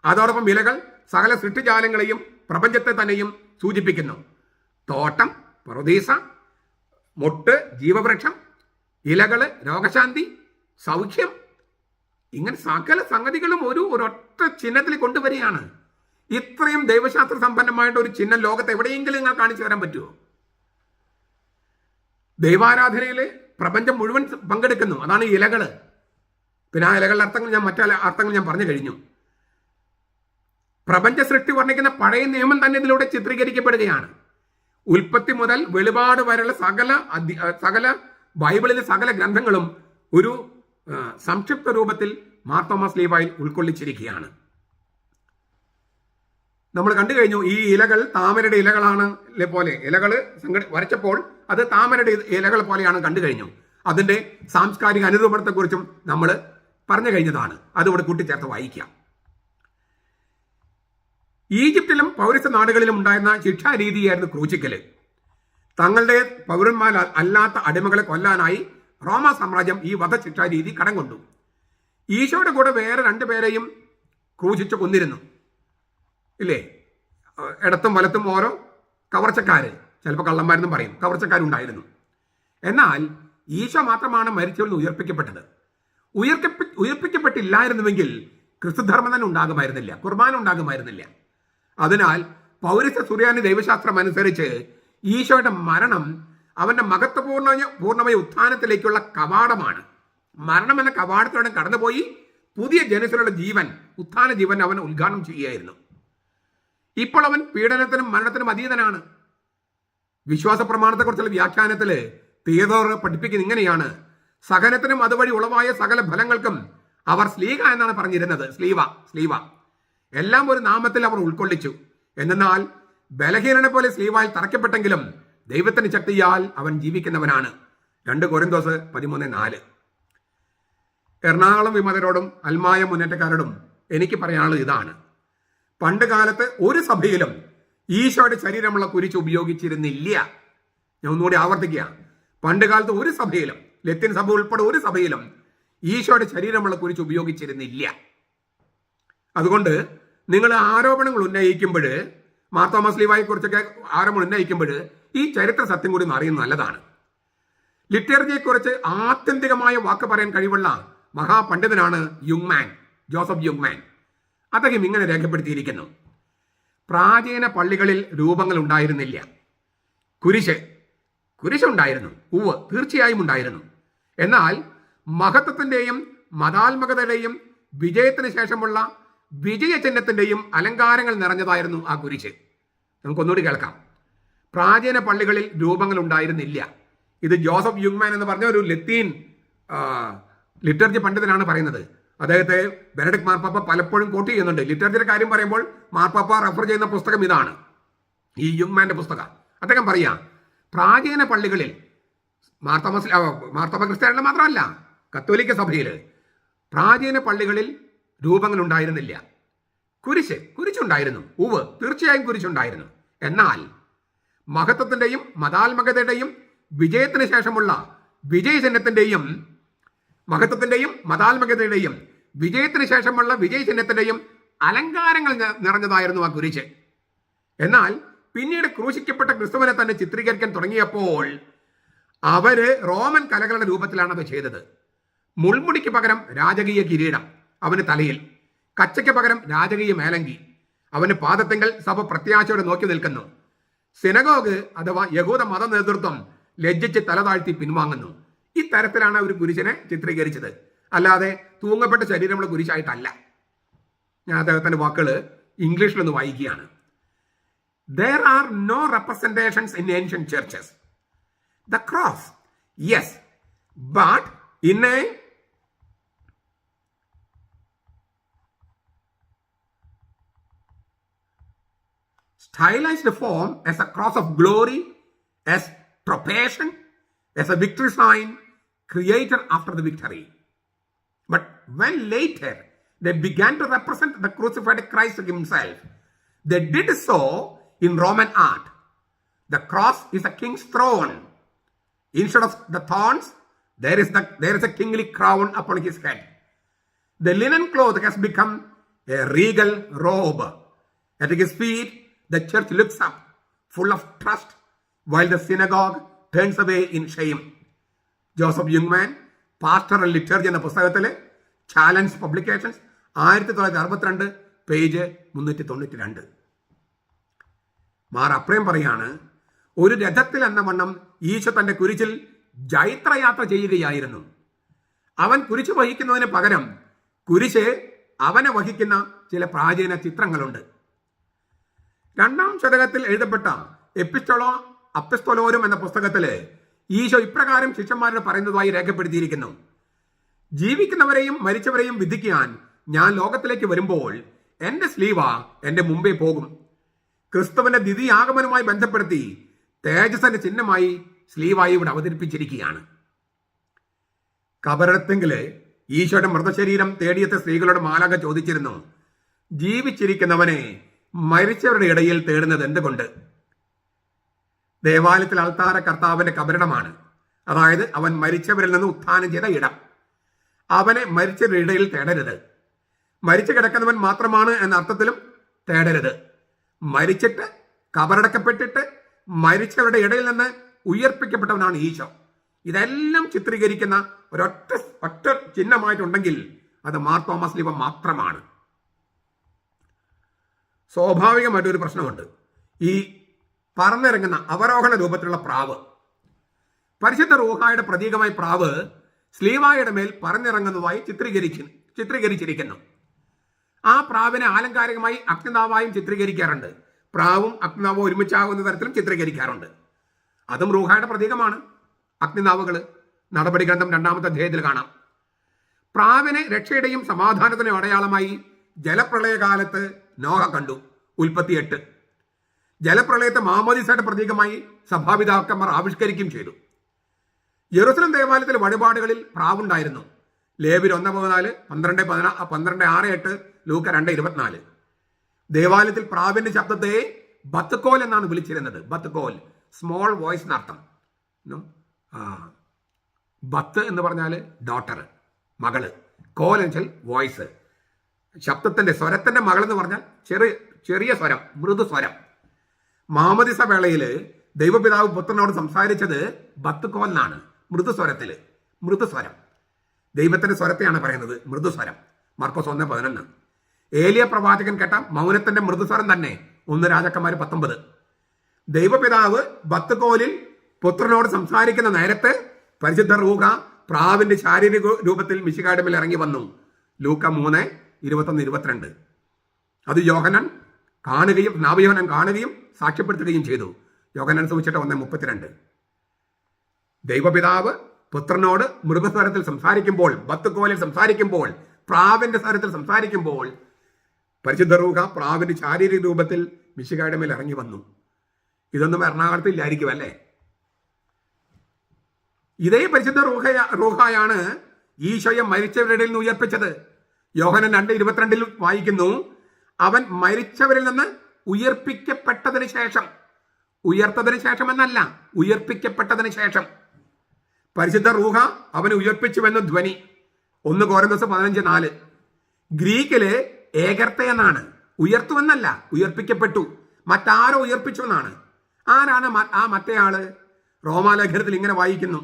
അതോടൊപ്പം ഇലകൾ സകല സൃഷ്ടിജാലങ്ങളെയും പ്രപഞ്ചത്തെ തന്നെയും സൂചിപ്പിക്കുന്നു. തോട്ടം, പറുദീസ, മൊട്ട് ജീവവൃക്ഷം, ഇലകള് രോഗശാന്തി, സൗഖ്യം, ഇങ്ങനെ സകല സംഗതികളും ഒരൊറ്റ ചിഹ്നത്തിൽ കൊണ്ടുവരികയാണ്. ഇത്രയും ദൈവശാസ്ത്ര സമ്പന്നമായിട്ട് ഒരു ചിഹ്നം ലോകത്ത് എവിടെയെങ്കിലും നിങ്ങൾ കാണിച്ചു തരാൻ പറ്റുമോ? ദൈവാരാധനയില് പ്രപഞ്ചം മുഴുവൻ പങ്കെടുക്കുന്നു. അതാണ് ഇലകള്. പിന്നെ ആ ഇലകളുടെ അർത്ഥങ്ങൾ മറ്റു അർത്ഥങ്ങൾ ഞാൻ പറഞ്ഞു കഴിഞ്ഞു. പ്രപഞ്ച സൃഷ്ടി വർണ്ണിക്കുന്ന പഴയ നിയമം തന്നെ ഇതിലൂടെ ചിത്രീകരിക്കപ്പെടുകയാണ്. ഉൽപ്പത്തി മുതൽ വെളിപാട് വരെയുള്ള സകല ബൈബിളിലെ സകല ഗ്രന്ഥങ്ങളും ഒരു സംക്ഷിപ്ത രൂപത്തിൽ മാർ തോമസ് ലീവായിൽ ഉൾക്കൊള്ളിച്ചിരിക്കുകയാണ്. നമ്മൾ കണ്ടു കഴിഞ്ഞു, ഈ ഇലകൾ താമരയുടെ ഇലകളാണ് പോലെ ഇലകൾ വരച്ചപ്പോൾ അത് താമരയുടെ ഇലകൾ പോലെയാണ് കണ്ടു കഴിഞ്ഞു. അതിന്റെ സാംസ്കാരിക അനുരൂപണത്തെക്കുറിച്ചും നമ്മൾ പറഞ്ഞു കഴിഞ്ഞതാണ്. അതുകൂടെ കൂട്ടിച്ചേർത്ത് വായിക്കാം. ഈജിപ്തിലും പൗരസ്ത്യ നാടുകളിലും ഉണ്ടായിരുന്ന ശിക്ഷാരീതിയായിരുന്നു ക്രൂശിക്കല്. തങ്ങളുടെ പൗരന്മാർ അല്ലാത്ത അടിമകളെ കൊല്ലാനായി റോമ സാമ്രാജ്യം ഈ വധശിക്ഷാരീതി കടം കൊണ്ടു. ഈശോയുടെ കൂടെ വേറെ 2 പേരെയും ക്രൂശിച്ചു കൊന്നിരുന്നു. ഇല്ലേ? ഇടത്തും വലത്തും ഓരോ കവർച്ചക്കാര്, ചിലപ്പോൾ കള്ളന്മാരെന്നും പറയും, കവർച്ചക്കാരുണ്ടായിരുന്നു. എന്നാൽ ഈശോ മാത്രമാണ് മരിച്ചവരിൽ നിന്ന് ഉയർപ്പിക്കപ്പെട്ടത്. ഉയർപ്പിക്കപ്പെട്ടില്ലായിരുന്നുവെങ്കിൽ ക്രിസ്തുധർമ്മം തന്നെ ഉണ്ടാകുമായിരുന്നില്ല, കുർബാന ഉണ്ടാകുമായിരുന്നില്ല. അതിനാൽ പൗരസ്ത്യ സുറിയാനി ദൈവശാസ്ത്രം അനുസരിച്ച് ഈശോയുടെ മരണം അവന്റെ മഹത്വപൂർണമായ ഉത്ഥാനത്തിലേക്കുള്ള കവാടമാണ്. മരണം എന്ന കവാടത്തിലൂടെ കടന്നുപോയി പുതിയ ജനസിലുള്ള ജീവൻ, ഉത്ഥാന ജീവൻ അവൻ ഉദ്ഘാടനം ചെയ്യുകയായിരുന്നു. ഇപ്പോൾ അവൻ പീഡനത്തിനും മരണത്തിനും അതീതനാണ്. വിശ്വാസ പ്രമാണത്തെക്കുറിച്ചുള്ള വ്യാഖ്യാനത്തില് തിയതോർ പഠിപ്പിക്കുന്നത് ഇങ്ങനെയാണ്: സഹനത്തിനും അതുവഴി ഉളവായ സകല ഫലങ്ങൾക്കും അവർ സ്ലീഹ എന്നാണ് പറഞ്ഞിരുന്നത്. സ്ലീവ എല്ലാം ഒരു നാമത്തിൽ അവർ ഉൾക്കൊള്ളിച്ചു. എന്നാൽ ബലഹീനനെ പോലെ സ്ലീവായിൽ തറയ്ക്കപ്പെട്ടെങ്കിലും ദൈവത്തിന്റെ ശക്തിയാൽ അവൻ ജീവിക്കുന്നവനാണ്. 2 കൊരിന്തോസ് 13:4. എറണാകുളം വിമതരോടും അൽമായ മുന്നേറ്റക്കാരോടും എനിക്ക് പറയാനുള്ളത് ഇതാണ്: പണ്ട് കാലത്ത് ഒരു സഭയിലും ഈശോയുടെ ശരീരമുള്ള കുരിശ് ഉപയോഗിച്ചിരുന്നില്ല. ഞാൻ ഒന്നുകൂടി ആവർത്തിക്കുക, പണ്ട് കാലത്ത് ഒരു സഭയിലും, ലത്തീൻ സഭ ഉൾപ്പെടെ ഒരു സഭയിലും ഈശോയുടെ ശരീരമുള്ള കുരിശ് ഉപയോഗിച്ചിരുന്നില്ല. അതുകൊണ്ട് നിങ്ങൾ ആരോപണങ്ങൾ ഉന്നയിക്കുമ്പോൾ, മാർ തോമസ് ലീവായെ കുറിച്ചൊക്കെ ആരോപണം ഉന്നയിക്കുമ്പോൾ ഈ ചരിത്ര സത്യം കൂടി അറിയുന്നത് നല്ലതാണ്. ലിറ്റർജിയെക്കുറിച്ച് ആത്യന്തികമായ വാക്ക് പറയാൻ കഴിവുള്ള മഹാപണ്ഡിതനാണ് ജോസഫ് യുങ്മാൻ. അദ്ദേഹം ഇങ്ങനെ രേഖപ്പെടുത്തിയിരിക്കുന്നു: പ്രാചീന പള്ളികളിൽ രൂപങ്ങൾ ഉണ്ടായിരുന്നില്ല. കുരിശുണ്ടായിരുന്നു, തീർച്ചയായും ഉണ്ടായിരുന്നു. എന്നാൽ മഹത്വത്തിന്റെയും മതാത്മകതയുടെയും വിജയത്തിന് ശേഷമുള്ള വിജയചിഹ്നത്തിന്റെയും അലങ്കാരങ്ങൾ നിറഞ്ഞതായിരുന്നു ആ കുരിശ്. നമുക്കൊന്നുകൂടി കേൾക്കാം. പ്രാചീന പള്ളികളിൽ രൂപങ്ങൾ ഉണ്ടായിരുന്നില്ല. ഇത് ജോസഫ് യുങ്മാൻ എന്ന് പറഞ്ഞ ഒരു ലത്തീൻ ലിറ്റർജി പണ്ഡിതനാണ് പറയുന്നത്. അദ്ദേഹത്തെ ബെനഡിക്ട് മാർപ്പാപ്പ പലപ്പോഴും കോട്ട് ചെയ്യുന്നുണ്ട്. ലിറ്ററേച്ചറിന്റെ കാര്യം പറയുമ്പോൾ മാർപ്പാപ്പ റെഫർ ചെയ്യുന്ന പുസ്തകം ഇതാണ്, ഈ യുങ്മാന്റെ പുസ്തകം. അദ്ദേഹം പറയാം, പ്രാചീന പള്ളികളിൽ മാർത്തോമ ക്രിസ്ത്യാനികൾ മാത്രമല്ല, കത്തോലിക്ക സഭയിൽ പ്രാചീന പള്ളികളിൽ രൂപങ്ങൾ ഉണ്ടായിരുന്നില്ല. കുരിശുണ്ടായിരുന്നു, തീർച്ചയായും കുരിശുണ്ടായിരുന്നു. എന്നാൽ മഹത്വത്തിന്റെയും മതാത്മകതയുടെയും വിജയത്തിന് ശേഷമുള്ള വിജയചിഹ്നത്തിന്റെയും വിജയചിഹ്നത്തിന്റെയും അലങ്കാരങ്ങൾ നിറഞ്ഞതായിരുന്നു ആ കുരിശ്. എന്നാൽ പിന്നീട് ക്രൂശിക്കപ്പെട്ട ക്രിസ്തുവിനെ തന്നെ ചിത്രീകരിക്കാൻ തുടങ്ങിയപ്പോൾ അവര് റോമൻ കലകളുടെ രൂപത്തിലാണ് അത് ചെയ്തത്. മുൾമുടിക്ക് പകരം രാജകീയ കിരീടം അവന് തലയിൽ, കച്ചയ്ക്ക് പകരം രാജകീയ മേലങ്കി, അവന് പാദത്തെങ്കൽ സഭ പ്രത്യാശയോടെ നോക്കി നിൽക്കുന്നു. സിനഗോഗ് അഥവാ യഹൂദ മത നേതൃത്വം ലജ്ജിച്ച് തല താഴ്ത്തി പിൻവാങ്ങുന്നു. ഇത്തരത്തിലാണ് അവർ കുരിശിനെ ചിത്രീകരിച്ചത്, അല്ലാതെ തൂങ്ങപ്പെട്ട ശരീരമുള്ള കുരിശായിട്ടല്ല. ഞാൻ അദ്ദേഹത്തിന്റെ വാക്കുകൾ ഇംഗ്ലീഷിലൊന്ന് വായിക്കുകയാണ്. There are no representations in ancient churches. The cross. Yes. But in a stylized form as a cross of glory, as trepidation, as a victory sign created after the victory. But when later they began to represent the crucified Christ himself, they did so in Roman art. The cross is a king's throne. Instead of the thorns, there is a kingly crown upon his head. The linen cloth has become a regal robe. At his feet, the church looks up, full of trust, while the synagogue turns away in shame. Joseph യുങ്മാൻ പാസ്റ്ററൽ ലിറ്റർജി എന്ന പുസ്തകത്തിലെ challenge publications 1962 page 392. Mar Aprem പറയാണ്, ഒരു രഥത്തിൽ എന്ന വണ്ണം ഈശോ തന്റെ കുരിശിൽ ജൈത്രയാത്ര ചെയ്യുകയായിരുന്നു. അവൻ കുരിശ് വഹിക്കുന്നതിന് പകരം കുരിശ് അവനെ വഹിക്കുന്ന ചില പ്രാചീന ചിത്രങ്ങളുണ്ട്. 2-ാം ശതകത്തിൽ എഴുതപ്പെട്ട അപ്പിസ്തോലോരും എന്ന പുസ്തകത്തില് ഈശോ ഇപ്രകാരം ശിഷ്യന്മാരോട് പറയുന്നതായി രേഖപ്പെടുത്തിയിരിക്കുന്നു: ജീവിക്കുന്നവരെയും മരിച്ചവരെയും വിധിക്കാൻ ഞാൻ ലോകത്തിലേക്ക് വരുമ്പോൾ എന്റെ സ്ലീവ എന്റെ മുമ്പേ പോകും. ക്രിസ്തുവിന്റെ ദ്വിതീയാഗമനവുമായി ബന്ധപ്പെടുത്തി തേജസ്സിന്റെ ചിഹ്നമായി സ്ലീവായി ഇവിടെ അവതരിപ്പിച്ചിരിക്കുകയാണ്. കബറടത്തെങ്കില് ഈശോയുടെ മൃതശരീരം തേടിയെത്തിയ സ്ത്രീകളോട് മാലാഖ ചോദിച്ചിരുന്നു, ജീവിച്ചിരിക്കുന്നവനെ മരിച്ചവരുടെ ഇടയിൽ തേടുന്നത് എന്തുകൊണ്ട്? ദേവാലയത്തിൽ അൾത്താര കർത്താവിന്റെ കബറിടമാണ്. അതായത് അവൻ മരിച്ചവരിൽ നിന്ന് ഉത്ഥാനം ചെയ്ത ഇടം. അവനെ മരിച്ചവരുടെ ഇടയിൽ തേടരുത്. മരിച്ചു കിടക്കുന്നവൻ മാത്രമാണ് എന്ന അർത്ഥത്തിലും തേടരുത്. മരിച്ചിട്ട് കബറടക്കപ്പെട്ടിട്ട് മരിച്ചവരുടെ ഇടയിൽ നിന്ന് ഉയർപ്പിക്കപ്പെട്ടവനാണ് ഈശോ. ഇതെല്ലാം ചിത്രീകരിക്കുന്ന ഒറ്റ ചിഹ്നമായിട്ടുണ്ടെങ്കിൽ അത് മാർ തോമസ് ലീവ മാത്രമാണ്. സ്വാഭാവികമായിട്ടൊരു പ്രശ്നമുണ്ട്. ഈ പറന്നിറങ്ങുന്ന അവരോഹണ രൂപത്തിലുള്ള പ്രാവ്, പരിശുദ്ധ റൂഹായുടെ പ്രതീകമായി പ്രാവ് സ്ലീവായുടെ മേൽ പറന്നിറങ്ങുന്നതായി ചിത്രീകരിച്ചിരിക്കുന്നു. ആ പ്രാവിനെ ആലങ്കാരികമായി അഗ്നിനാവായും ചിത്രീകരിക്കാറുണ്ട്. പ്രാവും അഗ്നിനാവും ഒരുമിച്ചാകുന്ന തരത്തിലും ചിത്രീകരിക്കാറുണ്ട്. അതും റൂഹായുടെ പ്രതീകമാണ്. അഗ്നിനാവുകൾ നടപടി ഗ്രന്ഥം 2-ാമത്തെ അധ്യായത്തിൽ കാണാം. പ്രാവിനെ രക്ഷയുടെയും സമാധാനത്തിനും അടയാളമായി ജലപ്രളയകാലത്ത് നോഹ കണ്ടു. ഉൽപ്പത്തി 8. ജലപ്രളയത്തെ മാമോദീസയുടെ പ്രതീകമായി സഭാപിതാക്കന്മാർ ആവിഷ്കരിക്കുകയും ചെയ്തു. യെരൂശലേം ദേവാലയത്തിലെ വഴിപാടുകളിൽ പ്രാവുണ്ടായിരുന്നു. ലേവ്യർ 1:14, 12:6-8, ലൂക്ക 2:24. ദേവാലയത്തിൽ പ്രാവിന്റെ ശബ്ദത്തെ ബത്ത്കോൽ എന്നാണ് വിളിച്ചിരുന്നത്. ബത്ത്കോൽ, സ്മോൾ വോയിസ് എന്നർത്ഥം. ബത്ത് എന്ന് പറഞ്ഞാൽ ഡോട്ടർ, മകള്. കോൽ എന്ന് വെച്ചാൽ വോയിസ്, ശബ്ദത്തിന്റെ സ്വരത്തിന്റെ മകൾ എന്ന് പറഞ്ഞാൽ ചെറിയ സ്വരം, മൃദുസ്വരം. മാമോദീസ വേളയില് ദൈവപിതാവ് പുത്രനോട് സംസാരിച്ചത് ബത്ത്കോൽ എന്നാണ്, മൃദുസ്വരത്തില്. മൃദുസ്വരം, ദൈവത്തിന്റെ സ്വരത്തെയാണ് പറയുന്നത്, മൃദുസ്വരം. മർക്കോസ് 1:11. ഏലിയ പ്രവാചകൻ കേട്ട മൗനത്തിന്റെ മൃദുസ്വരം തന്നെ 1 രാജാക്കന്മാർ 19. ദൈവപിതാവ് ബത്ത്കോലിൽ പുത്രനോട് സംസാരിക്കുന്ന നേരത്ത് പരിശുദ്ധ റൂഹ പ്രാവിന്റെ ശാരീരിക രൂപത്തിൽ മിശിഹായുടെ മേൽ ഇറങ്ങി വന്നു. ലൂക്ക 3:21-22. അത് യോഹന്നാൻ കാണുകയും സാക്ഷ്യപ്പെടുത്തുകയും ചെയ്തു. യോഹന്നാൻ സുവിശേഷം 1:32. ദൈവപിതാവ് പുത്രനോട് മൃഗസ്വരത്തിൽ സംസാരിക്കുമ്പോൾ, ബത്ത്കോലിൽ സംസാരിക്കുമ്പോൾ, പ്രാവിന്റെ സ്വരത്തിൽ സംസാരിക്കുമ്പോൾ പരിശുദ്ധ റൂഹ പ്രാവിന്റെ ശാരീരിക രൂപത്തിൽ മിശിഹായുടെ മേൽ ഇറങ്ങി വന്നു. ഇതൊന്നും എറണാകുളത്ത് ഇല്ലായിരിക്കും അല്ലേ? ഇതേ പരിശുദ്ധ റൂഹായാണ് ഈശോയെ മരിച്ചവരുടെ നിന്ന് ഉയർപ്പിച്ചത്. യോഹന്നാൻ 2:22 വായിക്കുന്നു, അവൻ മരിച്ചവരിൽ നിന്ന് ഉയർപ്പിക്കപ്പെട്ടതിന് ശേഷം. ഉയർത്തതിന് ശേഷം എന്നല്ല, ഉയർപ്പിക്കപ്പെട്ടതിന് ശേഷം. പരിശുദ്ധ റൂഹ അവനെ ഉയർപ്പിച്ചുവെന്ന് ധ്വനി. 1 കൊരിന്തോസ് 15:4. ഗ്രീക്കില് ഏകർത്ത എന്നാണ്. ഉയർത്തുവെന്നല്ല, ഉയർപ്പിക്കപ്പെട്ടു. മറ്റാരോ ഉയർപ്പിച്ചു എന്നാണ്. ആരാണ് ആ മറ്റേയാള്? റോമാലേഖനത്തിൽ ഇങ്ങനെ വായിക്കുന്നു,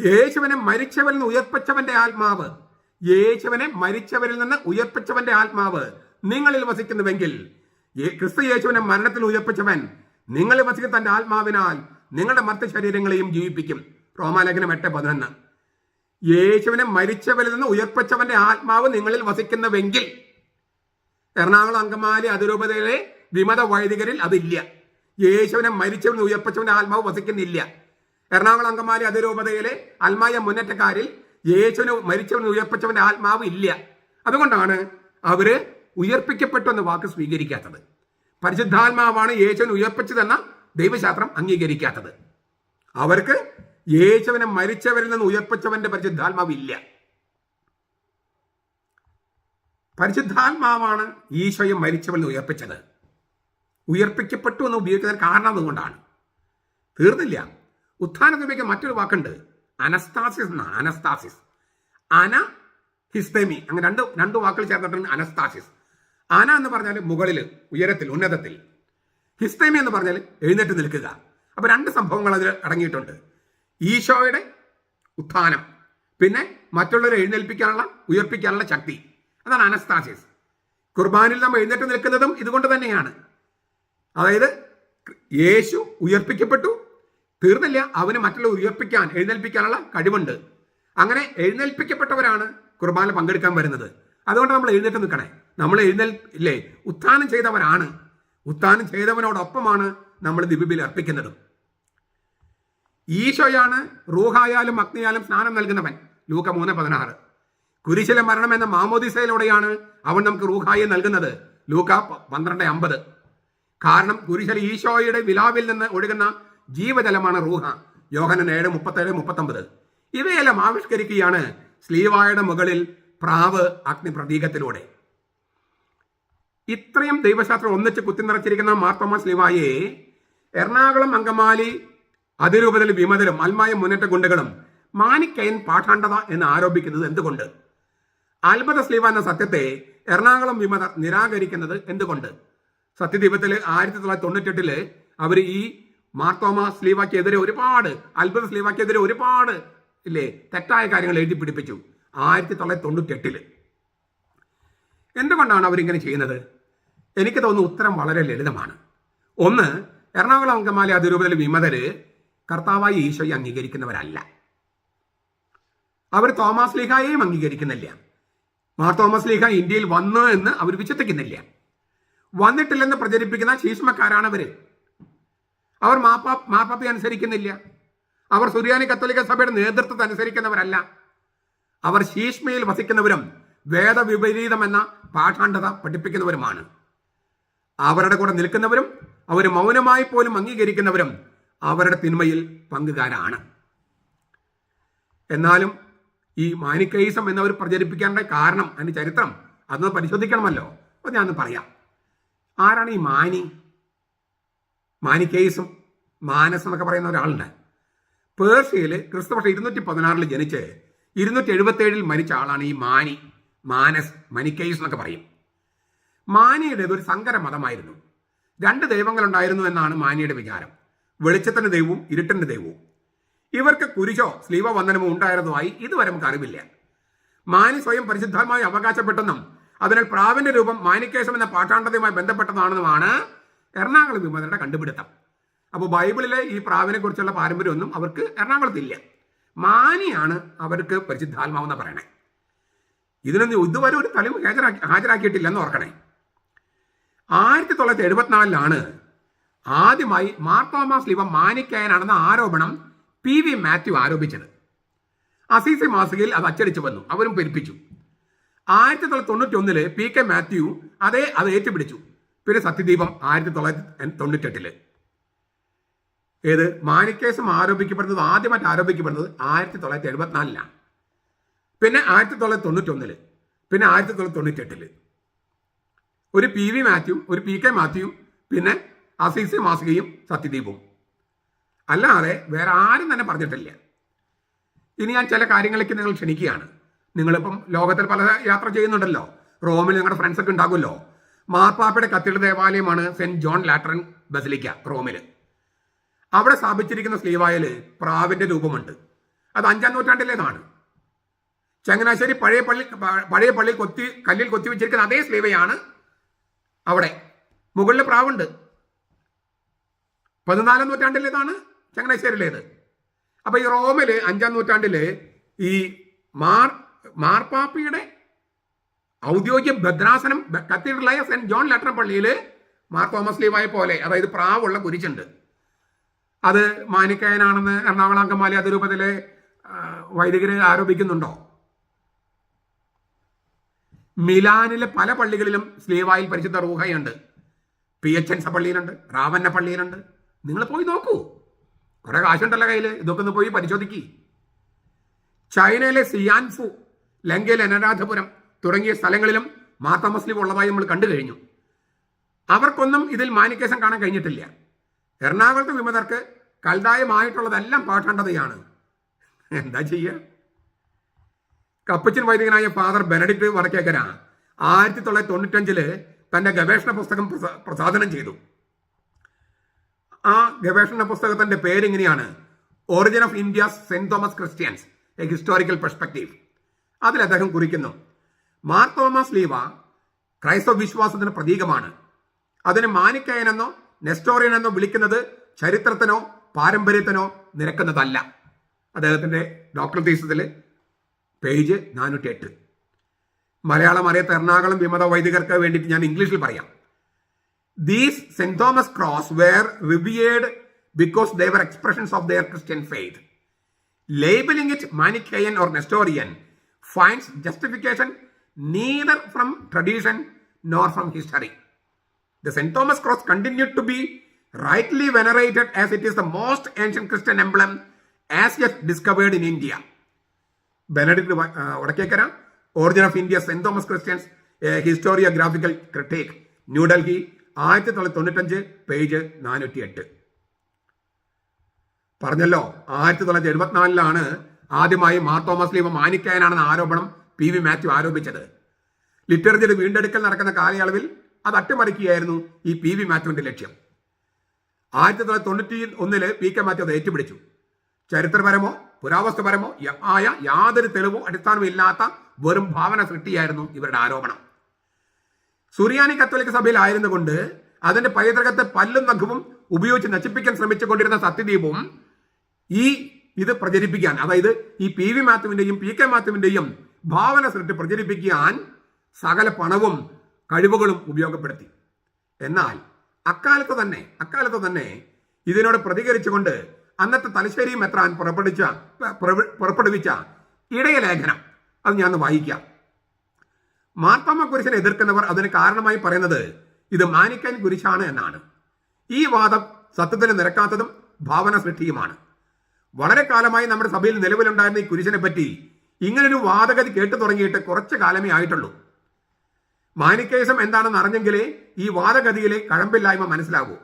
യേശുവിനെ മരിച്ചവരിൽ നിന്ന് ഉയർപ്പിച്ചവന്റെ ആത്മാവ്, യേശുവിനെ മരിച്ചവരിൽ നിന്ന് ഉയർപ്പിച്ചവന്റെ ആത്മാവ് നിങ്ങളിൽ വസിക്കുന്നുവെങ്കിൽ, ക്രിസ്തു യേശുവിനെ മരണത്തിൽ ഉയർപ്പിച്ചവൻ നിങ്ങളിൽ വസിക്കുന്ന തന്റെ ആത്മാവിനാൽ നിങ്ങളുടെ മർത്ത ശരീരങ്ങളെയും ജീവിപ്പിക്കും. റോമാലേഖനം 8:11. യേശുവിനെ മരിച്ചവരിൽ നിന്ന് ഉയർപ്പിച്ചവന്റെ ആത്മാവ് നിങ്ങളിൽ വസിക്കുന്നുവെങ്കിൽ. എറണാകുളം അങ്കമാലി അതിരൂപതയിലെ വിമത വൈദികരിൽ അതില്ല. യേശുവിനെ മരിച്ചവനെ ഉയർപ്പിച്ചവന്റെ ആത്മാവ് വസിക്കുന്നില്ല. എറണാകുളം അങ്കമാലി അതിരൂപതയിലെ അൽമായ മുന്നേറ്റക്കാരിൽ യേശുവിനെ മരിച്ചവനെ ഉയർപ്പിച്ചവന്റെ ആത്മാവ് ഇല്ല. അതുകൊണ്ടാണ് അവര് ഉയർപ്പിക്കപ്പെട്ടു എന്ന വാക്ക് സ്വീകരിക്കാത്തത്. പരിശുദ്ധാത്മാവാണ് യേശുവിനെ ഉയർപ്പിച്ചതെന്ന ദൈവശാസ്ത്രം അംഗീകരിക്കാത്തത്. അവർക്ക് യേശുവിനെ മരിച്ചവരിൽ നിന്ന് ഉയർപ്പിച്ചവന്റെ പരിശുദ്ധാത്മാവ് ഇല്ല. പരിശുദ്ധാത്മാവാണ് ഈശോയെ മരിച്ചവരിൽ നിന്ന് ഉയർപ്പിച്ചത്. ഉയർപ്പിക്കപ്പെട്ടു എന്ന് ഉപയോഗിക്കുന്നതിന് കാരണം അതുകൊണ്ടാണ്. തീർന്നില്ല. ഉത്ഥാനത്തിൽ ഉപയോഗിക്കുന്ന മറ്റൊരു വാക്കുണ്ട്, അനസ്താസിസ് എന്നാണ്. അനസ്താസിസ്, അന ഹിസ്തമി, അങ്ങനെ രണ്ട് വാക്കുകൾ ചേർന്നിട്ടുണ്ട് അനസ്താസിസ്. അന എന്ന് പറഞ്ഞാൽ മുകളിൽ, ഉയരത്തിൽ, ഉന്നതത്തിൽ. ഹിസ്തമി എന്ന് പറഞ്ഞാൽ എഴുന്നേറ്റ് നിൽക്കുക. അപ്പൊ രണ്ട് സംഭവങ്ങൾ അതിൽ അടങ്ങിയിട്ടുണ്ട്. ഈശോയുടെ ഉത്ഥാനം, പിന്നെ മറ്റുള്ളവരെ എഴുന്നേൽപ്പിക്കാനുള്ള, ഉയർപ്പിക്കാനുള്ള ശക്തി. അതാണ് അനസ്താസിസ്. കുർബാനിൽ നാം എഴുന്നേറ്റ് നിൽക്കുന്നതും ഇതുകൊണ്ട് തന്നെയാണ്. അതായത് യേശു ഉയർപ്പിക്കപ്പെട്ടു, തീർന്നില്ല, അവന് മറ്റുള്ളവർ ഉയർപ്പിക്കാൻ, എഴുന്നേൽപ്പിക്കാനുള്ള കഴിവുണ്ട്. അങ്ങനെ എഴുന്നേൽപ്പിക്കപ്പെട്ടവരാണ് കുർബാന പങ്കെടുക്കാൻ വരുന്നത്. അതുകൊണ്ട് നമ്മൾ എഴുന്നേറ്റ് നിൽക്കണേ. നമ്മൾ ഇല്ലേ, ഉത്ഥാനം ചെയ്തവരാണ്. ഉത്ഥാനം ചെയ്തവനോടൊപ്പമാണ് നമ്മൾ ദിവ്യബലി അർപ്പിക്കുന്നതും. ഈശോയാണ് റൂഹായാലും അഗ്നിയാലും സ്നാനം നൽകുന്നവൻ. ലൂക്ക 3:16. കുരിശിലെ മരണം എന്ന മാമോദിസയിലൂടെയാണ് അവൻ നമുക്ക് റൂഹായി നൽകുന്നത്. ലൂക്ക 12:50. കാരണം കുരിശിലെ ഈശോയുടെ വിലാവിൽ നിന്ന് ഒഴുകുന്ന ജീവജലമാണ് റൂഹ. യോഹന്നാൻ 7:37-39. ഇവയെല്ലാം ആവിഷ്കരിക്കുകയാണ് സ്ലീവായുടെ മുകളിൽ പ്രാവ് അഗ്നി പ്രതീകത്തിലൂടെ. ഇത്രയും ദൈവശാസ്ത്രം ഒന്നിച്ച് കുത്തിനിറച്ചിരിക്കുന്ന മാർത്തോമാ സ്ലീവായെ എറണാകുളം അങ്കമാലി അതിരൂപതയിൽ വിമതരും അൽമായ മുന്നേറ്റ ഗുണ്ടകളും മാനിക്കയൻ പാഠാണ്ടത എന്ന് ആരോപിക്കുന്നത് എന്തുകൊണ്ട്? അത്ഭുത സ്ലീവ എന്ന സത്യത്തെ എറണാകുളം വിമതർ നിരാകരിക്കുന്നത് എന്തുകൊണ്ട്? സത്യദീപത്തില് 1998 അവർ ഈ മാർത്തോമാ സ്ലീവാക്കെതിരെ ഒരുപാട്, അത്ഭുത സ്ലീവാക്കെതിരെ ഒരുപാട് തെറ്റായ കാര്യങ്ങൾ എഴുതി പിടിപ്പിച്ചു. 1998 എന്തുകൊണ്ടാണ് അവരിങ്ങനെ ചെയ്യുന്നത്? എനിക്ക് തോന്നുന്നു ഉത്തരം വളരെ ലളിതമാണ്. ഒന്ന്, എറണാകുളം അങ്കമാലി അതിരൂപതയിലെ വിമതര് കർത്താവായി ഈശോയെ അംഗീകരിക്കുന്നവരല്ല. അവർ തോമാസ് ലീഹായെയും അംഗീകരിക്കുന്നില്ല. തോമസ് ലീഹ ഇന്ത്യയിൽ വന്നു എന്ന് അവർ വിശ്വസിക്കുന്നില്ല. വന്നിട്ടില്ലെന്ന് പ്രചരിപ്പിക്കുന്ന ശീഷ്മക്കാരാണ് അവര്. അവർ മാപ്പാപ്പി അനുസരിക്കുന്നില്ല. അവർ സുറിയാനി കത്തോലിക്ക സഭയുടെ നേതൃത്വത്തെ അനുസരിക്കുന്നവരല്ല. അവർ ശീഷ്മയിൽ വസിക്കുന്നവരും വേദവിപരീതം എന്ന പാഠാണ്ഡത പഠിപ്പിക്കുന്നവരുമാണ്. അവരുടെ കൂടെ നിൽക്കുന്നവരും അവർ മൗനമായി പോലും അംഗീകരിക്കുന്നവരും അവരുടെ തിന്മയിൽ പങ്കുകാരാണ്. എന്നാലും ഈ മാനിക്കയിസം എന്നവർ പ്രചരിപ്പിക്കേണ്ട കാരണം, അതിന്റെ ചരിത്രം അതൊന്ന് പരിശോധിക്കണമല്ലോ. അപ്പോൾ ഞാനൊന്ന് പറയാം. ആരാണ് ഈ മാനിക്കയിസം, മാനസ് എന്നൊക്കെ പറയുന്ന ഒരാളുണ്ട്. പേർഷ്യയിൽ ക്രിസ്തുവർഷം 216 ജനിച്ച് 277 മരിച്ച ആളാണ് ഈ മാനസ്, മനിക്കയിസ് എന്നൊക്കെ പറയും. മാനിയുടേത് ഒരു സങ്കര മതമായിരുന്നു. 2 ദൈവങ്ങളുണ്ടായിരുന്നു എന്നാണ് മാനിയുടെ വിചാരം. വെളിച്ചത്തിന്റെ ദൈവവും ഇരുട്ടിന്റെ ദൈവവും. ഇവർക്ക് കുരിശോ സ്ലീവ വന്ദനമോ ഉണ്ടായിരുന്നതായി ഇതുവരെ നമുക്ക് അറിവില്ല. മാനി സ്വയം പരിശുദ്ധമായി അവകാശപ്പെട്ടെന്നും അതിനാൽ പ്രാവിന്റെ രൂപം മാനിക്കേശം എന്ന പാഠാണ്ഡതയുമായി ബന്ധപ്പെട്ടതാണെന്നുമാണ് എറണാകുളം വിമതരുടെ കണ്ടുപിടുത്തം. അപ്പോൾ ബൈബിളിലെ ഈ പ്രാവിനെ കുറിച്ചുള്ള പാരമ്പര്യമൊന്നും അവർക്ക് എറണാകുളത്തില്ല. മാനിയാണ് അവർക്ക് പരിശുദ്ധാത്മാവെന്ന് പറയണേ. ഇതിനൊന്നും ഇതുവരെ ഒരു തെളിവ് ഹാജരാക്കിയിട്ടില്ലെന്ന് ഓർക്കണേ. 1974 ആദ്യമായി മാർത്തോമാ സ്ലീവ മാനിക്കായനാണെന്ന ആരോപണം PV മാത്യു ആരോപിച്ചത്. അസീസി മാസികയിൽ അത് അച്ചടിച്ചു വന്നു, അവരും പെരുപ്പിച്ചു. 1991 PK മാത്യു അത് ഏറ്റുപിടിച്ചു. പിന്നെ സത്യദീപം 1998. ഏത് മാനിക്കേസം ആരോപിക്കപ്പെടുന്നത്, ആദ്യമായിട്ട് ആരോപിക്കപ്പെടുന്നത് 1974, പിന്നെ 1991, പിന്നെ 1998. ഒരു PV മാത്യു, ഒരു PK മാത്യു, പിന്നെ അസീസി മാസികയും സത്യദീപവും. അല്ലാതെ വേറെ ആരും തന്നെ പറഞ്ഞിട്ടില്ല. ഇനി ഞാൻ ചില കാര്യങ്ങളിലേക്ക് നിങ്ങൾ ക്ഷണിക്കുകയാണ്. നിങ്ങളിപ്പം ലോകത്തിൽ പല യാത്ര ചെയ്യുന്നുണ്ടല്ലോ. റോമിൽ നിങ്ങളുടെ ഫ്രണ്ട്സൊക്കെ ഉണ്ടാകുമല്ലോ. മാർപ്പാപ്പയുടെ കത്തീഡ്രൽ ദേവാലയമാണ് സെന്റ് ജോൺ ലാറ്ററൻ ബസിലിക്ക റോമിൽ. അവിടെ സ്ഥാപിച്ചിരിക്കുന്ന സ്ലീവായിൽ പ്രാവിന്റെ രൂപമുണ്ട്. അത് 5-ാം നൂറ്റാണ്ടിലേതാണ്. ചങ്ങനാശ്ശേരി പഴയ പള്ളി കല്ലിൽ കൊത്തിവെച്ചിരിക്കുന്ന അതേ സ്ലീവയാണ് അവിടെ. മുകളിൽ പ്രാവുണ്ട്. 14-ാം നൂറ്റാണ്ടിലേതാണ് ചങ്ങനാശ്ശേരിയിലേത്. അപ്പൊ ഈ റോമില് 5-ാം നൂറ്റാണ്ടില് ഈ മാർപ്പാപ്പയുടെ ഔദ്യോഗിക ഭദ്രാസനം കത്തീഡ്രലായ സെന്റ് ജോൺ ലാറ്ററൻ പള്ളിയിൽ മാർ തോമസ് ലീവായെ പോലെ, അതായത് പ്രാവുള്ള കുരിശുണ്ട്. അത് മാനിക്കയനാണെന്ന് എറണാകുളം അങ്കമാലി അതിരൂപതയിലെ വൈദികര് ആരോപിക്കുന്നുണ്ടോ? മിലാനിലെ പല പള്ളികളിലും സ്ലീവായിൽ പരിശുദ്ധ റൂഹയുണ്ട്. PHNS പള്ളിയിലുണ്ട്, റാവന്ന പള്ളിയിലുണ്ട്. നിങ്ങൾ പോയി നോക്കൂ, കുറെ കാശുണ്ടല്ലോ കയ്യിൽ, ഇതൊക്കെ ഒന്ന് പോയി പരിശോധിക്കി. ചൈനയിലെ സിയാൻഫു, ലങ്കയിലെ അനരാധപുരം തുടങ്ങിയ സ്ഥലങ്ങളിലും മാർ തോമസ് ലീവ് ഉള്ളതായി നമ്മൾ കണ്ടു കഴിഞ്ഞു. അവർക്കൊന്നും ഇതിൽ മാനിക്കേഷൻ കാണാൻ കഴിഞ്ഞിട്ടില്ല. എറണാകുളത്തെ വിമതർക്ക് കൽദായമായിട്ടുള്ളതെല്ലാം പാഠേണ്ടതയാണ്. എന്താ ചെയ്യുക? കപ്പച്ചൻ വൈദികനായ ഫാദർ ബെനഡിക്ട് വടക്കേക്കര 1995 തന്റെ ഗവേഷണ പുസ്തകം പ്രസാദനം ചെയ്തു. ആ ഗവേഷണ പുസ്തകത്തിന്റെ പേരിങ്ങനെയാണ്, origin of India's Saint Thomas Christians, a historical perspective. അതിൽ അദ്ദേഹം കുറിക്കുന്നു, മാർ തോമസ് ലീവ ക്രൈസ്തവ വിശ്വാസത്തിന് പ്രതീകമാണ്. അതിന് മാനിക്കയനെന്നോ നെസ്റ്റോറിയനെന്നോ വിളിക്കുന്നത് ചരിത്രത്തിനോ പാരമ്പര്യത്തിനോ നിരക്കുന്നതല്ല. അദ്ദേഹത്തിന്റെ ഡോക്ടറൽ തീസിസിൽ പേജ് 408. മലയാളം അറിയാത്ത എറണാകുളം വിമത വൈദികർക്ക് വേണ്ടിയിട്ട് ഞാൻ ഇംഗ്ലീഷിൽ പറയാം. These St. Thomas Cross were revered because they were expressions of their Christian faith. Labeling it Manichaean or Nestorian finds justification neither from tradition nor from history. The St. Thomas Cross continued to be rightly venerated as it is the most ancient Christian emblem as yet discovered in India. Benedict Vadakkekara, origin of India Saint Thomas Christians, historiographical critic, New Delhi, 1995, page 408. പറഞ്ഞല്ലോ, 1974 ആദ്യമായി മാർ തോമസ് ലീവ മാനിക്കയനാണെന്ന ആരോപണം PV മാത്യു ആരോപിച്ചത്. ലിറ്ററേച്ചർ വീണ്ടെടുക്കൽ നടക്കുന്ന കാലയളവിൽ അത് അട്ടിമറിക്കുകയായിരുന്നു ഈ PV മാത്യുവിന്റെ ലക്ഷ്യം. 1991 PK മാത്യു അത് ഏറ്റുപിടിച്ചു. ചരിത്രപരമോ പുരാവസ്തുപരമോ ആയ യാതൊരു തെളിവോ അടിസ്ഥാനമോ ഇല്ലാത്ത വെറും ഭാവന സൃഷ്ടിയായിരുന്നു ഇവരുടെ ആരോപണം. സുറിയാനി കത്തോലിക്ക സഭയിലായിരുന്നു കൊണ്ട് അതിന്റെ പൈതൃകത്തെ പല്ലും നഖവും ഉപയോഗിച്ച് നശിപ്പിക്കാൻ ശ്രമിച്ചുകൊണ്ടിരുന്ന സത്യദീപവും ഇത് പ്രചരിപ്പിക്കാൻ, അതായത് ഈ PV മാത്യുവിന്റെയും PK മാത്യുവിന്റെയും ഭാവന സൃഷ്ടി പ്രചരിപ്പിക്കാൻ സകല പണവും കഴിവുകളും ഉപയോഗപ്പെടുത്തി. എന്നാൽ അക്കാലത്ത് തന്നെ ഇതിനോട് പ്രതികരിച്ചുകൊണ്ട് അന്നത്തെ തലശ്ശേരി മെത്രാൻ പുറപ്പെടുവിച്ച ഇടയ ലേഖനം അത് ഞാൻ വായിക്കാം. മാർത്തോമ കുരിശിനെ എതിർക്കുന്നവർ അതിന് കാരണമായി പറയുന്നത് ഇത് മാനിക്കയൻ കുരിശാണ് എന്നാണ്. ഈ വാദം സത്യത്തിന് നിരക്കാത്തതും ഭാവന സൃഷ്ടിയുമാണ്. വളരെ കാലമായി നമ്മുടെ സഭയിൽ നിലവിലുണ്ടായിരുന്ന ഈ കുരിശിനെ പറ്റി ഇങ്ങനൊരു വാദഗതി കേട്ടു തുടങ്ങിയിട്ട് കുറച്ചു കാലമേ ആയിട്ടുള്ളൂ. മാനിക്കയിസം എന്താണെന്ന് അറിഞ്ഞെങ്കിലേ ഈ വാദഗതിയിലെ കഴമ്പില്ലായ്മ മനസ്സിലാകൂ.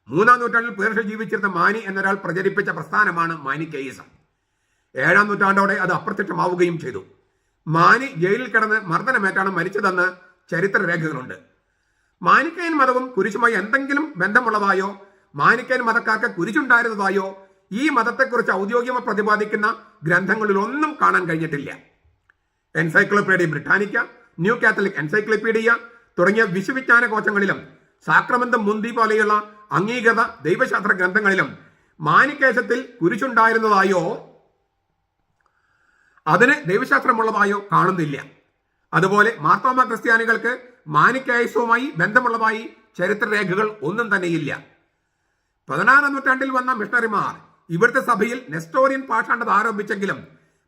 3-ാം നൂറ്റാണ്ടിൽ പേർഷ്യ ജീവിച്ചിരുന്ന മാനി എന്നൊരാൾ പ്രചരിപ്പിച്ച പ്രസ്ഥാനമാണ് മാനിക്കയിസം. 7-ാം നൂറ്റാണ്ടോടെ അത് അപ്രത്യക്ഷമാവുകയും ചെയ്തു. മാനി ജയിലിൽ കിടന്ന് മർദ്ദനമേറ്റാണ് മരിച്ചതെന്ന് ചരിത്ര രേഖകളുണ്ട്. മാനിക്കയൻ മതവും കുരിശുമായി എന്തെങ്കിലും ബന്ധമുള്ളതായോ മാനിക്കയൻ മതക്കാർക്ക് കുരിശുണ്ടായിരുന്നതായോ ഈ മതത്തെക്കുറിച്ച് ഔദ്യോഗികമായി പ്രതിപാദിക്കുന്ന ഗ്രന്ഥങ്ങളിലൊന്നും കാണാൻ കഴിഞ്ഞിട്ടില്ല. Encyclopaedia Britannica, new Catholic encyclopaedia തുടങ്ങിയ വിശ്വവിജ്ഞാന കോശങ്ങളിലും സാക്രമെന്തം മുന്തി പോലെയുള്ള അംഗീകൃത ദൈവശാസ്ത്ര ഗ്രന്ഥങ്ങളിലും മാനിക്കേശത്തിൽ കുരിശുണ്ടായിരുന്നതായോ അതിന് ദൈവശാസ്ത്രമുള്ളതായോ കാണുന്നില്ല. അതുപോലെ മാർത്തോമ ക്രിസ്ത്യാനികൾക്ക് മാനിക്കേയസവുമായി ബന്ധമുള്ളതായി ചരിത്രരേഖകൾ ഒന്നും തന്നെയില്ല. 16-ാം നൂറ്റാണ്ടിൽ വന്ന മിഷണറിമാർ ഇവിടുത്തെ സഭയിൽ നെസ്റ്റോറിയൻ പാഷാണ്ടത് ആരോപിച്ചെങ്കിലും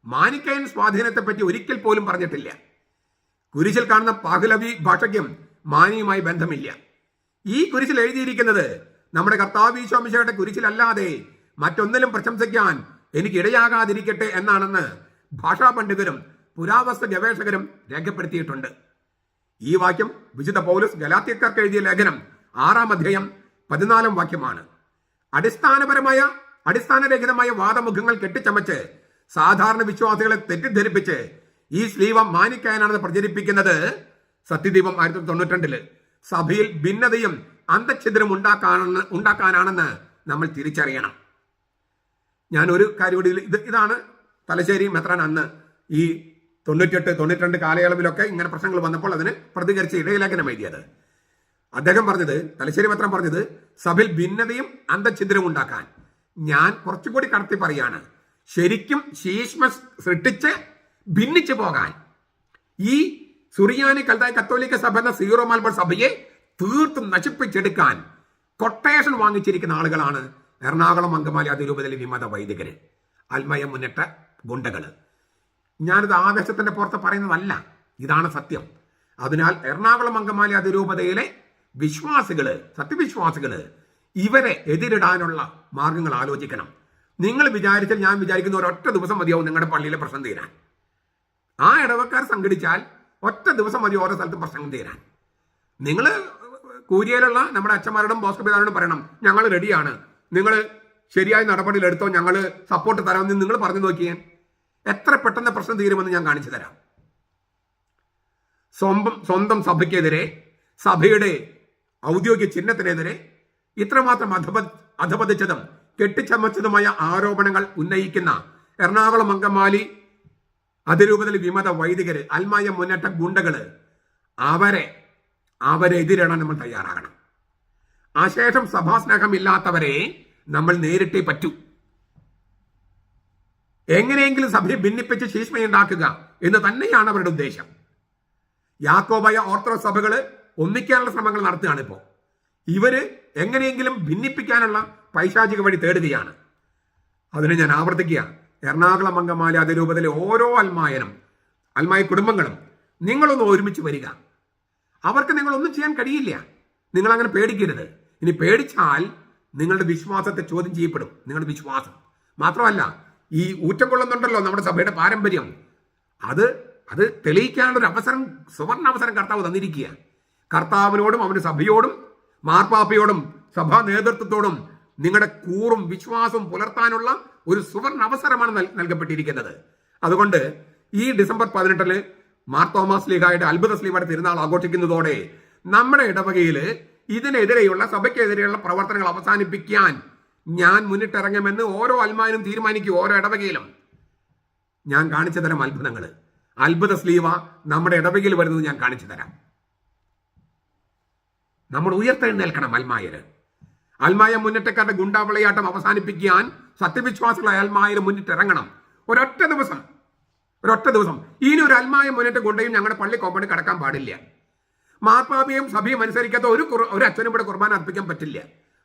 മാനിക്കയൻ സ്വാധീനത്തെപ്പറ്റി ഒരിക്കൽ പോലും പറഞ്ഞിട്ടില്ല. കുരിശിൽ കാണുന്ന പാഹ്ലവി ഭാഷയ്ക്കും മാനിയുമായി ബന്ധമില്ല. ഈ കുരിശിൽ എഴുതിയിരിക്കുന്നത് നമ്മുടെ കർത്താവ് ഈശോ മിശിഹായുടെ കുരിശിലല്ലാതെ മറ്റൊന്നിലും പ്രശംസിക്കാൻ എനിക്ക് ഇടയാകാതിരിക്കട്ടെ എന്നാണെന്ന് ഭാഷാ പണ്ഡിതരും പുരാവസ്തു ഗവേഷകരും രേഖപ്പെടുത്തിയിട്ടുണ്ട്. ഈ വാക്യം വിശുദ്ധ പൗലോസ് ഗലാത്യക്കാർക്ക് എഴുതിയ ലേഖനം 6-ാം അധ്യായം 14-ാം വാക്യമാണ്. അടിസ്ഥാനരഹിതമായ വാദമുഖങ്ങൾ കെട്ടിച്ചമച്ച് സാധാരണ വിശ്വാസികളെ തെറ്റിദ്ധരിപ്പിച്ച് ഈ സ്ലീവ മാനിക്കയനാണെന്ന് പ്രചരിപ്പിക്കുന്നത് സത്യദീപം 1992 സഭയിൽ ഭിന്നതയും അന്തഛിദ്രം ഉണ്ടാക്കാനാണെന്ന് നമ്മൾ തിരിച്ചറിയണം. ഞാൻ ഒരു കാര്യം കൂടി, ഇതാണ് തലശ്ശേരി മെത്രാൻ അന്ന് ഈ 98-92 കാലയളവിലൊക്കെ ഇങ്ങനെ പ്രശ്നങ്ങൾ വന്നപ്പോൾ അതിന് പ്രതികരിച്ച് ഇടയലേഖനം എഴുതിയത്. അദ്ദേഹം പറഞ്ഞത്, തലശ്ശേരി മെത്രാൻ പറഞ്ഞത്, സഭയിൽ ഭിന്നതയും അന്തഛിദ്രവും ഉണ്ടാക്കാൻ. ഞാൻ കുറച്ചുകൂടി കടത്തി പറയാണ്, ശരിക്കും ശീഷ്മ സൃഷ്ടിച്ച് ഭിന്നിച്ചു പോകാൻ ഈ സുറിയാനി കൽദായ കത്തോലിക്ക സഭ എന്ന സീറോ മലബാർ സഭയെ തീർത്തും നശിപ്പിച്ചെടുക്കാൻ കൊട്ടേഷൻ വാങ്ങിച്ചിരിക്കുന്ന ആളുകളാണ് എറണാകുളം അങ്കമാലി അതിരൂപതയിലെ വിമത വൈദികര്, അൽമായ മുന്നേറ്റ ഗുണ്ടകള്. ഞാനിത് ആവേശത്തിന്റെ പുറത്ത് പറയുന്നതല്ല, ഇതാണ് സത്യം. അതിനാൽ എറണാകുളം അങ്കമാലി അതിരൂപതയിലെ വിശ്വാസികള്, സത്യവിശ്വാസികള് ഇവരെ എതിരിടാനുള്ള മാർഗങ്ങൾ ആലോചിക്കണം. നിങ്ങൾ വിചാരിച്ചാൽ, ഞാൻ വിചാരിക്കുന്ന ഒരൊറ്റ ദിവസം മതിയാവും നിങ്ങളുടെ പള്ളിയിലെ പ്രശ്നം തീരാൻ. ആ ഇടവക്കാർ സംഘടിച്ചാൽ ഒറ്റ ദിവസം മതി ഓരോ സ്ഥലത്തും പ്രശ്നം തീരാൻ. നിങ്ങൾ കൂരിയയിലുള്ള നമ്മുടെ അച്ഛന്മാരോടും ബോസ്കോ പിതാവിനോടും പറയണം, ഞങ്ങൾ റെഡിയാണ്, നിങ്ങൾ ശരിയായ നടപടിയിൽ എടുത്തോ, ഞങ്ങൾ സപ്പോർട്ട് തരാമെന്ന് നിങ്ങൾ പറഞ്ഞു നോക്കിയേ. എത്ര പെട്ടെന്ന് പ്രശ്നം തീരുമെന്ന് ഞാൻ കാണിച്ചു തരാം. സ്വന്തം സഭയ്ക്കെതിരെ, സഭയുടെ ഔദ്യോഗിക ചിഹ്നത്തിനെതിരെ ഇത്രമാത്രം അധപതിച്ചതും കെട്ടിച്ചമച്ചതുമായ ആരോപണങ്ങൾ ഉന്നയിക്കുന്ന എറണാകുളം അങ്കമാലി അതിരൂപതയിലെ വിമത വൈദികര്, അൽമായ മുന്നേറ്റ ഗുണ്ടകള്, അവരെതിരിടാൻ നമ്മൾ തയ്യാറാകണം. അശേഷം സഭാസ്നേഹമില്ലാത്തവരെ നമ്മൾ നേരിട്ടേ പറ്റൂ. എങ്ങനെയെങ്കിലും സഭയെ ഭിന്നിപ്പിച്ച് ശീഷ്മയുണ്ടാക്കുക എന്ന് തന്നെയാണ് അവരുടെ ഉദ്ദേശം. യാക്കോബായ ഓർത്തഡോക്സ് സഭകള് ഒന്നിക്കാനുള്ള ശ്രമങ്ങൾ നടത്തുകയാണ് ഇപ്പോൾ. ഇവര് എങ്ങനെയെങ്കിലും ഭിന്നിപ്പിക്കാനുള്ള പൈശാചിക വഴി തേടുകയാണ്. അതിനെ ഞാൻ ആവർത്തിക്കുക, എറണാകുളം അങ്കമാലി അതിരൂപതയിലെ ഓരോ അൽമായനും അൽമായ കുടുംബങ്ങളും നിങ്ങളൊന്ന് ഒരുമിച്ച് വരിക. അവർക്ക് നിങ്ങളൊന്നും ചെയ്യാൻ കഴിയില്ല. നിങ്ങൾ അങ്ങനെ പേടിക്കരുത്. ഇനി പേടിച്ചാൽ നിങ്ങളുടെ വിശ്വാസത്തെ ചോദ്യം ചെയ്യപ്പെടും. നിങ്ങളുടെ വിശ്വാസം മാത്രമല്ല, ഈ ഊറ്റം കൊള്ളുന്നുണ്ടല്ലോ നമ്മുടെ സഭയുടെ പാരമ്പര്യം, അത് തെളിയിക്കാനുള്ള ഒരു അവസരം, സുവർണ അവസരം കർത്താവ് തന്നിരിക്കുക. കർത്താവിനോടും അവന്റെ സഭയോടും മാർപ്പാപ്പയോടും സഭാ നേതൃത്വത്തോടും നിങ്ങളുടെ കൂറും വിശ്വാസവും പുലർത്താനുള്ള ഒരു സുവർണ അവസരമാണ് നൽകപ്പെട്ടിരിക്കുന്നത്. അതുകൊണ്ട് ഈ ഡിസംബർ 18 മാർത്തോമാ ശ്ലീഹായുടെ അത്ഭുത ശ്ലീഹയുടെ തിരുനാൾ ആഘോഷിക്കുന്നതോടെ നമ്മുടെ ഇടവകയിൽ ഇതിനെതിരെയുള്ള, സഭയ്ക്കെതിരെയുള്ള പ്രവർത്തനങ്ങൾ അവസാനിപ്പിക്കാൻ ഞാൻ മുന്നിട്ടിറങ്ങുമെന്ന് ഓരോ അൽമാനും തീരുമാനിക്കും. ഓരോ ഇടവകയിലും ഞാൻ കാണിച്ചു തരാം അത്ഭുതങ്ങൾ. അത്ഭുത ശ്ലീഹ നമ്മുടെ ഇടവകയിൽ വരുന്നത് ഞാൻ കാണിച്ചു തരാം. നമ്മൾ ഉയർത്തെഴുന്നേൽക്കണം. അൽമായ മുന്നേറ്റക്കാരുടെ ഗുണ്ടാവിളയാട്ടം അവസാനിപ്പിക്കാൻ സത്യവിശ്വാസികളായ അൽമായര് മുന്നിട്ടിറങ്ങണം. ഒരൊറ്റ ദിവസം ഇനി ഒരു അൽമായ മുന്നേറ്റ ഗുണ്ടയും ഞങ്ങളുടെ പള്ളി കോമ്പൗണ്ടിൽ കടക്കാൻ പാടില്ല. മാർപ്പാപ്പയും സഭയും അനുസരിക്കാത്ത ഒരു അച്ഛനും ഇവിടെ കുർബാന അർപ്പിക്കാൻ പറ്റില്ല.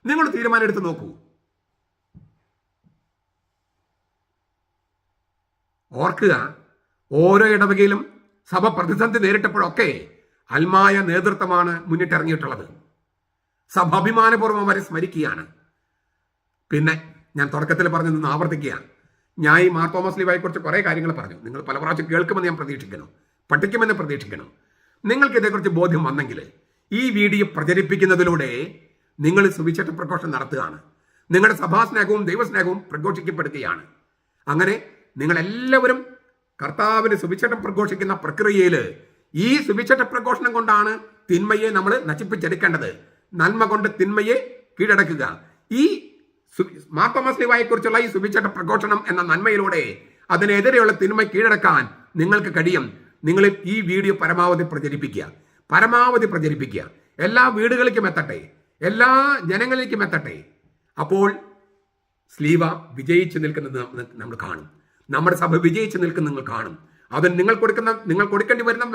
നിങ്ങൾ തീരുമാനം എടുത്ത് നോക്കൂ. ഓർക്കുക, ഓരോ ഇടവകയിലും സഭ പ്രതിസന്ധി നേരിട്ടപ്പോഴൊക്കെ അൽമായ നേതൃത്വമാണ് മുന്നിട്ടിറങ്ങിയിട്ടുള്ളത്. സഭ അഭിമാനപൂർവ്വം അവരെ സ്മരിക്കുകയാണ്. പിന്നെ ഞാൻ തുടക്കത്തിൽ പറഞ്ഞതെന്ന് ആവർത്തിക്കുക, ഞാൻ ഈ മാർത്തോമാ ശ്ലീഹായെക്കുറിച്ച് കുറേ കാര്യങ്ങൾ പറഞ്ഞു. നിങ്ങൾ പല പ്രാവശ്യം കേൾക്കുമെന്ന് ഞാൻ പ്രതീക്ഷിക്കുന്നു, പഠിക്കുമെന്ന് പ്രതീക്ഷിക്കുന്നു. നിങ്ങൾക്ക് ഇതേക്കുറിച്ച് ബോധ്യം വന്നെങ്കിൽ ഈ വീഡിയോ പ്രചരിപ്പിക്കുന്നതിലൂടെ നിങ്ങൾ സുവിശേഷ പ്രഘോഷണം നടത്തുകയാണ്. നിങ്ങളുടെ സഭാസ്നേഹവും ദൈവസ്നേഹവും പ്രഘോഷിക്കപ്പെടുകയാണ്. അങ്ങനെ നിങ്ങളെല്ലാവരും കർത്താവിന് സുവിശേഷം പ്രഘോഷിക്കുന്ന പ്രക്രിയയിൽ ഈ സുവിശേഷ പ്രഘോഷണം കൊണ്ടാണ് തിന്മയെ നമ്മൾ നശിപ്പിച്ചെടുക്കേണ്ടത്. നന്മ കൊണ്ട് തിന്മയെ കീഴടക്കുക. ഈ മാർത്തോമാ ശ്ലീഹായെക്കുറിച്ചുള്ള ഈ സുവിശേഷ പ്രഘോഷണം എന്ന നന്മയിലൂടെ അതിനെതിരെയുള്ള തിന്മ കീഴടക്കാൻ നിങ്ങൾക്ക് കഴിയും. നിങ്ങൾ ഈ വീഡിയോ പരമാവധി പ്രചരിപ്പിക്കുക. എല്ലാ വീടുകളിലേക്കും എത്തട്ടെ, എല്ലാ ജനങ്ങളിലേക്കും എത്തട്ടെ. അപ്പോൾ ശ്ലീഹ വിജയിച്ചു നിൽക്കുന്നത് നമ്മൾ കാണും. നമ്മുടെ സഭ വിജയിച്ചു നിൽക്കുന്ന നിങ്ങൾ കാണും. അത് നിങ്ങൾ കൊടുക്കേണ്ടി വരുന്ന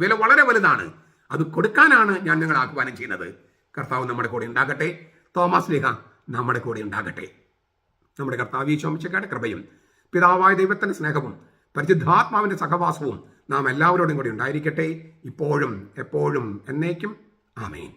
വില വളരെ വലുതാണ്. അത് കൊടുക്കാനാണ് ഞാൻ നിങ്ങളെ ആഹ്വാനം ചെയ്യുന്നത്. കർത്താവ് നമ്മുടെ കൂടെ ഉണ്ടാകട്ടെ. തോമസ് ശ്ലീഹ നമ്മുടെ കൂടെ ഉണ്ടാകട്ടെ. നമ്മുടെ കർത്താവ് ഈശോ മിശിഹായുടെ കൃപയും പിതാവായ ദൈവത്തിന്റെ സ്നേഹവും പരിശുദ്ധാത്മാവിന്റെ സഹവാസവും നാം എല്ലാവരോടും കൂടി ഉണ്ടായിരിക്കട്ടെ, ഇപ്പോഴും എപ്പോഴും എന്നേക്കും. ആമേൻ.